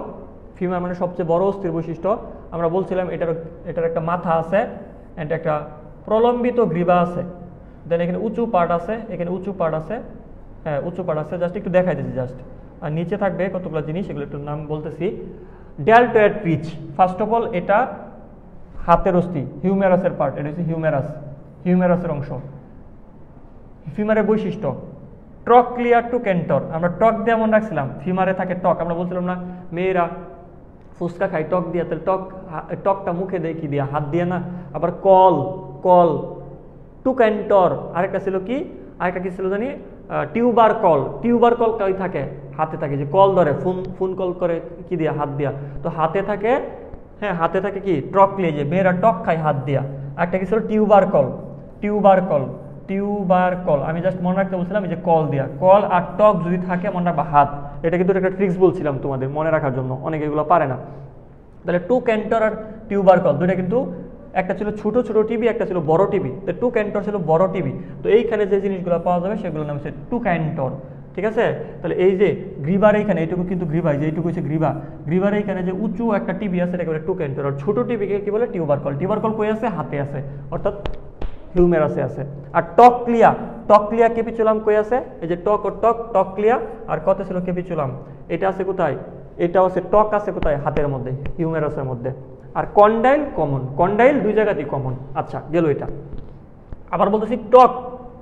ফিমার মানে সবচেয়ে বড় অস্থির বৈশিষ্ট্য, আমরা বলছিলাম এটার একটা মাথা আছে, এটা একটা প্রলম্বিত গ্রীবা আছে, দেন এখানে উঁচু পার্ট আছে, এখানে উঁচু পার্ট আছে, হ্যাঁ উঁচু পার্ট আছে, জাস্ট একটু দেখাই দিচ্ছি জাস্ট। আর নিচে থাকবে কতগুলো জিনিস, এগুলো একটু নাম বলতেছি। Deltoid ridge, first of all এটা হাতের অস্থি, হিউমেরাসের পার্ট, এটা হচ্ছে হিউমেরাস, হিউমেরাসের অংশ। ফিমারের বৈশিষ্ট্য ট্রক্লিয়ার টু ক্যান্টর, আমরা টক দিয়ে মনে রাখছিলাম, ফিমারে থাকে টক, আমরা বলছিলাম না মেয়েরা ফুচকা খায় টক দিয়ে, তাহলে টকটা মুখে দেয় কি দিয়া? হাত দিয়ে না। আবার কল, কল টু ক্যান্টর, আরেকটা ছিল কি, আরেকটা কি ছিল জানি, টিউবার কল, টিউবার কল কই থাকে? হাতে থাকে, যে কল ধরে ফোন কল করে কি দিয়া? হাত দিয়া। তো হাতে থাকে, হ্যাঁ হাতে থাকে কি ট্রকলি, যে মেয়েরা টক খায় হাত দিয়া। একটা কি ছিল tuber call, tuber call, tuber call, আমি জাস্ট মনে রাখতে বলছিলাম এই যে কল দিয়া, কল আর টক যদি থাকে মনে রাখবা হাত। এটা কিন্তু একটা ট্রিক্স বলছিলাম তোমাদের মনে রাখার জন্য, অনেকে এগুলো পারে না। তাহলে টু ক্যান্টর আর টিউবার কল দুইটা কিন্তু, একটা ছিল ছোট ছোট টিবি, একটা ছিল বড় টিবি। তো টু ক্যান্টর ছিল বড় টিবি, তো এইখানে যে জিনিসগুলো পাওয়া যাবে সেগুলোর নাম হচ্ছে টু ক্যান্টর, ঠিক আছে? তাহলে এই যে গ্রীবার এইখানে, এইটুকু কিন্তু গ্রীবা, যে এইটুকু হচ্ছে গ্রীবা, গ্রীবার এইখানে যে উঁচু একটা টিবি আছে এটাকে বলে টু ক্যান্টর, আর ছোট টিবিকে কি বলে? Tuber call. টিউবার কল কই আছে? হাতে আছে, অর্থাৎ হিউমেরাসে আছে। আর টকলিয়া, টকলিয়া ক্যাপিচুলাম কই আছে? এই যে টক ও টক, টকলিয়া, আর কত ছিল ক্যাপিচুলাম, এটা আছে কোথায়? এটা আছে টক আছে কোথায়? হাতের মধ্যে, হিউমেরাসের মধ্যে। আর কন্ডাইল কমন, কন্ডাইল দুই জায়গাতেই কমন। আচ্ছা গেল এটা। আবার বলতেছি টক,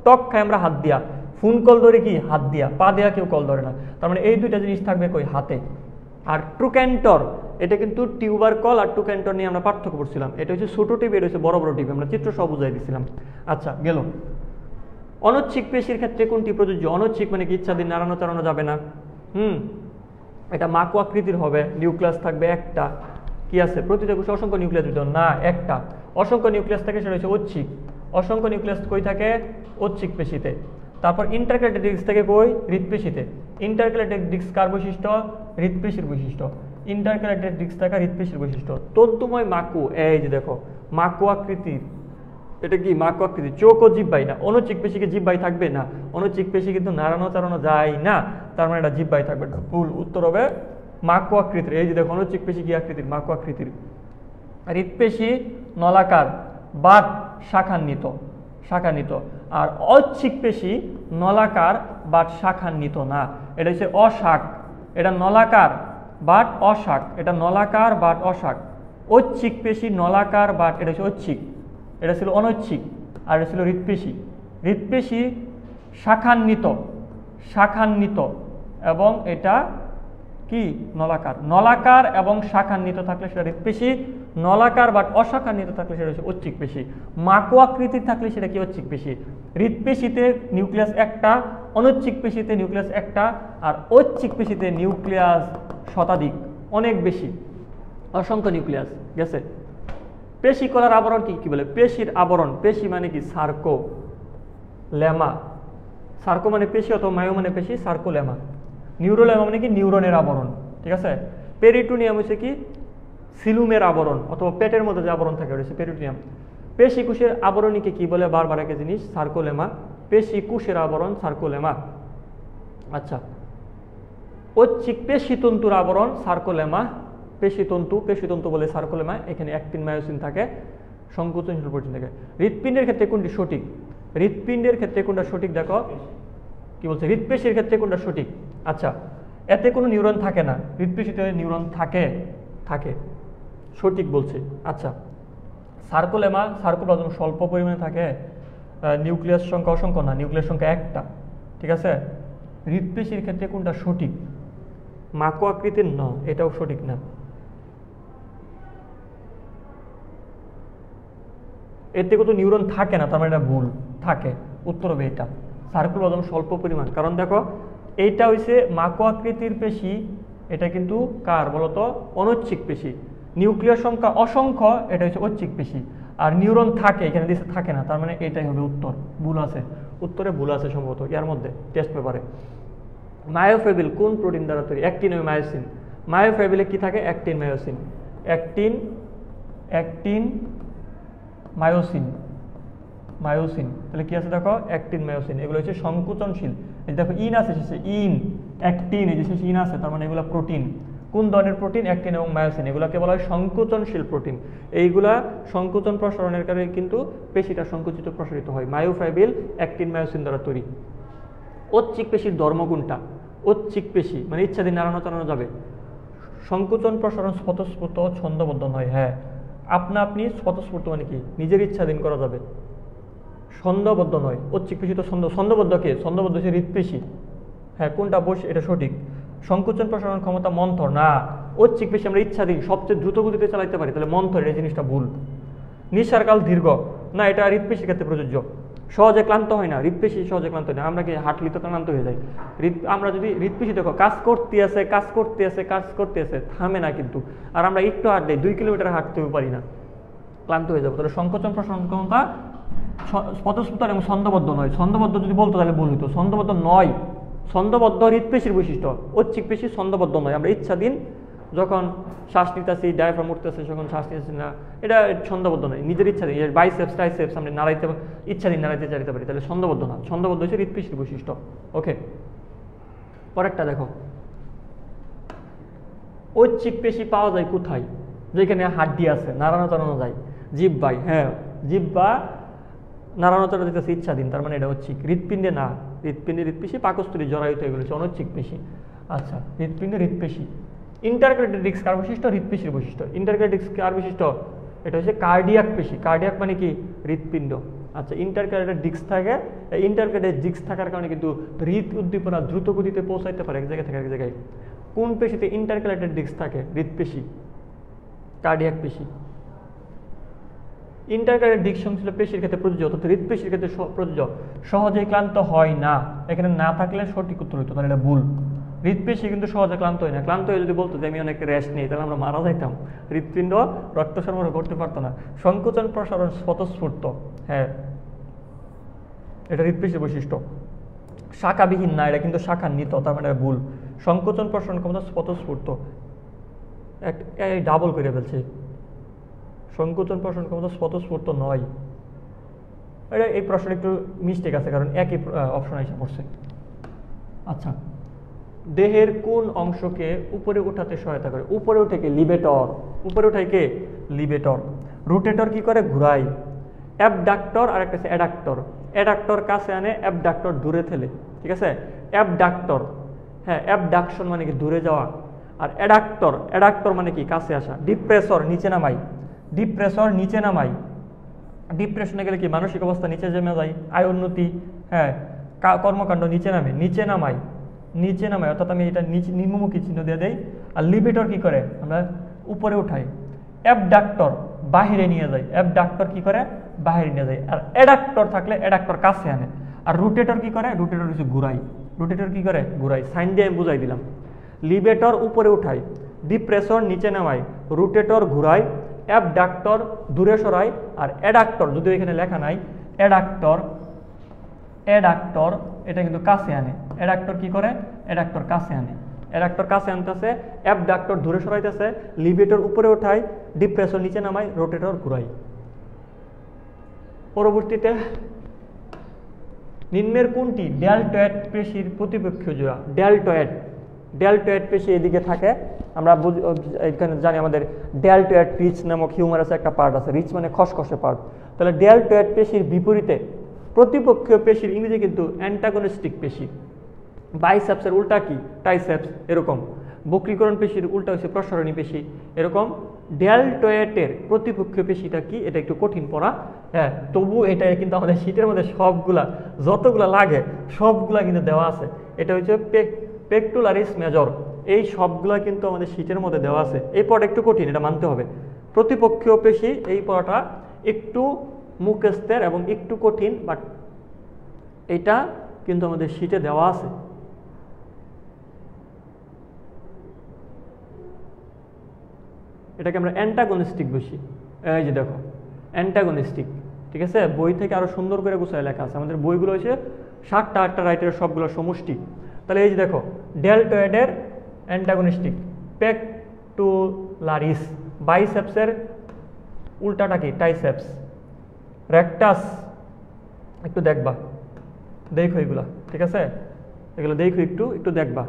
টক খাই আমরা হাত দিয়া, ফোন কল ধরে কি? হাত দিয়া, পা দেওয়া কেউ কল ধরে না, তার মানে এই দুইটা জিনিস থাকবে কই? হাতে। আর ট্রুক্যান্টর, এটা কিন্তু টিউবার কল আর ট্রুক্যান্টর নিয়ে আমরা পার্থক্য করছিলাম, এটা হচ্ছে ছোট টিবি, এটা হচ্ছে বড় বড় টিবি, আমরা চিত্র সব বুঝাই দিছিলাম। আচ্ছা গেল। অনৈচ্ছিক পেশির ক্ষেত্রে কোনটি প্রযোজ্য? অনৈচ্ছিক মানে কি ইচ্ছাধীন, নাড়ানো চাড়ানো যাবে না। এটা মাকো আকৃতির হবে, নিউক্লিয়াস থাকবে একটা, কি আছে? প্রতিটা কোষে অসংখ্য নিউক্লিয়াস ভিতর না একটা, অসংখ্য নিউক্লিয়াস থাকে, সেটা হচ্ছে ঐচ্ছিক। অসংখ্য নিউক্লিয়াস কই থাকে? ঐচ্ছিক পেশিতে। তারপর ইন্টারক্যালেটেড ডিস্ক থেকে কই? হৃৎপেশিতে। ইন্টারক্যালেটেড ডিস্ক কার বৈশিষ্ট্য? হৃৎপেশির বৈশিষ্ট্য। ইন্টারক্যালেটেড ডিস্ক থাকা হৃৎপেশির বৈশিষ্ট্য। তন্তুময় মাকু, এই যে দেখো মাকু আকৃতির, এটা কি মাকু আকৃতি? চোখ ও জিহ্বাই না। অনৈচ্ছিক পেশিকে জিহ্বাই থাকবে না, অনৈচ্ছিক পেশি কিন্তু নাড়ানো চাড়ানো যায় না, তার মানে এটা জিহ্বাই থাকবে। ভুল, উত্তর হবে মাকু আকৃতির। এই যে দেখো অনৈচ্ছিক পেশি কি আকৃতির? মাকু আকৃতির। হৃৎপেশি নলাকার বাট শাখান্বিত, শাখান্বিত। আর ঐচ্ছিক পেশি নলাকার বাট শাখান্বিত না, এটা হচ্ছে অশাক। এটা নলাকার বাট অশাক, এটা নলাকার বাট অশাক। ঐচ্ছিক পেশি নলাকার বাট, এটা হচ্ছে ঐচ্ছিক, এটা ছিল অনৈচ্ছিক। আর এটা ছিল হৃৎপেশি। হৃৎপেশি শাখান্বিত, শাখান্বিত, এবং এটা কি নলাকার। নলাকার এবং শাখান্বিত থাকলে সেটা হৃৎপেশি, নলাকার বাট অশাখান্বিত থাকলে সেটা হচ্ছে ঐচ্ছিক পেশি। মাকো আকৃতির থাকলে সেটা কি? ঐচ্ছিক পেশি। হৃৎপেশিতে নিউক্লিয়াস একটা, অনৈচ্ছিক পেশিতে নিউক্লিয়াস একটা, আর ঐচ্ছিক পেশিতে নিউক্লিয়াস শতাধিক, অনেক বেশি, অসংখ্য নিউক্লিয়াস। গেছে? পেশি কলার আবরণ কি বলে? পেশির আবরণ, পেশি মানে কি? Circo lemma. সার্কো মানে পেশি, অথবা মায়ো মানে পেশি, সার্কোলেমা। নিউরোলেমা মানে কি? নিউরনের আবরণ, ঠিক আছে? পেরিটোনিয়াম হচ্ছে কি? সিলুমের আবরণ, অথবা পেটের মধ্যে যে আবরণ থাকে ওটা হচ্ছে পেরিটোনিয়াম। পেশি কোষের আবরণীকে কি বলে? বারবার একটা জিনিস, সার্কোলেমা। পেশি কোষের আবরণ সার্কোলেমা। আচ্ছা, ঐচ্ছিক পেশিতন্তুর আবরণ সার্কোলেমা। পেশিতন্তু, পেশিতন্তু বলে সার্কোলেমা। এখানে অ্যাক্টিন মায়োসিন থাকে, সংকোচনশীল প্রোটিন থাকে। হৃৎপিণ্ডের ক্ষেত্রে কোনটি সঠিক? হৃৎপিণ্ডের ক্ষেত্রে কোনটা সঠিক? দেখো কি বলছে, হৃৎপেশির ক্ষেত্রে কোনটা সঠিক? আচ্ছা, এতে কোনো নিউরন থাকে না, হৃৎপেশিতে নিউরন থাকে, থাকে, সঠিক বলছে। আচ্ছা, সার্কোলেমা, সার্কোপ্লাজম স্বল্প পরিমাণে থাকে, নিউক্লিয়াস সংখ্যা অসংখ্য না, নিউক্লিয়াস সংখ্যা একটা, ঠিক আছে? হৃৎপেশির ক্ষেত্রে কোনটা সঠিক? মাকো আকৃতির না, এটাও সঠিক না। এতে কত নিউরন থাকে না, তার মানে এটা ভুল, থাকে। উত্তর হবে এটা, সার্কোপ্লাজম স্বল্প পরিমাণ। কারণ দেখো এইটা হইছে মাকো আকৃতির পেশি, এটা কিন্তু কার বলতো? অনৈচ্ছিক পেশি। নিউক্লিয়াস সংখ্যা অসংখ্য, এটা হচ্ছে ঐচ্ছিক পেশি। আর নিউরন থাকে, এখানে দিছে থাকে না, তার মানে এটাই হবে উত্তর। ভুল আছে, উত্তরে ভুল আছে সম্ভবত এর মধ্যে টেস্ট পেপারে। মায়োফিবিল কোন প্রোটিন দ্বারা তৈরি? অ্যাক্টিন ও মায়োসিন। মায়োফিবিলে কি থাকে? Actin myosin. Actin, actin myosin, myosin. তাহলে কি আছে দেখো, অ্যাক্টিন, মায়োসিন, এগুলো হচ্ছে সংকোচনশীল। এই দেখো ইন আছে শেষে, ইন, অ্যাক্টিন, এই যে শেষে ইন আছে, তার মানে এগুলো প্রোটিন। কোন ধরনের প্রোটিন? অ্যাক্টিন এবং মায়োসিন, এগুলোকে বলা হয় সংকোচনশীল প্রোটিন। এইগুলা সংকোচন প্রসারণের কারণে কিন্তু পেশিটা সংকুচিত প্রসারিত হয়। মায়োফাইবিল অ্যাক্টিন মায়োসিন দ্বারা তৈরি। ঐচ্ছিক পেশির ধর্মগুণটা, ঐচ্ছিক পেশি মানে ইচ্ছাধীন নাড়ানো চালানো যাবে। সংকোচন প্রসারণ স্বতঃস্ফূর্ত ছন্দবদ্ধ নয়। হ্যাঁ, আপনা আপনি স্বতঃস্ফূর্ত মানে কি নিজের ইচ্ছাধীন করা যাবে, ছন্দবদ্ধ নয়। ঐচ্ছিক পেশি তো ছন্দবদ্ধ কে? ছন্দবদ্ধ হচ্ছে হৃৎপেশি। হ্যাঁ, কোনটা বস, এটা সঠিক। সংকোচন প্রসারণ ক্ষমতা মন্থর না, ঐচ্ছিক পেশি আমরা ইচ্ছাধীন সবচেয়ে দ্রুত গতিতে চালাতে পারি, তাহলে মন্থর, এই জিনিসটা ভুল। নিঃশ্বাসকাল দীর্ঘ না, এটা হৃৎপেশির ক্ষেত্রে প্রযোজ্য। সহজে ক্লান্ত হয় না, হৃৎপেশি সহজে ক্লান্ত হয় না। আমরা কি হাঁটলি তো ক্লান্ত হয়ে যাই। আমরা যদি হৃৎপেশি দেখো কাজ করতে আছে, কাজ করতে আছে, কাজ করতে আছে, থামে না কিন্তু। আর আমরা একটু হাঁটলে 2 কিলোমিটার হাঁটতেও পারি না, ক্লান্ত হয়ে যাবো। তাহলে সংকোচন প্রসারণ ক্ষমতা স্বতঃস্ফূর্ত এবং ছন্দবদ্ধ নয়। ছন্দবদ্ধ যদি বলতো তাহলে ভুল হতো, ছন্দবদ্ধ নয়। ছন্দবদ্ধ হৃৎপেশির বৈশিষ্ট্য, ঐচ্ছিক পেশি ছন্দবদ্ধ নয়। আমরা ইচ্ছাধীন যখন শ্বাস নিতেছি, ডায়াফ্রাম উঠতেছে, যখন শ্বাস নিতেছি না, এটা ছন্দবদ্ধ নয়। নিজের ইচ্ছাধীন বাইসেপস টাইসেপস আমরা নাড়াইতে, ইচ্ছাধীন নাড়াইতে চাইতে পারি, তাহলে ছন্দবদ্ধ না। ছন্দবদ্ধ হচ্ছে হৃৎপেশির বৈশিষ্ট্য। ওকে, পরেরটা দেখো, ঐচ্ছিক পেশি পাওয়া যায় কোথায়? যেখানে হাড্ডি আছে, নাড়ানো চালানো যায়। জিহ্বায়, হ্যাঁ, জিহ্বা নাড়ানো চালানো যেতেছে ইচ্ছাধীন, তার মানে এটা ঐচ্ছিক। হৃৎপিণ্ডে না, হৃৎপিণ্ডে হৃৎপেশি, পাকস্থলী, জরায়ুত, এগুলো হচ্ছে অনৈচ্ছিক পেশি। আচ্ছা, হৃৎপিণ্ডে হৃৎপেশি। ইন্টারক্রেটেড ডিস্ক কার বৈশিষ্ট্য? হৃৎপেশির বৈশিষ্ট্য। ইন্টারক্রেটেড ডিস্ক কার বৈশিষ্ট্য? এটা হচ্ছে কার্ডিয়াক পেশি। কার্ডিয়াক মানে কি? হৃৎপিণ্ড। আচ্ছা, ইন্টারক্রেটেড ডিস্ক থাকে, ইন্টারক্রেটেড ডিস্ক থাকার কারণে কিন্তু হৃদ উদ্দীপনা দ্রুত গতিতে পৌঁছাইতে পারে এক জায়গা থেকে এক জায়গায়। কোন পেশিতে ইন্টারক্রেটেড ডিস্ক থাকে? হৃৎপেশি, কার্ডিয়াক পেশি। ইন্টারক্রেটেড ডিস্ক সংশ্লিষ্ট পেশির ক্ষেত্রে প্রযোজ্য, অর্থাৎ হৃৎপেশির ক্ষেত্রে প্রযোজ্য। সহজেই ক্লান্ত হয় না, এখানে না থাকলে সঠিক উত্তর হইতো, তাহলে এটা ভুল। হৃৎপেশি কিন্তু সহজে ক্লান্ত হয় না। ক্লান্ত হয়ে যদি বলতো যে আমি অনেক রেস্ট নেই, তাহলে আমরা মারা যাইতাম, হৃৎপিণ্ড রক্ত সরবরাহ করতে পারতো না। সংকোচন প্রসারণ স্বতঃস্ফূর্ত, হ্যাঁ, এটা হৃৎপেশির বৈশিষ্ট্য। শাখাবিহীন না, এটা কিন্তু শাখান্বিত, তার মানে ভুল। সংকোচন প্রসারণ ক্ষমতা স্বতঃস্ফূর্ত, ডাবল করে ফেলছে। সংকোচন প্রসারণ ক্ষমতা স্বতঃস্ফূর্ত নয়। এটা এই প্রশ্নটা একটু মিস্টেক আছে, কারণ একই অপশন এসে পড়ছে। আচ্ছা, দেহের কোন অংশকে উপরে উঠাতে সহায়তা করে? উপরে উঠে কে? লিবেটর। উপরে উঠায় কে? লিবেটর। রোটেটর কি করে? ঘুরায়। অ্যাবডাক্টর আর একটা অ্যাডাক্টর। অ্যাডাক্টর কাছে আনে, অ্যাবডাক্টর দূরে ঠেলে, ঠিক আছে? অ্যাবডাক্টর, হ্যাঁ, অ্যাবডাকশন মানে কি দূরে যাওয়া। আর অ্যাডাক্টর, অ্যাডাক্টর মানে কি কাছে আসা। ডিপ্রেসর নিচে নামাই, ডিপ্রেসর নিচে নামাই। ডিপ্রেশনে গেলে কি মানসিক অবস্থা নিচে নেমে যায়, আয় উন্নতি, হ্যাঁ, কর্মকাণ্ড নিচে নামে, নিচে নামাই, নিচে নামাই, অর্থাৎ আমি এটা নিচে নিম্নমুখী চিহ্ন দিয়ে দেই। আর লিবেটর কি করে? আমরা উপরে উঠাই। অ্যাবডাক্টর বাহিরে নিয়ে যায়, অ্যাবডাক্টর কি করে? বাহিরে নিয়ে যায়। আর অ্যাডাক্টর থাকলে অ্যাডাক্টর কাছে আনে। আর রোটেটর কি করে? রোটেটর হচ্ছে ঘুরাই। রোটেটর কি করে? ঘুরাই। সাইন দিয়ে আমি বুঝাই দিলাম। লিবেটর উপরে উঠাই, ডিপ্রেসর নিচে নামাই, রোটেটর ঘুরাই, অ্যাবডাক্টর দূরে সরাই, আর অ্যাডাক্টর, যদিও এখানে লেখা নাই, অ্যাডাক্টর, অ্যাডাক্টর এটা কিন্তু কাছে আনে। অ্যাডাক্টর কি করে? অ্যাডাক্টর কাছে আনে। অ্যাডাক্টর কাছে আনতেছে, অ্যাবডাক্টর দূরে সরাইতেছে, লিবেটর উপরে ওঠাই, ডিপ্রেসর নিচে নামাই, রোটেটর ঘুরাই। পরবর্তীতে নিম্নের কোনটি ডেলটয়েড পেশির প্রতিপক্ষীয় জোড়া? ডেলটয়েড, ডেলটয়েড পেশি এদিকে থাকে, আমরা এখানে জানি আমাদের ডেলটয়েড রিচ নামক হিউমারাসে একটা পার্ট আছে। রিচ মানে খসখসে পার্ট। তাহলে ডেলটয়েড পেশির বিপরীতে প্রতিপক্ষীয় পেশির ইংরেজি কিন্তু অ্যান্টাগনিস্টিক পেশি। বাইসেপসের উল্টা কি? টাইসেপস, এরকম। বক্রীকরণ পেশির উল্টা হচ্ছে প্রসারণী পেশি, এরকম। ডেলটয়েডের প্রতিপক্ষীয় পেশিটা কি? এটা একটু কঠিন পড়া, হ্যাঁ, তবু এটা কিন্তু আমাদের শীটের মধ্যে সবগুলা যতগুলা লাগে সবগুলা কিন্তু দেওয়া আছে। এটা হচ্ছে পেক্টুলারিস মেজর। এই সবগুলা কিন্তু আমাদের শীটের মধ্যে দেওয়া আছে। এই পড়াটা একটু কঠিন, এটা মানতে হবে। প্রতিপক্ষীয় পেশি, এই পড়াটা একটু মুখস্থের এবং একটু কঠিন, বাট এটা কিন্তু আমাদের শীটে দেওয়া আছে। এটাকে আমরা অ্যান্টাগনিস্টিক বসি, এই যে দেখো অ্যান্টাগনিস্টিক, ঠিক আছে? বই থেকে আরো সুন্দর করে গুছায় লেখা আছে। আমাদের বইগুলো হচ্ছে 7টা 8টা রাইটারের সবগুলো সমষ্টি। তাহলে এই যে দেখো ডেলটয়েডের অ্যান্টাগনিস্টিক, পেক্টুলারিস। বাইসেপসের উল্টাটা কি? টাইসেপস। রেকটাস একটু দেখবা, দেখো এগুলা, ঠিক আছে, এগুলো দেখো একটু একটু দেখবা,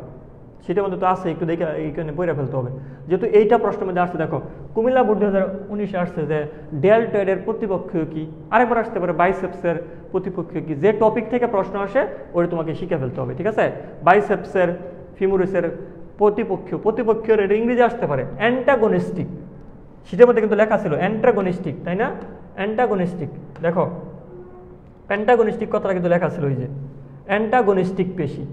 সেটার মধ্যে তো আছে, একটু দেখে এইখানে বইরা ফেলতে হবে। যেহেতু এইটা প্রশ্নের মধ্যে আসছে, দেখো কুমিল্লা বোর্ড 2019 আসছে যে ডেল্টয়েডের প্রতিপক্ষ কি, আরেকবার আসতে পারে বাইসেপসের প্রতিপক্ষ কি, যে টপিক থেকে প্রশ্ন আসে ওটা তোমাকে শিখে ফেলতে হবে, ঠিক আছে। বাইসেপসের ফিমোরিসের প্রতিপক্ষের এটা ইংরেজি আসতে পারে অ্যান্টাগনিস্টিক, সেটার মধ্যে কিন্তু লেখা ছিল অ্যান্টাগনিস্টিক, তাই না, অ্যান্টাগনিস্টিক, দেখো অ্যান্টাগনিস্টিক কথাটা কিন্তু লেখা ছিল, ওই যে অ্যান্টাগনিস্টিক পেশি।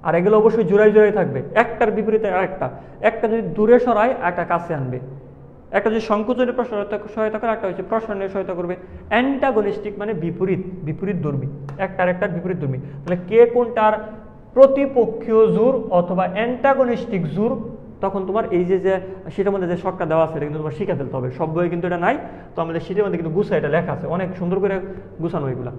আর এগুলো অবশ্যই জোড়ায় জোড়ায় থাকবে, একটার বিপরীতে আরেকটা, একটা যদি দূরে সরায় একটা কাছে আনবে, একটা যদি সংকোচনের সহায়তা করে, একটা হচ্ছে প্রসারণের সহায়তা করবে। অ্যান্টাগনিস্টিক মানে বিপরীত, বিপরীতধর্মী, একটার বিপরীতধর্মী। তাহলে কে কোনটার প্রতিপক্ষীয় জোর অথবা অ্যান্টাগনিস্টিক জোর, তখন তোমার এই যে সেটার মধ্যে যে শর্টটা দেওয়া আছে এটা কিন্তু তোমার শিখে ফেলতে হবে। সব বইয়ে কিন্তু এটা নাই, তো আমাদের সেটার মধ্যে কিন্তু গুছা এটা লেখা আছে, অনেক সুন্দর করে গুছানো এগুলা।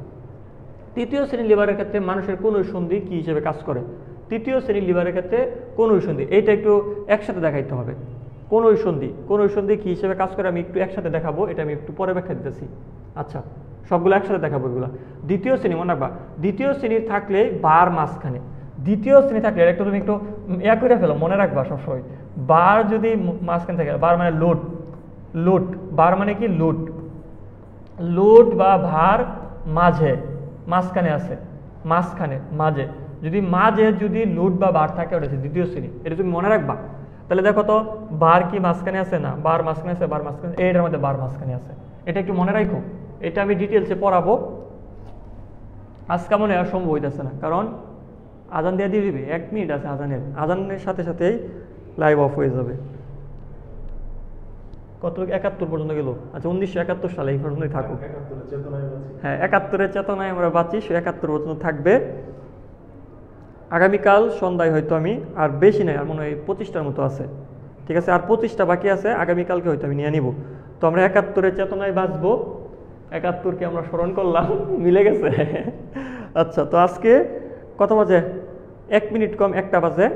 তৃতীয় শ্রেণীর লিভারের ক্ষেত্রে মানুষের কোন সন্ধি কি হিসেবে কাজ করে? তৃতীয় শ্রেণীর লিভারের ক্ষেত্রে কোন সন্ধি, এইটা একটু একসাথে দেখাইতে হবে। কোন সন্ধি কি হিসেবে কাজ করে আমি একটু একসাথে দেখাবো, এটা আমি একটু পরে ব্যাখ্যা দিতেছি। আচ্ছা, সবগুলো একসাথে দেখাবো এগুলো। দ্বিতীয় শ্রেণী মনে রাখবা, দ্বিতীয় শ্রেণীর থাকলে বার মাঝখানে, দ্বিতীয় শ্রেণী থাকলে একটু তুমি একটু করে ফেলো, মনে রাখবা সবসময়, বার যদি মাঝখানে থাকে, বার মানে লোড, লোড, বার মানে কি লোড, লোড বা ভার মাঝে, মাঝখানে আছে, মাঝখানে মাঝে, যদি লোড বা বার থাকে ওটা হচ্ছে দ্বিতীয় শ্রেণী, এটা তুমি মনে রাখবা। তাহলে দেখো তো বার কি মাঝখানে আছে না, বার মাঝখানে আছে, বার মাঝখানে, এইটার মধ্যে বার মাঝখানে আছে, এটা একটু মনে রাখো। এটা আমি ডিটেলসে পড়াবো, আজকে মনে হয় সম্ভব হইতেছে না, কারণ আজান দিয়ে দিবে, 1 মিনিট আছে আজানের সাথে সাথেই লাইভ অফ হয়ে যাবে। কত 71 পর্যন্ত গেল? আচ্ছা, 1971 সালে এই পর্যন্তই থাকুক। হ্যাঁ, 71-এর চেতনায় আমরা বাঁচি, সে 71 পর্যন্ত থাকবে। আগামীকাল সন্ধ্যায় হয়তো আমি, আর বেশি নেই, আর মনে হয় 25টার মতো আছে, ঠিক আছে, আর 25টা বাকি আছে, আগামীকালকে হয়তো আমি নিয়ে নিব। তো আমরা 71-এর চেতনায় বাঁচবো, 71কে আমরা স্মরণ করলাম, মিলে গেছে। আচ্ছা, তো আজকে কত বাজে? 1 মিনিট কম 1টা বাজে,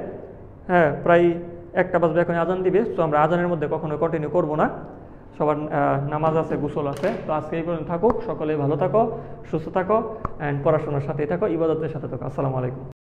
হ্যাঁ প্রায় 1টা বাজবে, এখন আজান দিবে। তো আমরা আজানের মধ্যে কখনো কন্টিনিউ করব না, সবার নামাজ আছে, গোসল আছে। তো আজকে এই পর্যন্ত থাকুক, সকলে ভালো থাকো, সুস্থ থাকো, অ্যান্ড পড়াশোনার সাথেই থাকো, ইবাদতের সাথে থাকো। আসসালামু আলাইকুম।